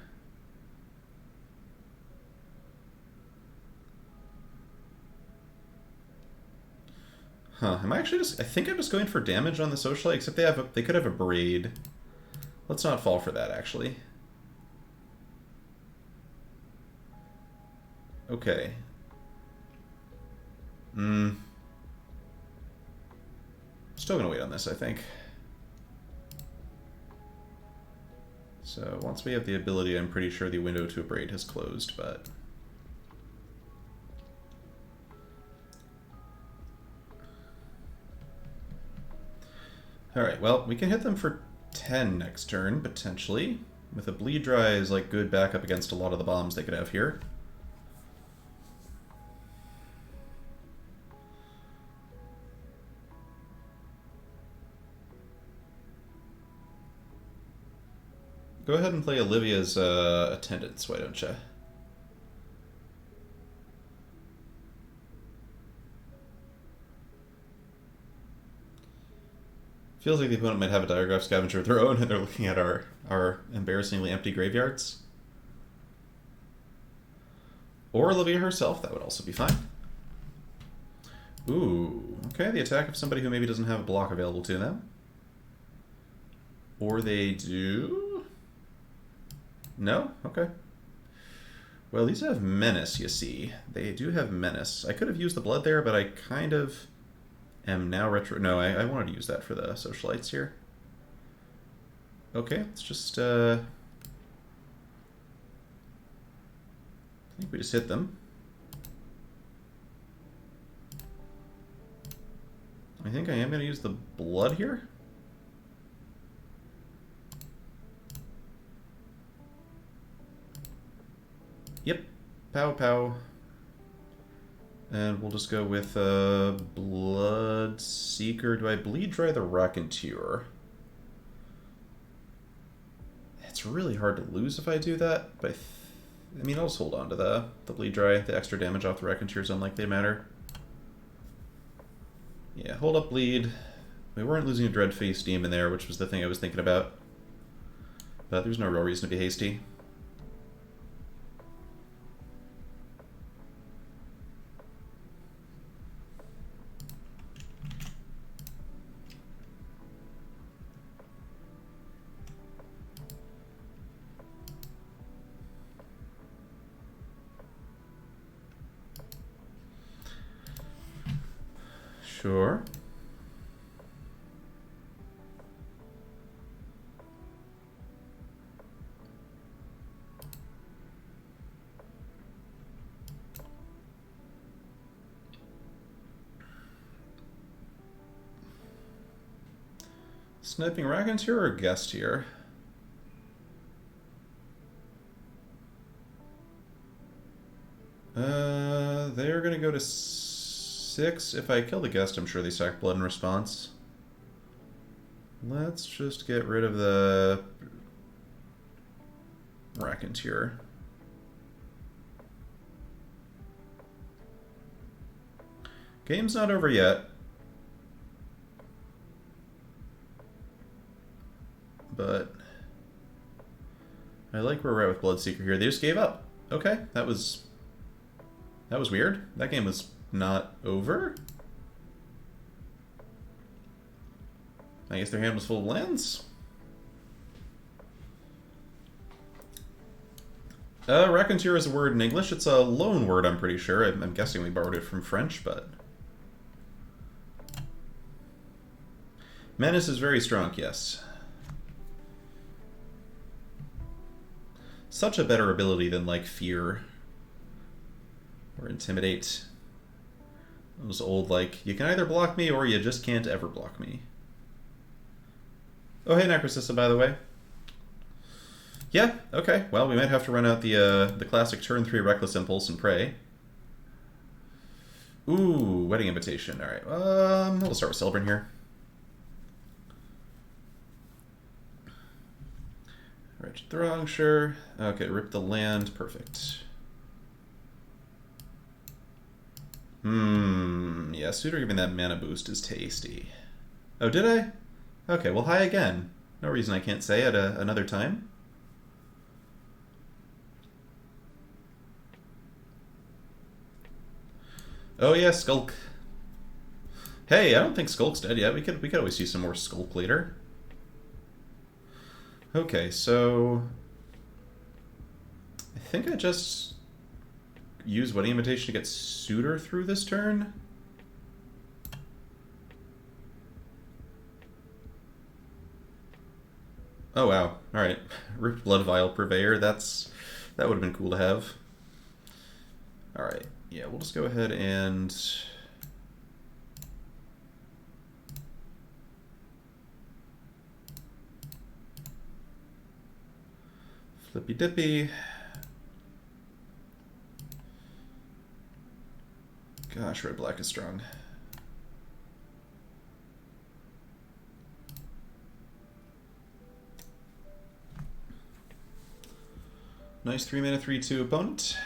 Speaker 1: Huh, am I actually just... I think I'm just going for damage on the Socialite, except they could have a Braid. Let's not fall for that, actually. Okay. Still gonna wait on this, I think. So, once we have the ability, I'm pretty sure the window to a Braid has closed, but... Alright, well, we can hit them for 10 next turn, potentially. With a Bleed Dry is like good backup against a lot of the bombs they could have here. Go ahead and play Olivia's Attendants, why don't you? Feels like the opponent might have a Diregraph Scavenger of their own, and they're looking at our embarrassingly empty graveyards. Or Olivia herself, that would also be fine. Ooh, okay, the attack of somebody who maybe doesn't have a block available to them. Or they do? No? Okay. Well, these have Menace, you see. They do have Menace. I could have used the blood there, but I kind of am now retro... No, I wanted to use that for the Socialites here. Okay, let's just... I think we just hit them. I think I am going to use the blood here. Yep. Pow pow. And we'll just go with Blood Seeker. Do I bleed dry the Raconteur? It's really hard to lose if I do that, but I mean, I'll just hold on to the bleed dry. The extra damage off the Raconteur is unlikely to matter. Yeah, hold up bleed. We weren't losing a Dreadface Demon there, which was the thing I was thinking about. But there's no real reason to be hasty. Sure. Sniping Raconteur or Guest here? They're gonna go to 6. If I kill the Guest, I'm sure they sack blood in response. Let's just get rid of the Raconteur. Game's not over yet. But I like where we're at with Bloodseeker here. They just gave up. Okay, that was weird. That game was not over. I guess their hand was full of lands. Raconteur is a word in English. It's a loan word, I'm pretty sure. I'm guessing we borrowed it from French, but... Menace is very strong, yes. Such a better ability than, like, Fear. Or Intimidate. Those old, like, you can either block me or you just can't ever block me. Oh, hey, Necrocissa, by the way. Yeah, okay. Well, we might have to run out the classic turn 3 Reckless Impulse and pray. Ooh, Wedding Invitation. All right. We'll start with Celebrant here. Wretched Throng, sure. Okay, rip the land. Perfect. Yeah, Suitor giving that mana boost is tasty. Oh, did I? Okay, well, hi again. No reason I can't say at another time. Oh yeah, Skulk. Hey, I don't think Skulk's dead yet. We could always see some more Skulk later. Okay, so I think I just use Wedding Invitation to get Suitor through this turn. Oh wow! All right, Ripped Blood Vial Purveyor. That would have been cool to have. All right, yeah, we'll just go ahead and Flippy Dippy. Gosh, red black is strong. Nice 3-mana 3/2 opponent.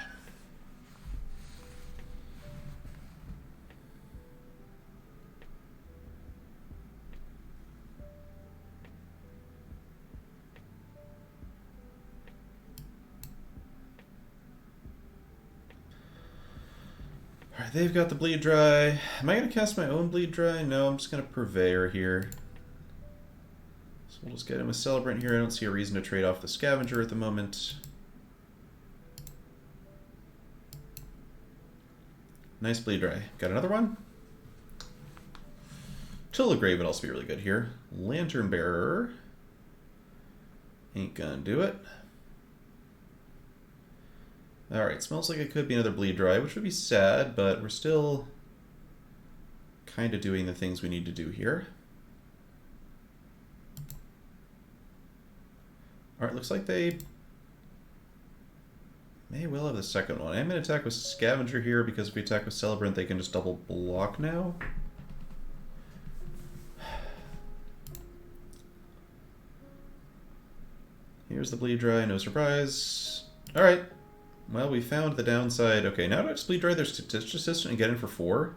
Speaker 1: Alright, they've got the Bleed Dry. Am I going to cast my own Bleed Dry? No, I'm just going to Purveyor here. So we'll just get him a Celebrant here. I don't see a reason to trade off the Scavenger at the moment. Nice Bleed Dry. Got another one? Chill of Grave would also be really good here. Lantern Bearer. Ain't gonna do it. Alright, smells like it could be another Bleed Dry, which would be sad, but we're still kind of doing the things we need to do here. Alright, looks like they may well have the second one. I'm going to attack with Scavenger here because if we attack with Celebrant, they can just double block now. Here's the Bleed Dry, no surprise. Alright. Well, we found the downside. Okay, now do I just Bleed Dry their Stitch Assistant and get in for 4?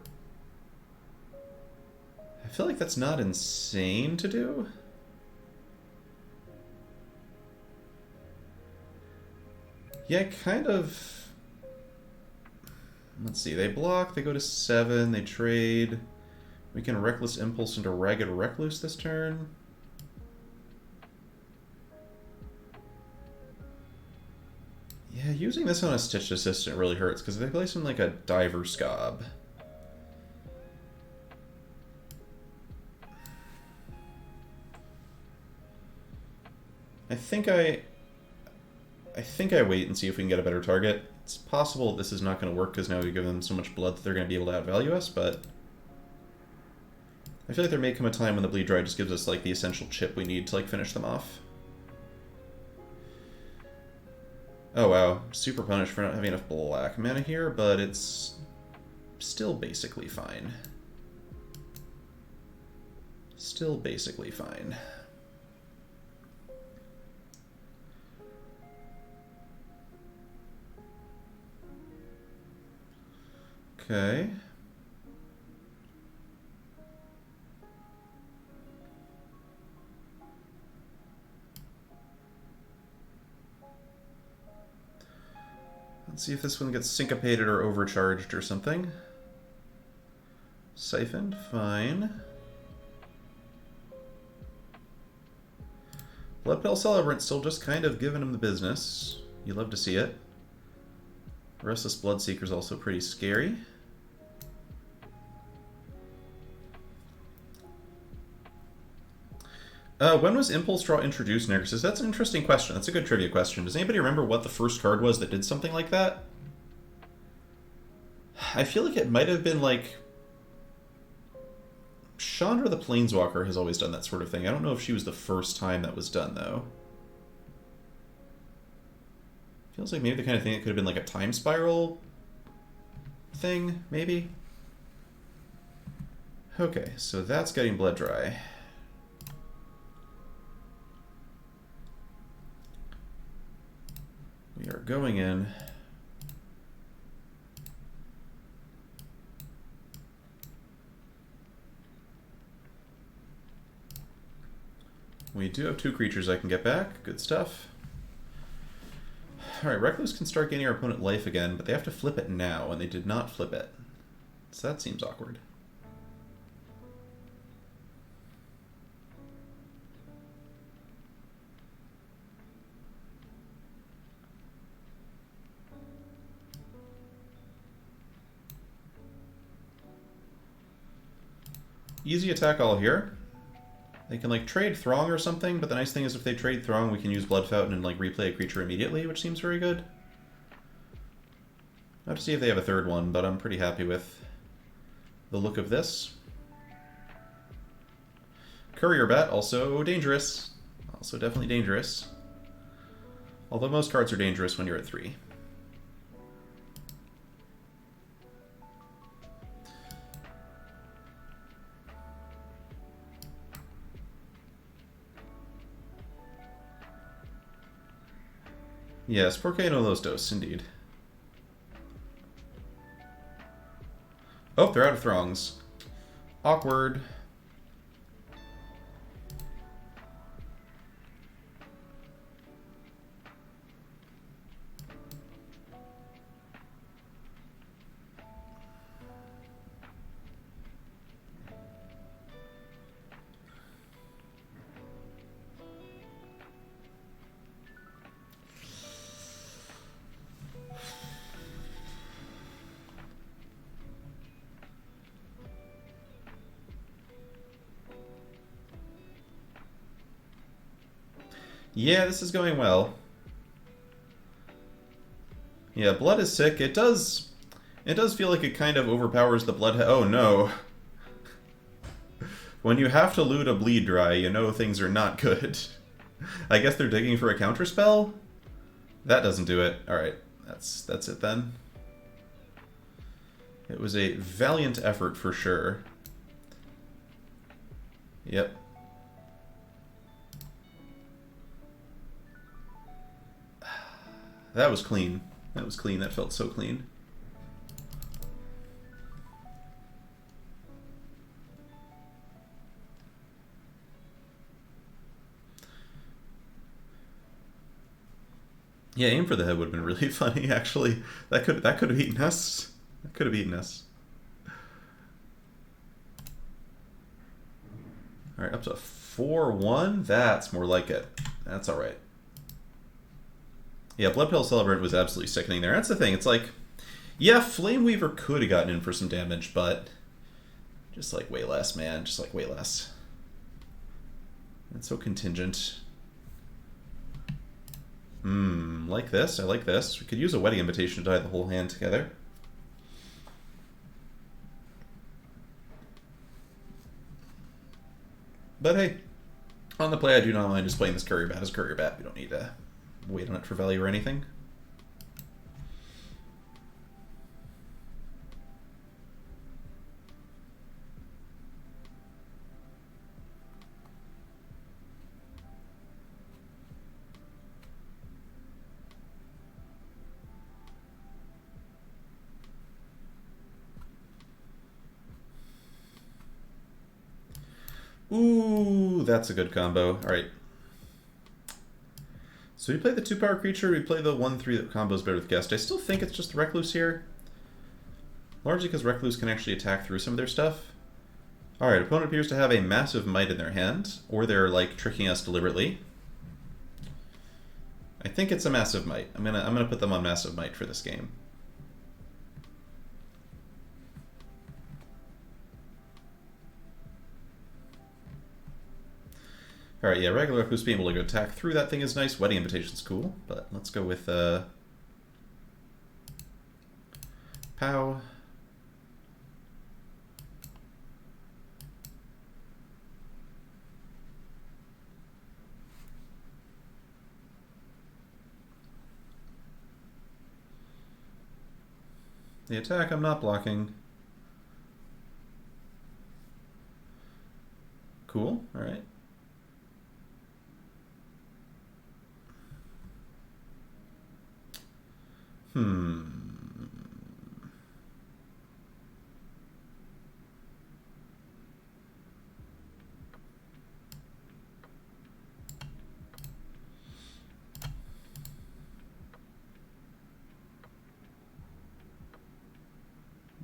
Speaker 1: I feel like that's not insane to do. Yeah, kind of. Let's see, they block, they go to 7, they trade. We can Reckless Impulse into Ragged Recluse this turn. Yeah, using this on a Stitched Assistant really hurts, because they play something like a Diver Scob. I think I wait and see if we can get a better target. It's possible this is not going to work because now we give them so much blood that they're going to be able to outvalue us, but I feel like there may come a time when the Bleed Dry just gives us like the essential chip we need to like finish them off. Oh wow, super punished for not having enough black mana here, but it's still basically fine. Still basically fine. Okay. Let's see if this one gets syncopated or overcharged or something. Siphoned, fine. Bloodpell Celebrant still just kind of giving him the business. You love to see it. Restless Bloodseeker's also pretty scary. When was Impulse Draw introduced, Nexus? That's an interesting question. That's a good trivia question. Does anybody remember what the first card was that did something like that? I feel like it might have been like... Chandra the Planeswalker has always done that sort of thing. I don't know if she was the first time that was done, though. Feels like maybe the kind of thing that could have been like a Time Spiral thing, maybe? Okay, so that's getting Blood Dry. We are going in. We do have 2 creatures I can get back. Good stuff. Alright, Recluse can start gaining our opponent life again, but they have to flip it now, and they did not flip it. So that seems awkward. Easy attack all here. They can like trade Throng or something, but the nice thing is if they trade Throng, we can use Blood Fountain and like replay a creature immediately, which seems very good. I have to see if they have a third one, but I'm pretty happy with the look of this. Courier Bat, also dangerous. Also definitely dangerous. Although most cards are dangerous when you're at 3. Yes, Por qué no los dos, indeed. Oh, they're out of Throngs. Awkward. Yeah, this is going well. Yeah, Blood is sick. It does feel like it kind of overpowers the Blood... Oh, no. When you have to loot a bleed dry, you know things are not good. I guess they're digging for a counterspell? That doesn't do it. Alright, that's it then. It was a valiant effort for sure. Yep. That was clean. That was clean. That felt so clean. Yeah, aim for the head would have been really funny, actually. That could have eaten us. That could have eaten us. Alright, up to 4-1. That's more like it. That's alright. Yeah, Bloodpale Celebrant was absolutely sickening there. That's the thing. It's like, yeah, Flame Weaver could have gotten in for some damage, but just like way less, man. Just like way less. It's so contingent. Like this. I like this. We could use a Wedding Invitation to tie the whole hand together. But hey, on the play, I do not mind just playing this Courier Bat as Courier Bat. We don't need to wait on it for value or anything. Ooh, that's a good combo. Alright. So we play the 2-power creature, we play the 1-3 that combos better with Guest. I still think it's just Recluse here. Largely because Recluse can actually attack through some of their stuff. Alright, opponent appears to have a massive might in their hand, or they're like tricking us deliberately. I think it's a massive might. I'm gonna put them on massive might for this game. Alright, yeah, regular Recluse being able to go attack through that thing is nice. Wedding Invitation's cool, but let's go with Pow. The attack I'm not blocking. Cool, alright.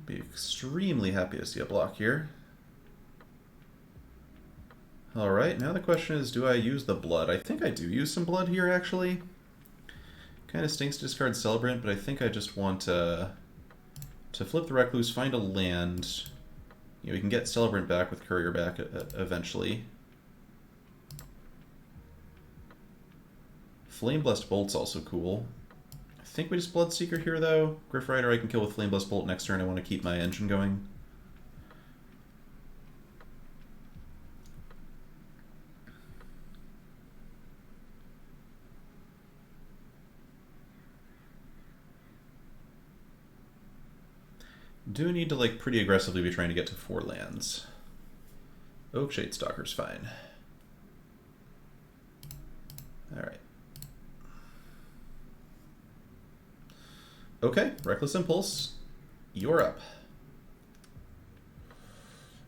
Speaker 1: Be extremely happy to see a block here. Alright, now the question is, do I use the blood? I think I do use some blood here, actually. Kind of stinks to discard Celebrant, but I think I just want to flip the Recluse, find a land. You know, we can get Celebrant back with Courier back eventually. Flame Blessed Bolt's also cool. I think we just Bloodseeker here, though. Gryff Rider I can kill with Flame Blessed Bolt next turn. I want to keep my engine going. Do need to like pretty aggressively be trying to get to 4 lands. Oakshade Stalker's fine. Alright. Okay, Reckless Impulse. You're up.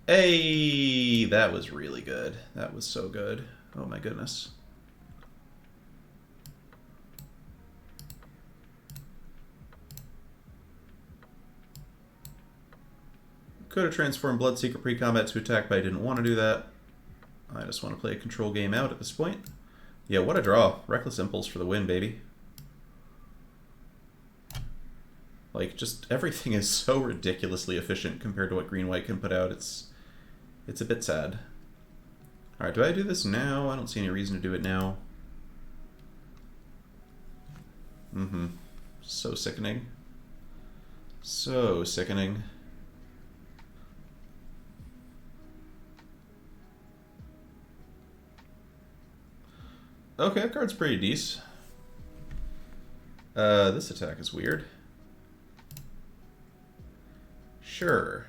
Speaker 1: Hey, that was really good. That was so good. Oh my goodness. Could have transformed Bloodseeker pre-combat to attack, but I didn't want to do that. I just want to play a control game out at this point. Yeah, what a draw. Reckless Impulse for the win, baby. Like, just everything is so ridiculously efficient compared to what Green-White can put out. It's a bit sad. Alright, do I do this now? I don't see any reason to do it now. So sickening. So sickening. Okay, that card's pretty decent. This attack is weird. Sure.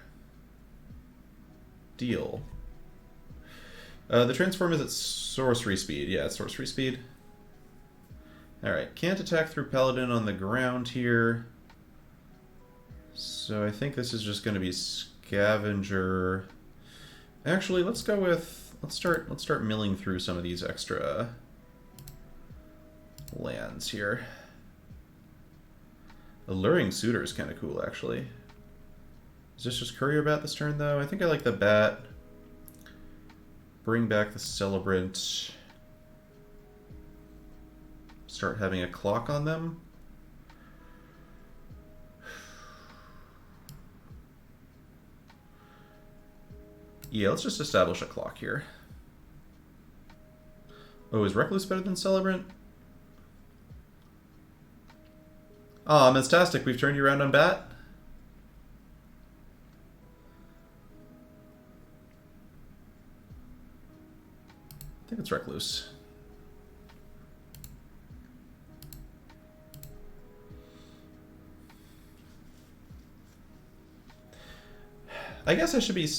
Speaker 1: Deal. The transform is at sorcery speed. Yeah, it's sorcery speed. Alright, can't attack through Paladin on the ground here. So I think this is just going to be Scavenger. Actually, let's go with... Let's start milling through some of these extra lands here. Alluring Suitor is kind of cool, actually. Is this just Courier Bat this turn, though? I think I like the Bat. Bring back the Celebrant. Start having a clock on them. Yeah, let's just establish a clock here. Oh, is Recluse better than Celebrant? Aw, oh, Mistastic, we've turned you around on Bat? I think it's Recluse. I guess I should be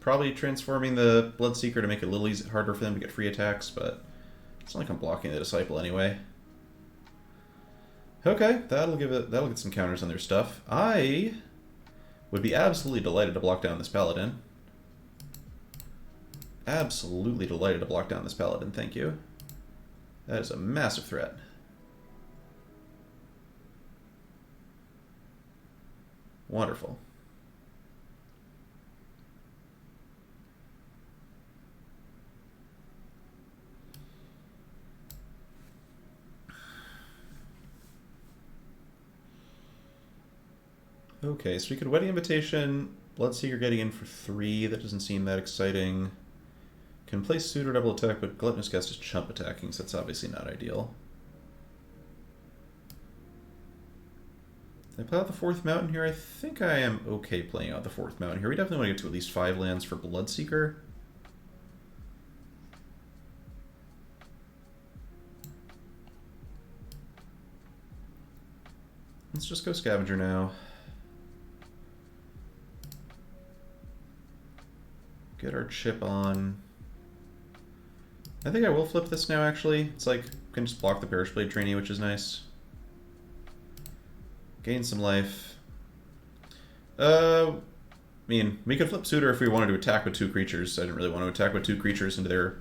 Speaker 1: probably transforming the Bloodseeker to make it a little harder for them to get free attacks, but it's not like I'm blocking the Disciple anyway. Okay, that'll get some counters on their stuff. I would be absolutely delighted to block down this Paladin. Absolutely delighted to block down this Paladin, thank you. That is a massive threat. Wonderful. Okay, so we could Wedding Invitation, Bloodseeker getting in for 3, that doesn't seem that exciting. Can play Suitor double attack, but Gluttonous Guest is chump attacking, so that's obviously not ideal. Did I play out the 4th Mountain here? I think I am okay playing out the 4th Mountain here. We definitely want to get to at least 5 lands for Bloodseeker. Let's just go Scavenger now. Get our chip on. I think I will flip this now, actually. It's like, can just block the Perish Blade Trainee, which is nice. Gain some life. I mean, we could flip Suitor if we wanted to attack with 2 creatures. I didn't really want to attack with 2 creatures into their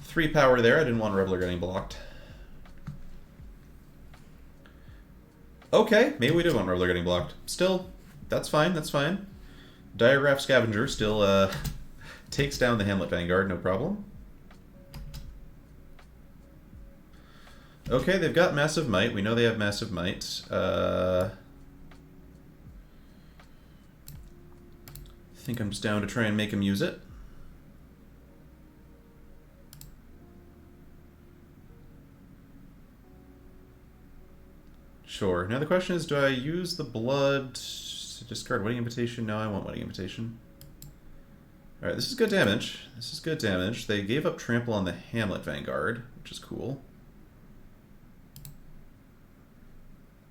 Speaker 1: 3 power there. I didn't want Reveler getting blocked. Okay, maybe we did want Reveler getting blocked. Still, that's fine, that's fine. Diagraph Scavenger still takes down the Hamlet Vanguard, no problem. Okay, they've got Massive Might. We know they have Massive Might. I think I'm just down to try and make him use it. Sure. Now the question is, do I use the blood to discard Wedding Invitation? No, I want Wedding Invitation. Alright, this is good damage. This is good damage. They gave up Trample on the Hamlet Vanguard, which is cool.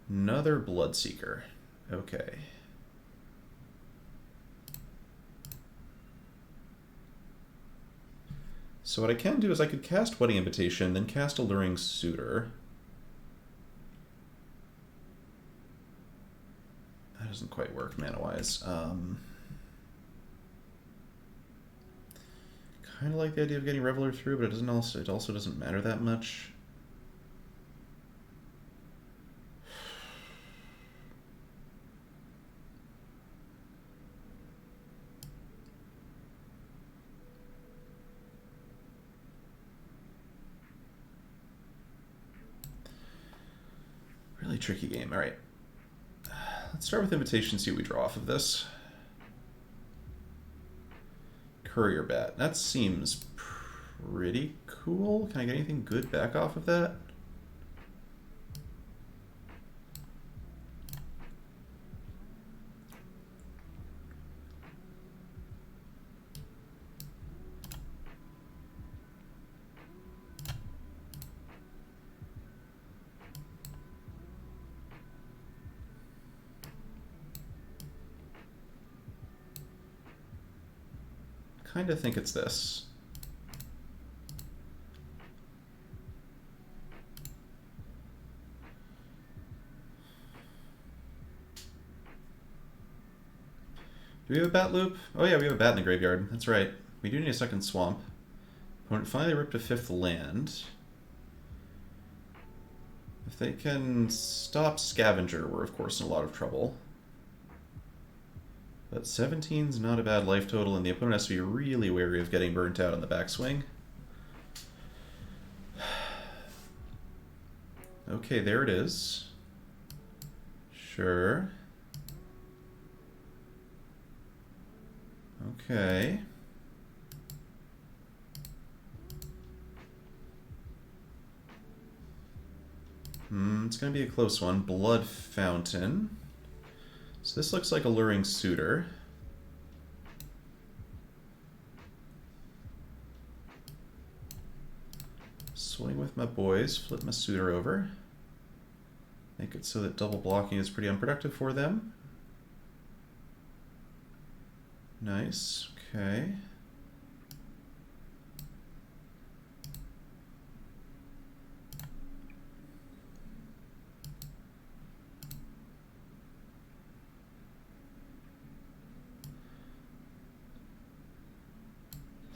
Speaker 1: Another Bloodseeker. Okay. So what I can do is I could cast Wedding Invitation, then cast Alluring Suitor. That doesn't quite work mana-wise. Kind of like the idea of getting Reveler through, but it also doesn't matter that much. Really tricky game. All right. Let's start with Invitation, see what we draw off of this. Courier Bat. That seems pretty cool. Can I get anything good back off of that? kind of think it's this. Do we have a bat loop? Oh yeah, we have a bat in the graveyard. That's right. We do need a second swamp. Opponent finally ripped a 5th land. If they can stop Scavenger, we're of course in a lot of trouble. But 17's not a bad life total, and the opponent has to be really wary of getting burnt out on the backswing. Okay, there it is. Sure. Okay. It's going to be a close one. Blood Fountain. So this looks like Alluring Suitor. Swing with my boys. Flip my Suitor over. Make it so that double blocking is pretty unproductive for them. Nice. Okay.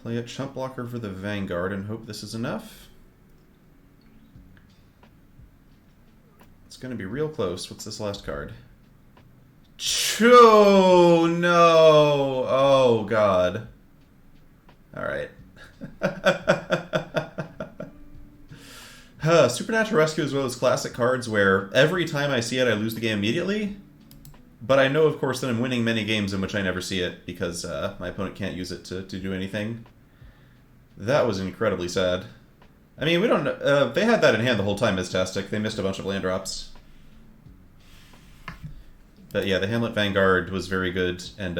Speaker 1: Play a chump blocker for the Vanguard and hope this is enough. It's going to be real close. What's this last card? Oh, no! Oh, God. Alright. Supernatural Rescue is one of those classic cards where every time I see it, I lose the game immediately. But I know, of course, that I'm winning many games in which I never see it because my opponent can't use it to do anything. That was incredibly sad. I mean, we don't... they had that in hand the whole time, Mystastic. They missed a bunch of land drops. But yeah, the Hamlet Vanguard was very good, and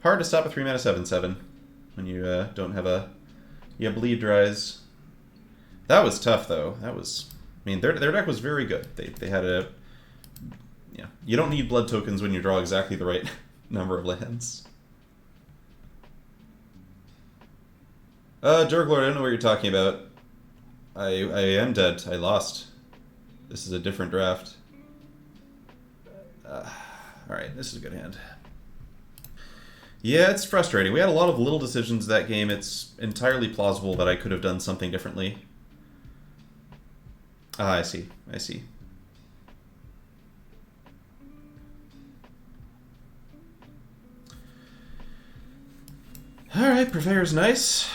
Speaker 1: hard to stop a 3-mana 7/7 when you don't have a... You bleed dries. That was tough, though. That was... I mean, their deck was very good. They had a... Yeah, you don't need blood tokens when you draw exactly the right number of lands. Durglord, I don't know what you're talking about. I am dead. I lost. This is a different draft. Alright, this is a good hand. Yeah, it's frustrating. We had a lot of little decisions that game. It's entirely plausible that I could have done something differently. Ah, I see. I see. Alright, Purveyor's nice.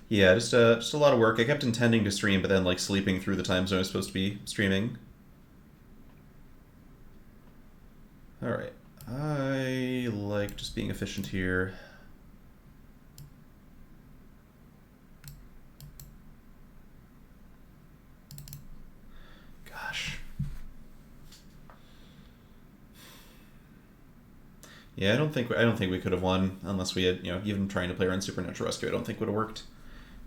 Speaker 1: Yeah, just a lot of work. I kept intending to stream, but then like sleeping through the times I was supposed to be streaming. Alright. I like just being efficient here. Gosh. Yeah, I don't think we could have won unless we had, even trying to play around Supernatural Rescue, I don't think would have worked.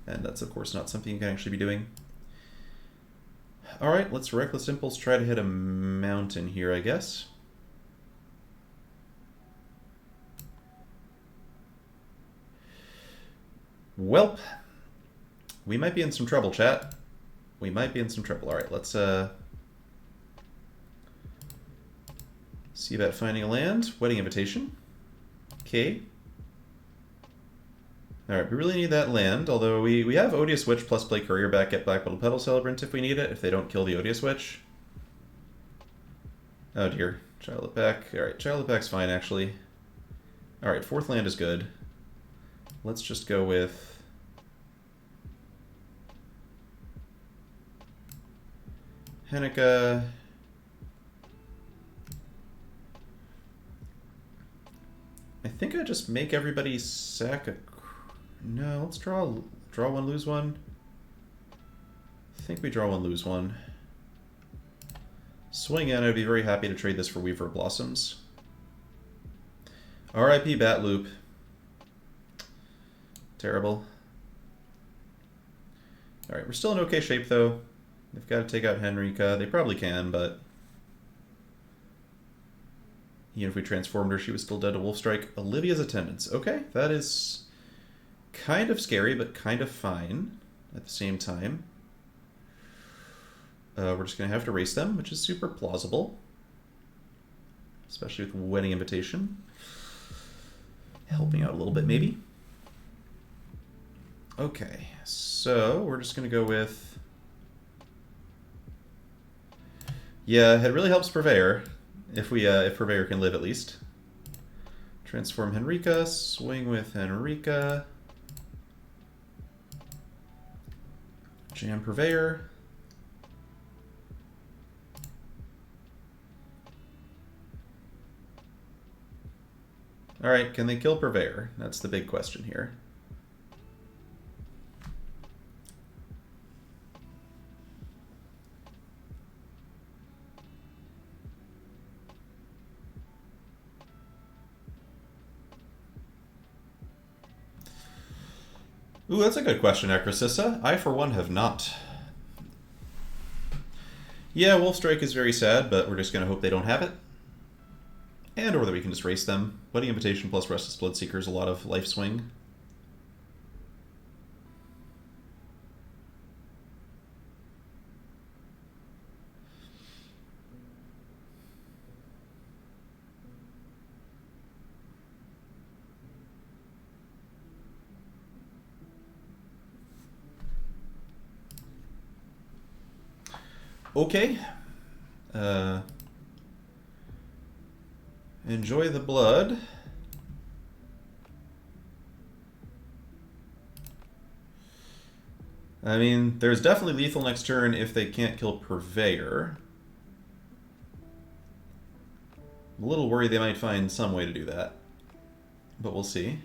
Speaker 1: And that's of course not something you can actually be doing. Alright, let's Reckless Impulse try to hit a mountain here, I guess. Welp. We might be in some trouble, chat. We might be in some trouble. Alright, let's see about finding a land. Wedding Invitation. Okay. Alright, we really need that land, although we have Odious Witch plus play Courier back, get Black Bottle Petal Celebrant if we need it, if they don't kill the Odious Witch. Oh dear. Child it back. Alright, Child it back's fine, actually. Alright, 4th land is good. Let's just go with... Hanukkah. I think I just make everybody sack a... No, let's draw one, lose one. I think we draw one, lose one. Swing in, I'd be very happy to trade this for Weaver of Blossoms. RIP Bat Loop. Terrible. Alright, we're still in okay shape though. They've got to take out Henrika. They probably can, but... Even if we transformed her, she was still dead to Wolfstrike. Olivia's Attendants. Okay, that is kind of scary, but kind of fine at the same time. We're just going to have to race them, which is super plausible. Especially with Wedding Invitation. Helping out a little bit, maybe. Okay, so we're just going to go with... Yeah, it really helps Purveyor, if Purveyor can live at least. Transform Henrika, swing with Henrika. Jam Purveyor. Alright, can they kill Purveyor? That's the big question here. Ooh, that's a good question, Acrosissa. I, for one, have not. Yeah, Wolfstrike is very sad, but we're just going to hope they don't have it. And or that we can just race them. Wedding Invitation plus Restless Bloodseeker is a lot of life swing. Okay. Enjoy the blood. I mean, there's definitely lethal next turn if they can't kill Purveyor. I'm a little worried they might find some way to do that. But we'll see.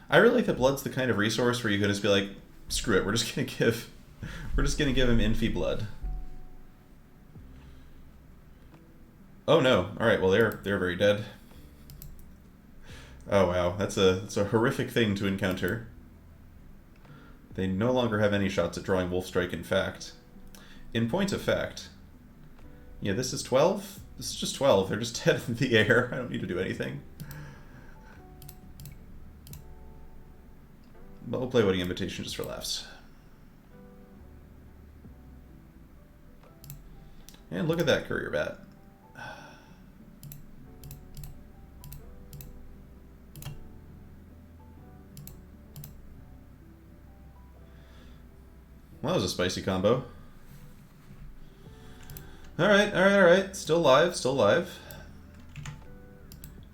Speaker 1: I really think that blood's the kind of resource where you could just be like, screw it, we're just gonna give him Infi blood. Oh no! All right, well they're very dead. Oh wow, that's a horrific thing to encounter. They no longer have any shots at drawing Wolfstrike. In fact, in point of fact, yeah, this is 12. This is just 12. They're just dead in the air. I don't need to do anything. But we'll play Wedding Invitation just for laughs. And look at that Courier Bat. Well, that was a spicy combo. Alright. Still live.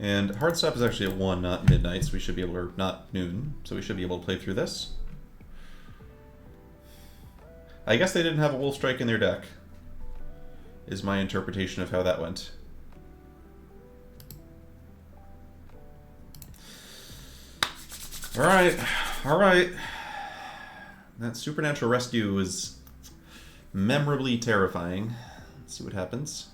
Speaker 1: And hard stop is actually at 1, not midnight, so we should be able to, not noon, so we should be able to play through this. I guess they didn't have a Wolfstrike in their deck, is my interpretation of how that went. Alright. That Supernatural Rescue was memorably terrifying. Let's see what happens.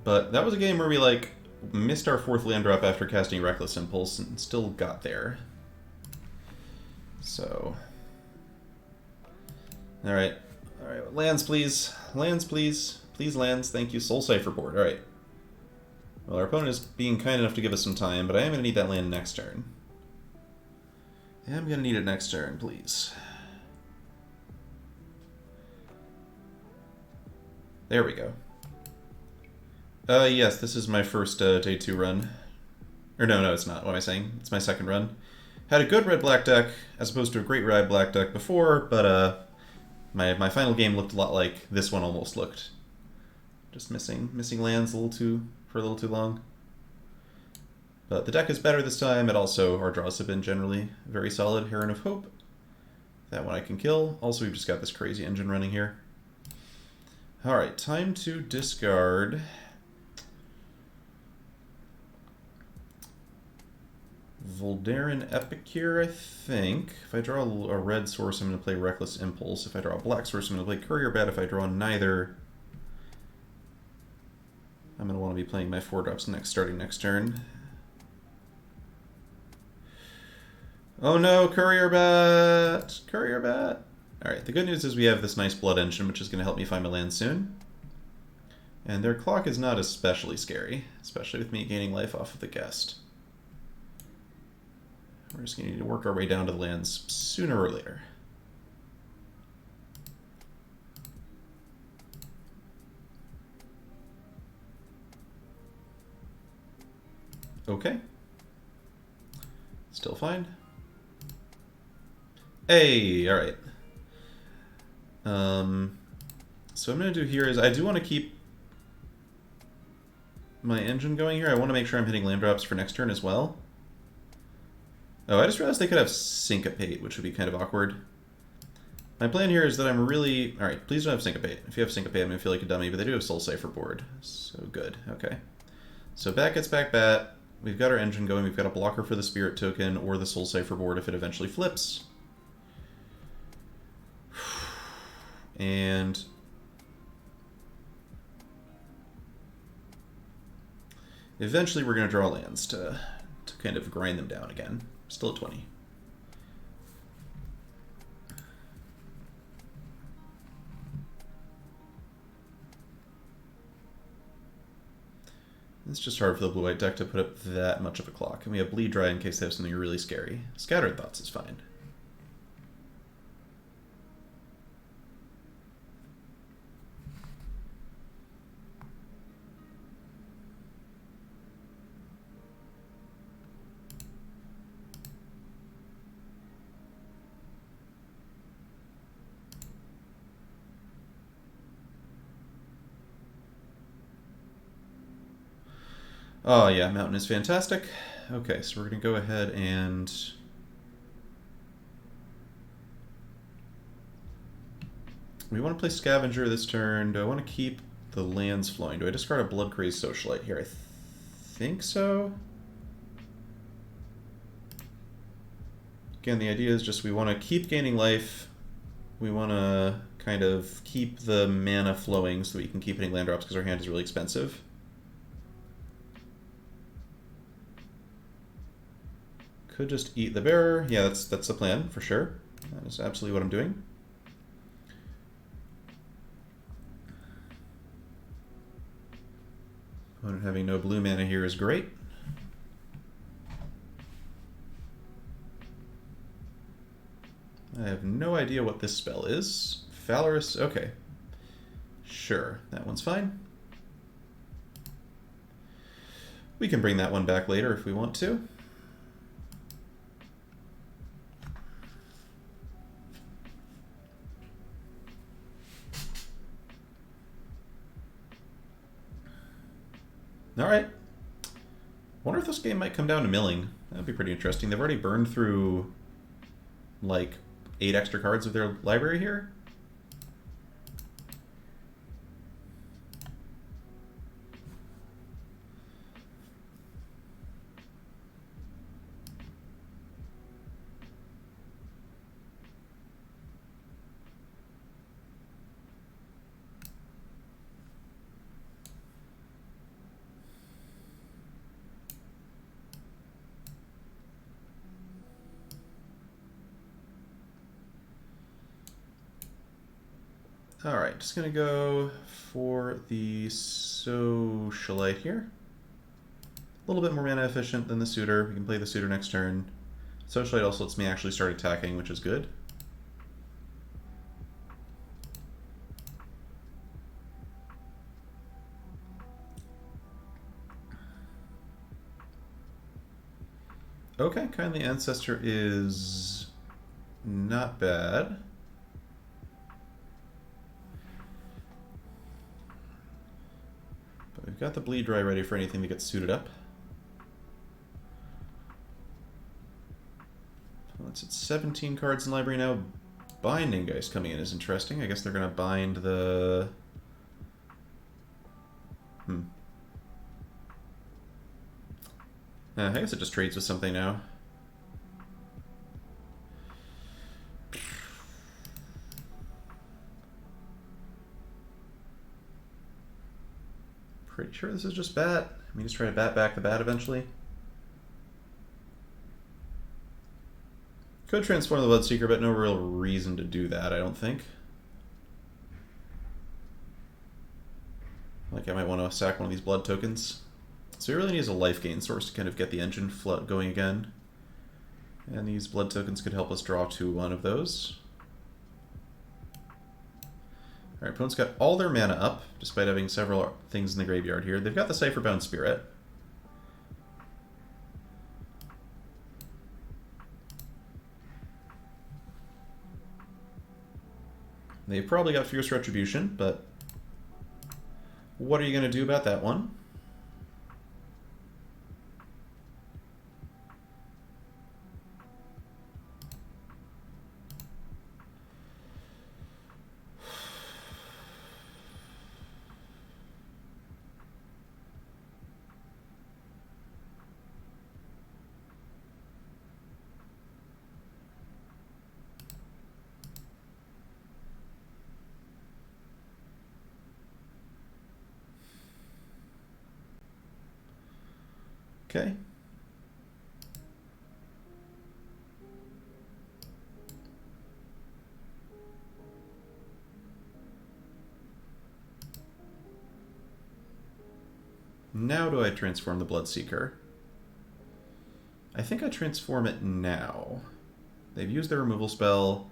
Speaker 1: But that was a game where we, like, missed our 4th land drop after casting Reckless Impulse and still got there. So... Alright. Lands, please. Please, lands. Thank you. Soul Cipher board. Alright. Well, our opponent is being kind enough to give us some time, but I am going to need that land next turn. I am going to need it next turn, please. There we go. Yes, this is my first day 2 run. Or no, it's not. What am I saying? It's my second run. Had a good red-black deck, as opposed to a great red-black deck before, but my final game looked a lot like this one almost looked. Just missing lands for a little too long. But the deck is better this time, and also our draws have been generally very solid. Heron of Hope. That one I can kill. Also, we've just got this crazy engine running here. Alright, time to discard... Voldaren Epicure, I think. If I draw a red source, I'm going to play Reckless Impulse. If I draw a black source, I'm going to play Courier Bat. If I draw neither, I'm going to want to be playing my 4-drops starting next turn. Oh no, Courier Bat! Courier Bat! Alright, the good news is we have this nice Blood Engine, which is going to help me find my land soon. And their clock is not especially scary, especially with me gaining life off of the guest. We're just going to need to work our way down to the lands sooner or later. Okay. Still fine. Hey, alright. So what I'm going to do here is I do want to keep my engine going here. I want to make sure I'm hitting land drops for next turn as well. Oh, I just realized they could have Syncopate, which would be kind of awkward. My plan here is that I'm really... Alright, please don't have Syncopate. If you have Syncopate, I'm going to feel like a dummy, but they do have Soul Cipher board. So good. Okay. So Bat gets back Bat. We've got our engine going. We've got a blocker for the Spirit Token or the Soul Cipher board if it eventually flips. And... eventually we're going to draw lands to kind of grind them down again. Still at 20. It's just hard for the blue-white deck to put up that much of a clock. And we have Bleed Dry in case they have something really scary. Scattered Thoughts is fine. Oh yeah, Mountain is fantastic. Okay, so we're going to go ahead and... we want to play Scavenger this turn. Do I want to keep the lands flowing? Do I discard a Blood Crazed Socialite here? I think so. Again, the idea is just we want to keep gaining life. We want to kind of keep the mana flowing so that we can keep hitting land drops because our hand is really expensive. Could just eat the bearer. Yeah, that's the plan for sure. That is absolutely what I'm doing. Opponent having no blue mana here is great. I have no idea what this spell is. Valorous, okay. Sure, that one's fine. We can bring that one back later if we want to. Alright. Wonder if this game might come down to milling. That'd be pretty interesting. They've already burned through, like, 8 extra cards of their library here. Alright, just going to go for the Socialite here. A little bit more mana efficient than the Suitor. We can play the Suitor next turn. Socialite also lets me actually start attacking, which is good. Okay, Kindly Ancestor is not bad. But we've got the Bleed Dry ready for anything that gets suited up. Well, it's at 17 cards in library now. Binding Geist coming in is interesting. I guess they're going to bind the... I guess it just trades with something now. Pretty sure this is just Bat. Let me just try to bat back the Bat eventually. Could transform the Bloodseeker, but no real reason to do that, I don't think. Like, I might want to sack one of these blood tokens. So he really needs a life gain source to kind of get the engine going again. And these blood tokens could help us draw to one of those. Alright, opponent's got all their mana up, despite having several things in the graveyard here. They've got the Cipherbound Spirit. They've probably got Fierce Retribution, but what are you going to do about that one? Okay. Now do I transform the Bloodseeker? I think I transform it now. They've used their removal spell.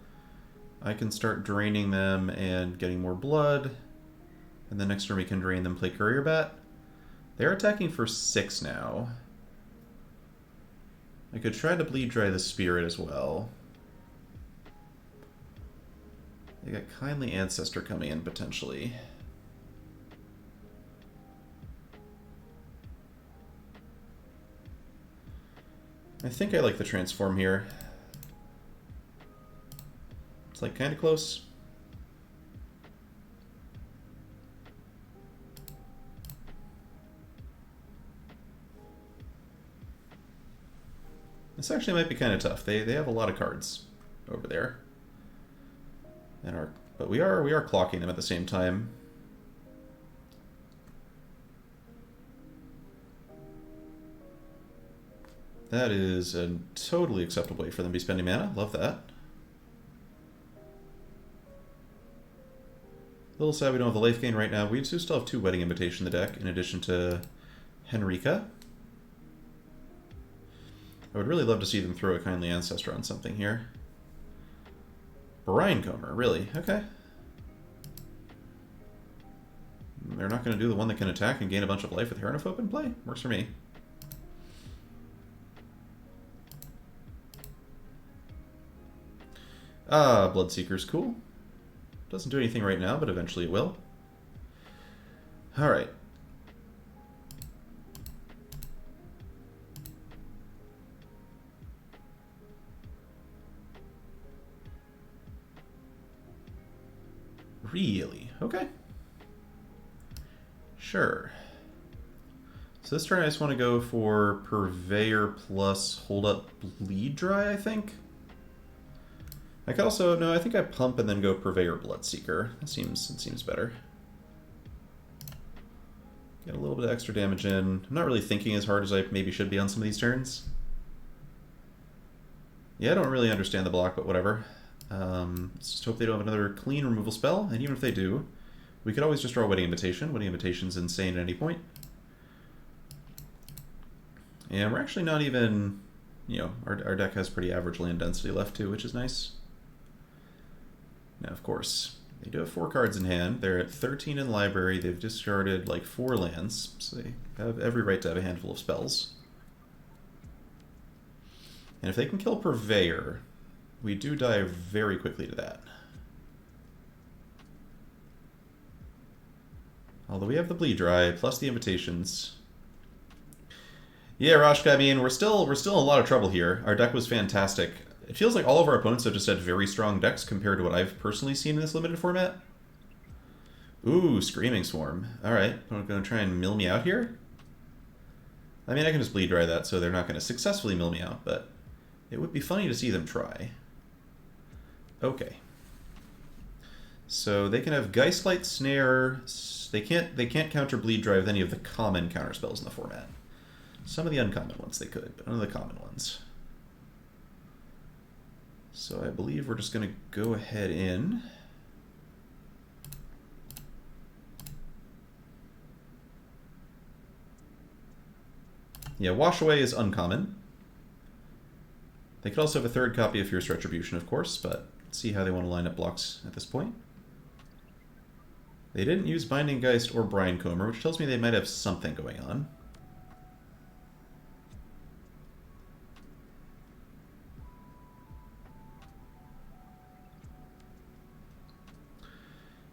Speaker 1: I can start draining them and getting more blood. And then next turn we can drain them, play Courier Bat. They're attacking for 6 now. I could try to bleed dry the Spirit as well. They got Kindly Ancestor coming in, potentially. I think I like the transform here. It's like kind of close. This actually might be kind of tough. They have a lot of cards over there. But we are clocking them at the same time. That is a totally acceptable way for them to be spending mana. Love that. A little sad we don't have the life gain right now. We do still have 2 Wedding Invitation in the deck, in addition to Henrika. I would really love to see them throw a Kindly Ancestor on something here. Brinecomer, really? Okay. They're not going to do the one that can attack and gain a bunch of life with Heronophobe in play? Works for me. Ah, Bloodseeker's cool. Doesn't do anything right now, but eventually it will. Alright. Really? Okay. Sure. So this turn I just want to go for Purveyor plus Hold Up Bleed Dry, I think. I could also, no, I think I pump and then go Purveyor Bloodseeker. It seems better. Get a little bit of extra damage in. I'm not really thinking as hard as I maybe should be on some of these turns. Yeah, I don't really understand the block, but whatever. Let's just hope they don't have another clean removal spell, and even if they do, we could always just draw Wedding Invitation. Wedding Invitation's insane at any point. And we're actually not even, you know, our deck has pretty average land density left too, which is nice. Now, of course, they do have 4 cards in hand. They're at 13 in library. They've discarded like 4 lands, so they have every right to have a handful of spells. And if they can kill Purveyor, we do die very quickly to that. Although we have the Bleed Dry, plus the Invitations. Yeah, Rashka, I mean, we're still in a lot of trouble here. Our deck was fantastic. It feels like all of our opponents have just had very strong decks compared to what I've personally seen in this limited format. Ooh, Screaming Swarm. Alright, I'm going to try and mill me out here? I mean, I can just Bleed Dry that, so they're not going to successfully mill me out, but it would be funny to see them try. Okay. So they can have Geistlight Snare. They can't counter Bleed Dry with any of the common counterspells in the format. Some of the uncommon ones they could, but none of the common ones. So I believe we're just going to go ahead in. Yeah, Wash Away is uncommon. They could also have a third copy of Fierce Retribution, of course, but let's see how they want to line up blocks at this point. They didn't use Binding Geist or Brine Comber, which tells me they might have something going on.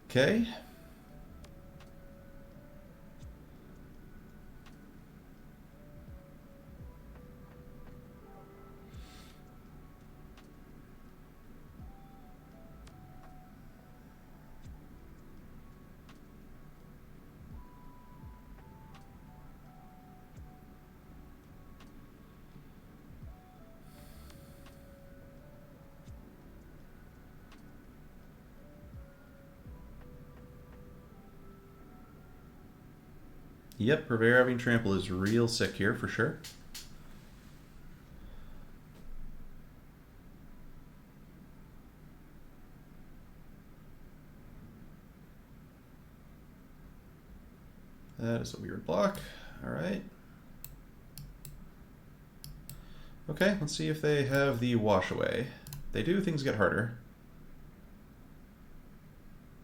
Speaker 1: Okay. Yep, Purveyor having Trample is real sick here, for sure. That is a weird block. Alright. Okay, let's see if they have the Wash Away. They do, things get harder.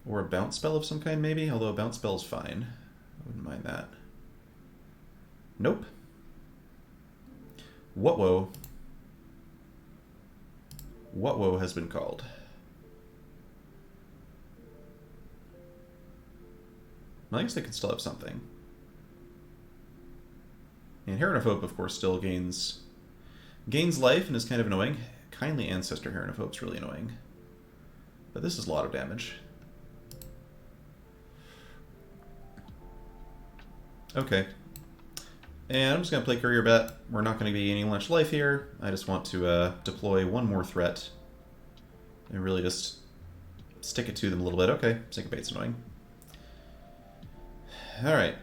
Speaker 1: Or a bounce spell of some kind, maybe? Although a bounce spell is fine. I wouldn't mind that. Nope. What-Woe. What-Woe has been called. Well, I guess they could still have something. And Heron of Hope, of course, still gains life and is kind of annoying. Kindly Ancestor Heron of Hope's really annoying. But this is a lot of damage. Okay. And I'm just going to play Courier Bet. We're not going to be gaining much life here. I just want to deploy one more threat. And really just stick it to them a little bit. Okay, Syncopate's annoying. Alright.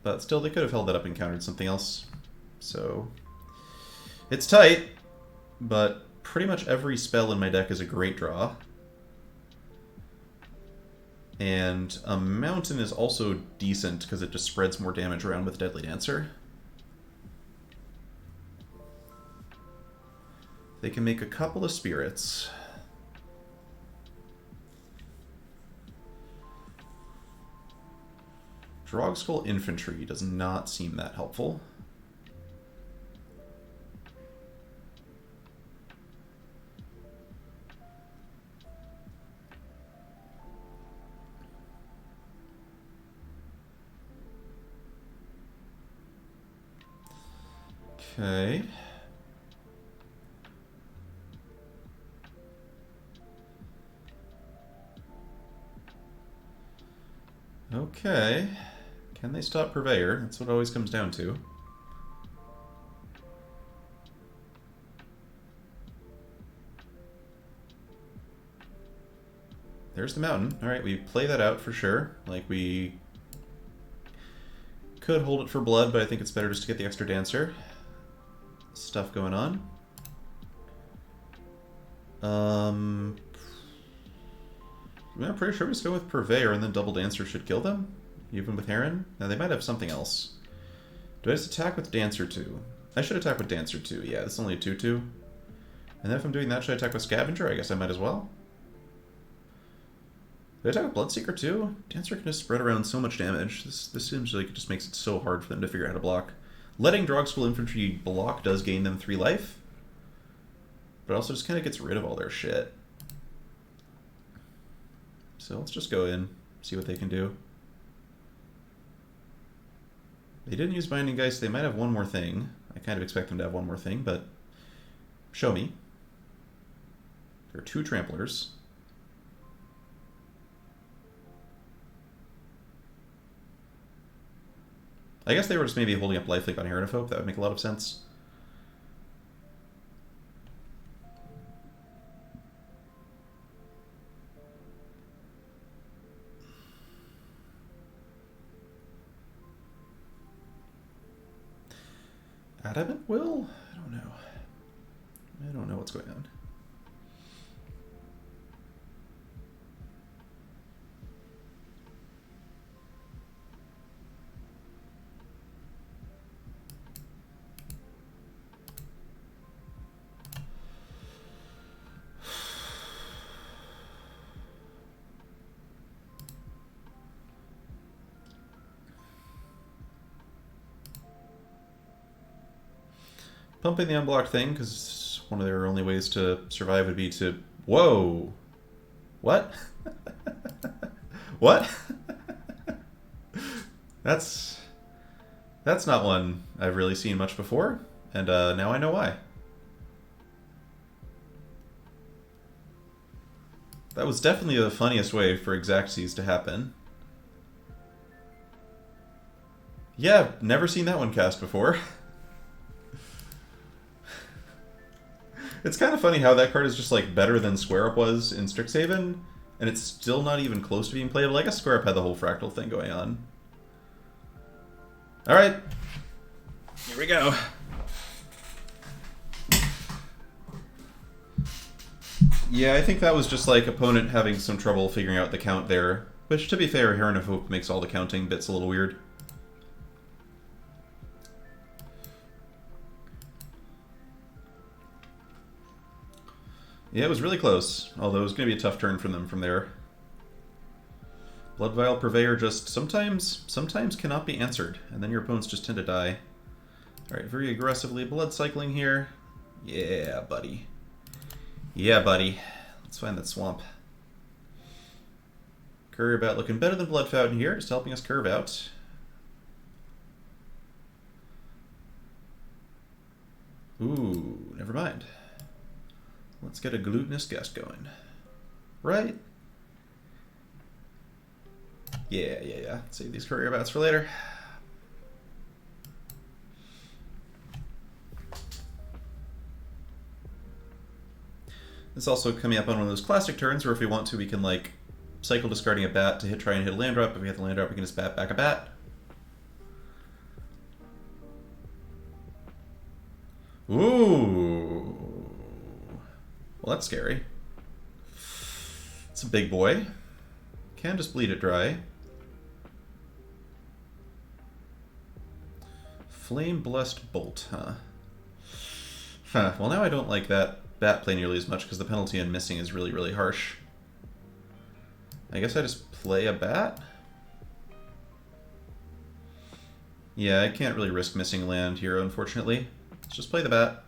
Speaker 1: But still, they could have held that up and countered something else. So, it's tight, but pretty much every spell in my deck is a great draw. And a Mountain is also decent because it just spreads more damage around with Deadly Dancer. They can make a couple of Spirits. Drogskull Infantry does not seem that helpful. Okay. Okay. Can they stop Purveyor? That's what it always comes down to. There's the Mountain. Alright, we play that out for sure. Like, we could hold it for blood, but I think it's better just to get the extra Dancer. Stuff going on. I'm pretty sure we just go with Purveyor and then Double Dancer should kill them, even with Heron. Now they might have something else. Do I just attack with Dancer 2? I should attack with Dancer 2, yeah, this is only a 2-2. And then if I'm doing that, should I attack with Scavenger? I guess I might as well. Do I attack with Bloodseeker too? Dancer can just spread around so much damage. This seems like it just makes it so hard for them to figure out how to block. Letting Drogskull Infantry block does gain them 3 life, but also just kind of gets rid of all their shit. So let's just go in, see what they can do. They didn't use Binding Geist, they might have one more thing. I kind of expect them to have one more thing, but show me. There are 2 Tramplers. I guess they were just maybe holding up Lifelink on Heron of Hope. That would make a lot of sense. Adamant Will? I don't know. I don't know what's what's going on. Pumping the unblocked thing, because one of their only ways to survive would be to... Whoa! What? What? That's not one I've really seen much before, and now I know why. That was definitely the funniest way for Xaxes to happen. Yeah, never seen that one cast before. It's kind of funny how that card is just like better than Square Up was in Strixhaven, and it's still not even close to being playable. I guess Square Up had the whole fractal thing going on. Alright. Here we go. Yeah, I think that was just like opponent having some trouble figuring out the count there. Which, to be fair, Heron of Hope makes all the counting bits a little weird. Yeah, it was really close, although it was going to be a tough turn for them from there. Blood Vial Purveyor just sometimes cannot be answered, and then your opponents just tend to die. Alright, very aggressively blood cycling here. Yeah, buddy. Yeah, buddy. Let's find that swamp. Courier Bat looking better than Blood Fountain here, just helping us curve out. Ooh, never mind. Let's get a Glutinous Gust going. Right? Yeah. Save these Courier Bats for later. This also coming up on one of those classic turns where if we want to, we can like cycle discarding a bat to try and hit a land drop. If we hit the land drop, we can just bat back a bat. Ooh. Well, that's scary. It's a big boy. Can just bleed it dry. Flame Blessed Bolt, huh? Huh. Well, now I don't like that bat play nearly as much because the penalty on missing is really, really harsh. I guess I just play a bat? Yeah, I can't really risk missing land here, unfortunately. Let's just play the bat.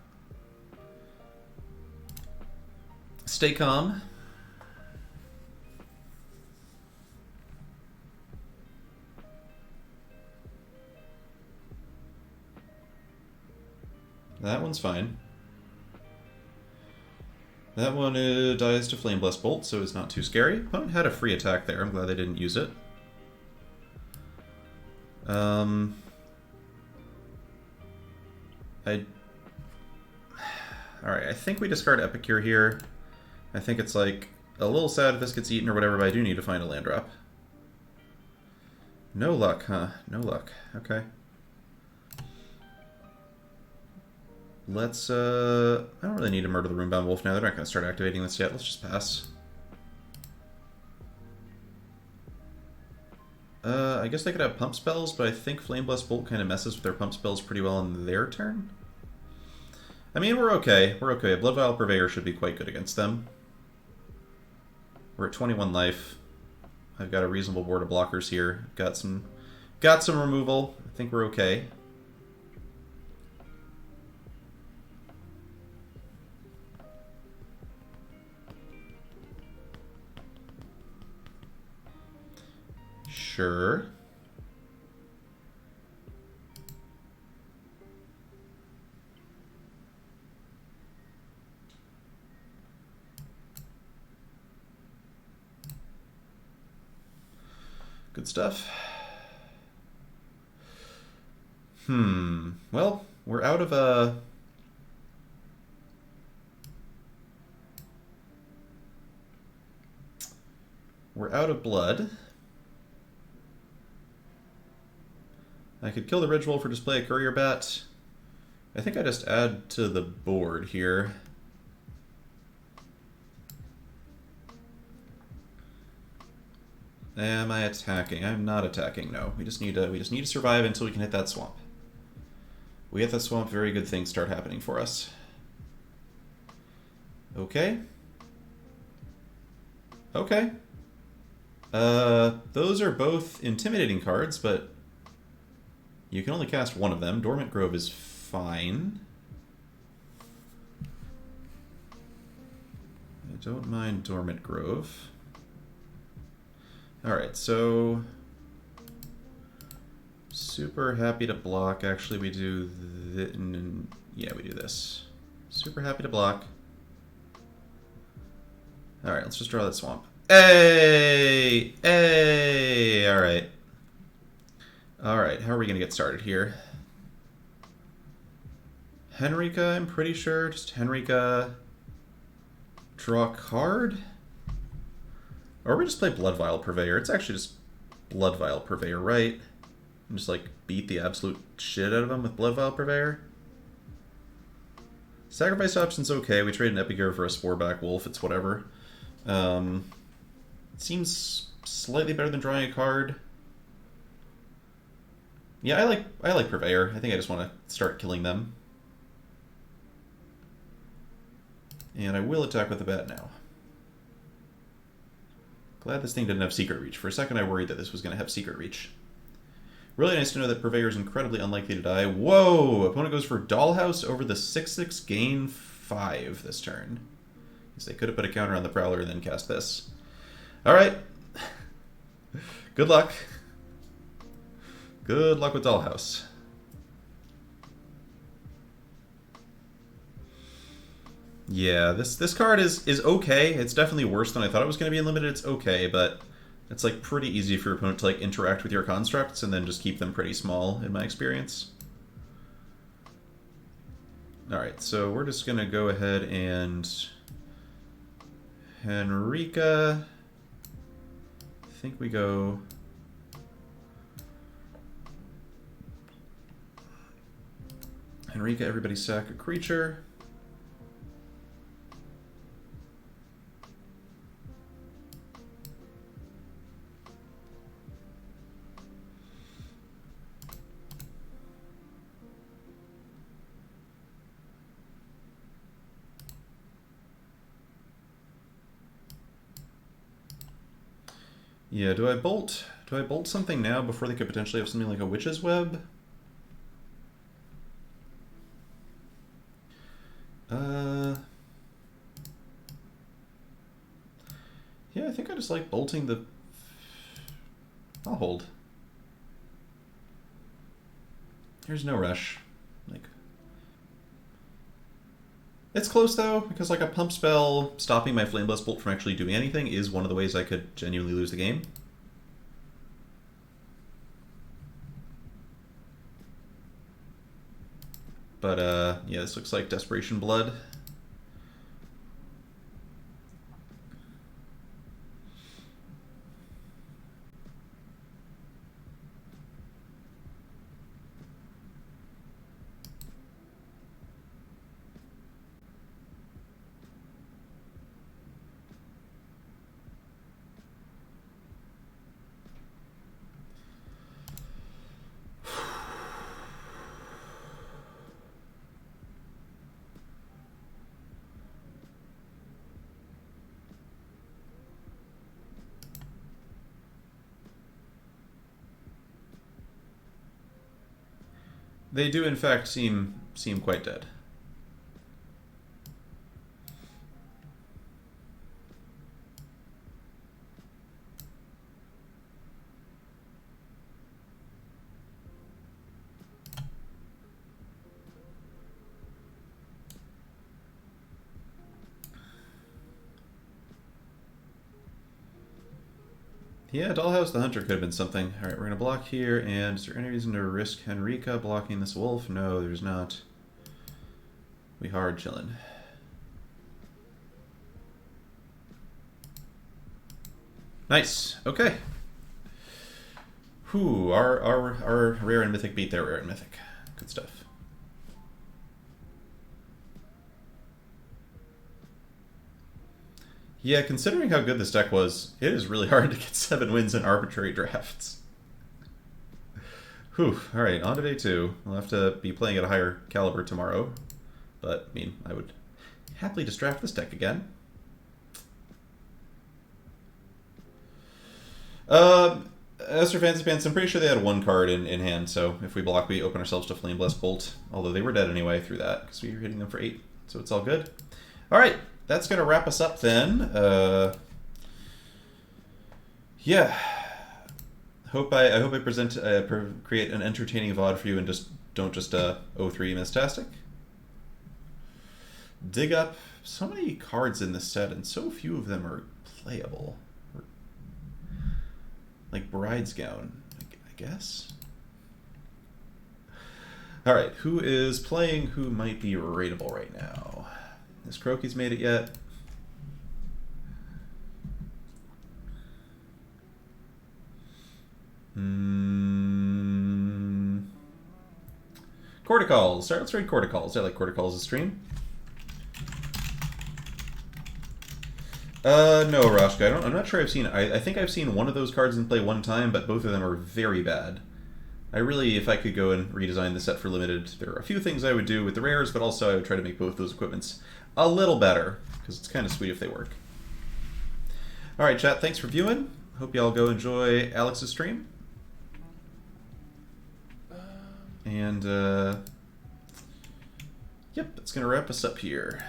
Speaker 1: Stay calm. That one's fine. That one dies to Flame Blessed Bolt, so it's not too scary. Opponent had a free attack there. I'm glad they didn't use it. Alright, I think we discard Epicure here. I think it's like a little sad if this gets eaten or whatever, but I do need to find a land drop. No luck, huh? No luck. Okay. Let's, I don't really need to murder the Runebound Wolf now. They're not going to start activating this yet. Let's just pass. I guess they could have pump spells, but I think Flame Blessed Bolt kind of messes with their pump spells pretty well on their turn. I mean, we're okay. We're okay. Blood Vial Purveyor should be quite good against them. We're at 21 life. I've got a reasonable board of blockers here. Got some removal. I think we're okay. Sure. Good stuff. Well, we're out of blood. I could kill the Ridge Wolf or display a Courier Bat. I think I just add to the board here. Am I attacking? I'm not attacking, no. We just need to survive until we can hit that swamp. We hit that swamp, very good things start happening for us. Okay. Okay. Those are both intimidating cards, but you can only cast one of them. Dormant Grove is fine. I don't mind Dormant Grove. Alright, so... super happy to block. Actually, we do... yeah, we do this. Super happy to block. Alright, let's just draw that swamp. Hey! Hey! Alright. Alright, how are we going to get started here? Henrika, I'm pretty sure. Just Henrika. Draw a card? Or we just play Bloodvial Purveyor. It's actually just Bloodvial Purveyor, right? And just, like, beat the absolute shit out of him with Bloodvial Purveyor. Sacrifice option's okay. We trade an Epigear for a Sporeback Wolf. It's whatever. It seems slightly better than drawing a card. Yeah, I like Purveyor. I think I just want to start killing them. And I will attack with the bat now. Glad this thing didn't have Secret Reach. For a second I worried that this was going to have Secret Reach. Really nice to know that Purveyor is incredibly unlikely to die. Whoa! Opponent goes for Dollhouse over the 6/6 gain 5 this turn. Because they could have put a counter on the Prowler and then cast this. Alright. Good luck. Good luck with Dollhouse. Yeah, this card is okay. It's definitely worse than I thought it was going to be in Limited. It's okay, but it's like pretty easy for your opponent to like interact with your constructs and then just keep them pretty small, in my experience. Alright, so we're just going to go ahead and... Henrika... I think we go... Henrika, everybody sack a creature. Yeah, do I bolt something now before they could potentially have something like a Witch's Web? Yeah, I think I just like bolting the... I'll hold. There's no rush. Like, it's close though, because like a pump spell stopping my Flameblast Bolt from actually doing anything is one of the ways I could genuinely lose the game. But yeah, this looks like Desperation Blood. They do, in fact, seem quite dead. Yeah, Dollhouse the Hunter could have been something. Alright, we're going to block here, and is there any reason to risk Henrika blocking this wolf? No, there's not. We hard chillin'. Nice. Okay. Whew, our rare and mythic beat their rare and mythic. Good stuff. Yeah, considering how good this deck was, it is really hard to get 7 wins in arbitrary drafts. Whew. Alright, on to day 2. I'll have to be playing at a higher caliber tomorrow. But, I mean, I would happily just draft this deck again. As for Fancy Pants, I'm pretty sure they had 1 card in hand, so if we block, we open ourselves to Flameblessed Bolt. Although they were dead anyway through that, because we were hitting them for 8, so it's all good. Alright, that's going to wrap us up then. Yeah. I hope I present create an entertaining VOD for you and don't just 0-3 Mistastic. Dig up so many cards in this set and so few of them are playable. Like Bride's Gown, I guess. Alright, who is playing who might be rateable right now? Has Croaky's made it yet? Corticals. Alright, let's read Corticals. I like Corticals as stream. No, Rashka. I'm not sure I've seen... I think I've seen one of those cards in play one time, but both of them are very bad. I really, if I could go and redesign the set for Limited, there are a few things I would do with the rares, but also I would try to make both those equipments a little better, because it's kind of sweet if they work. Alright, chat, thanks for viewing. Hope y'all go enjoy Alex's stream. And, yep, that's going to wrap us up here.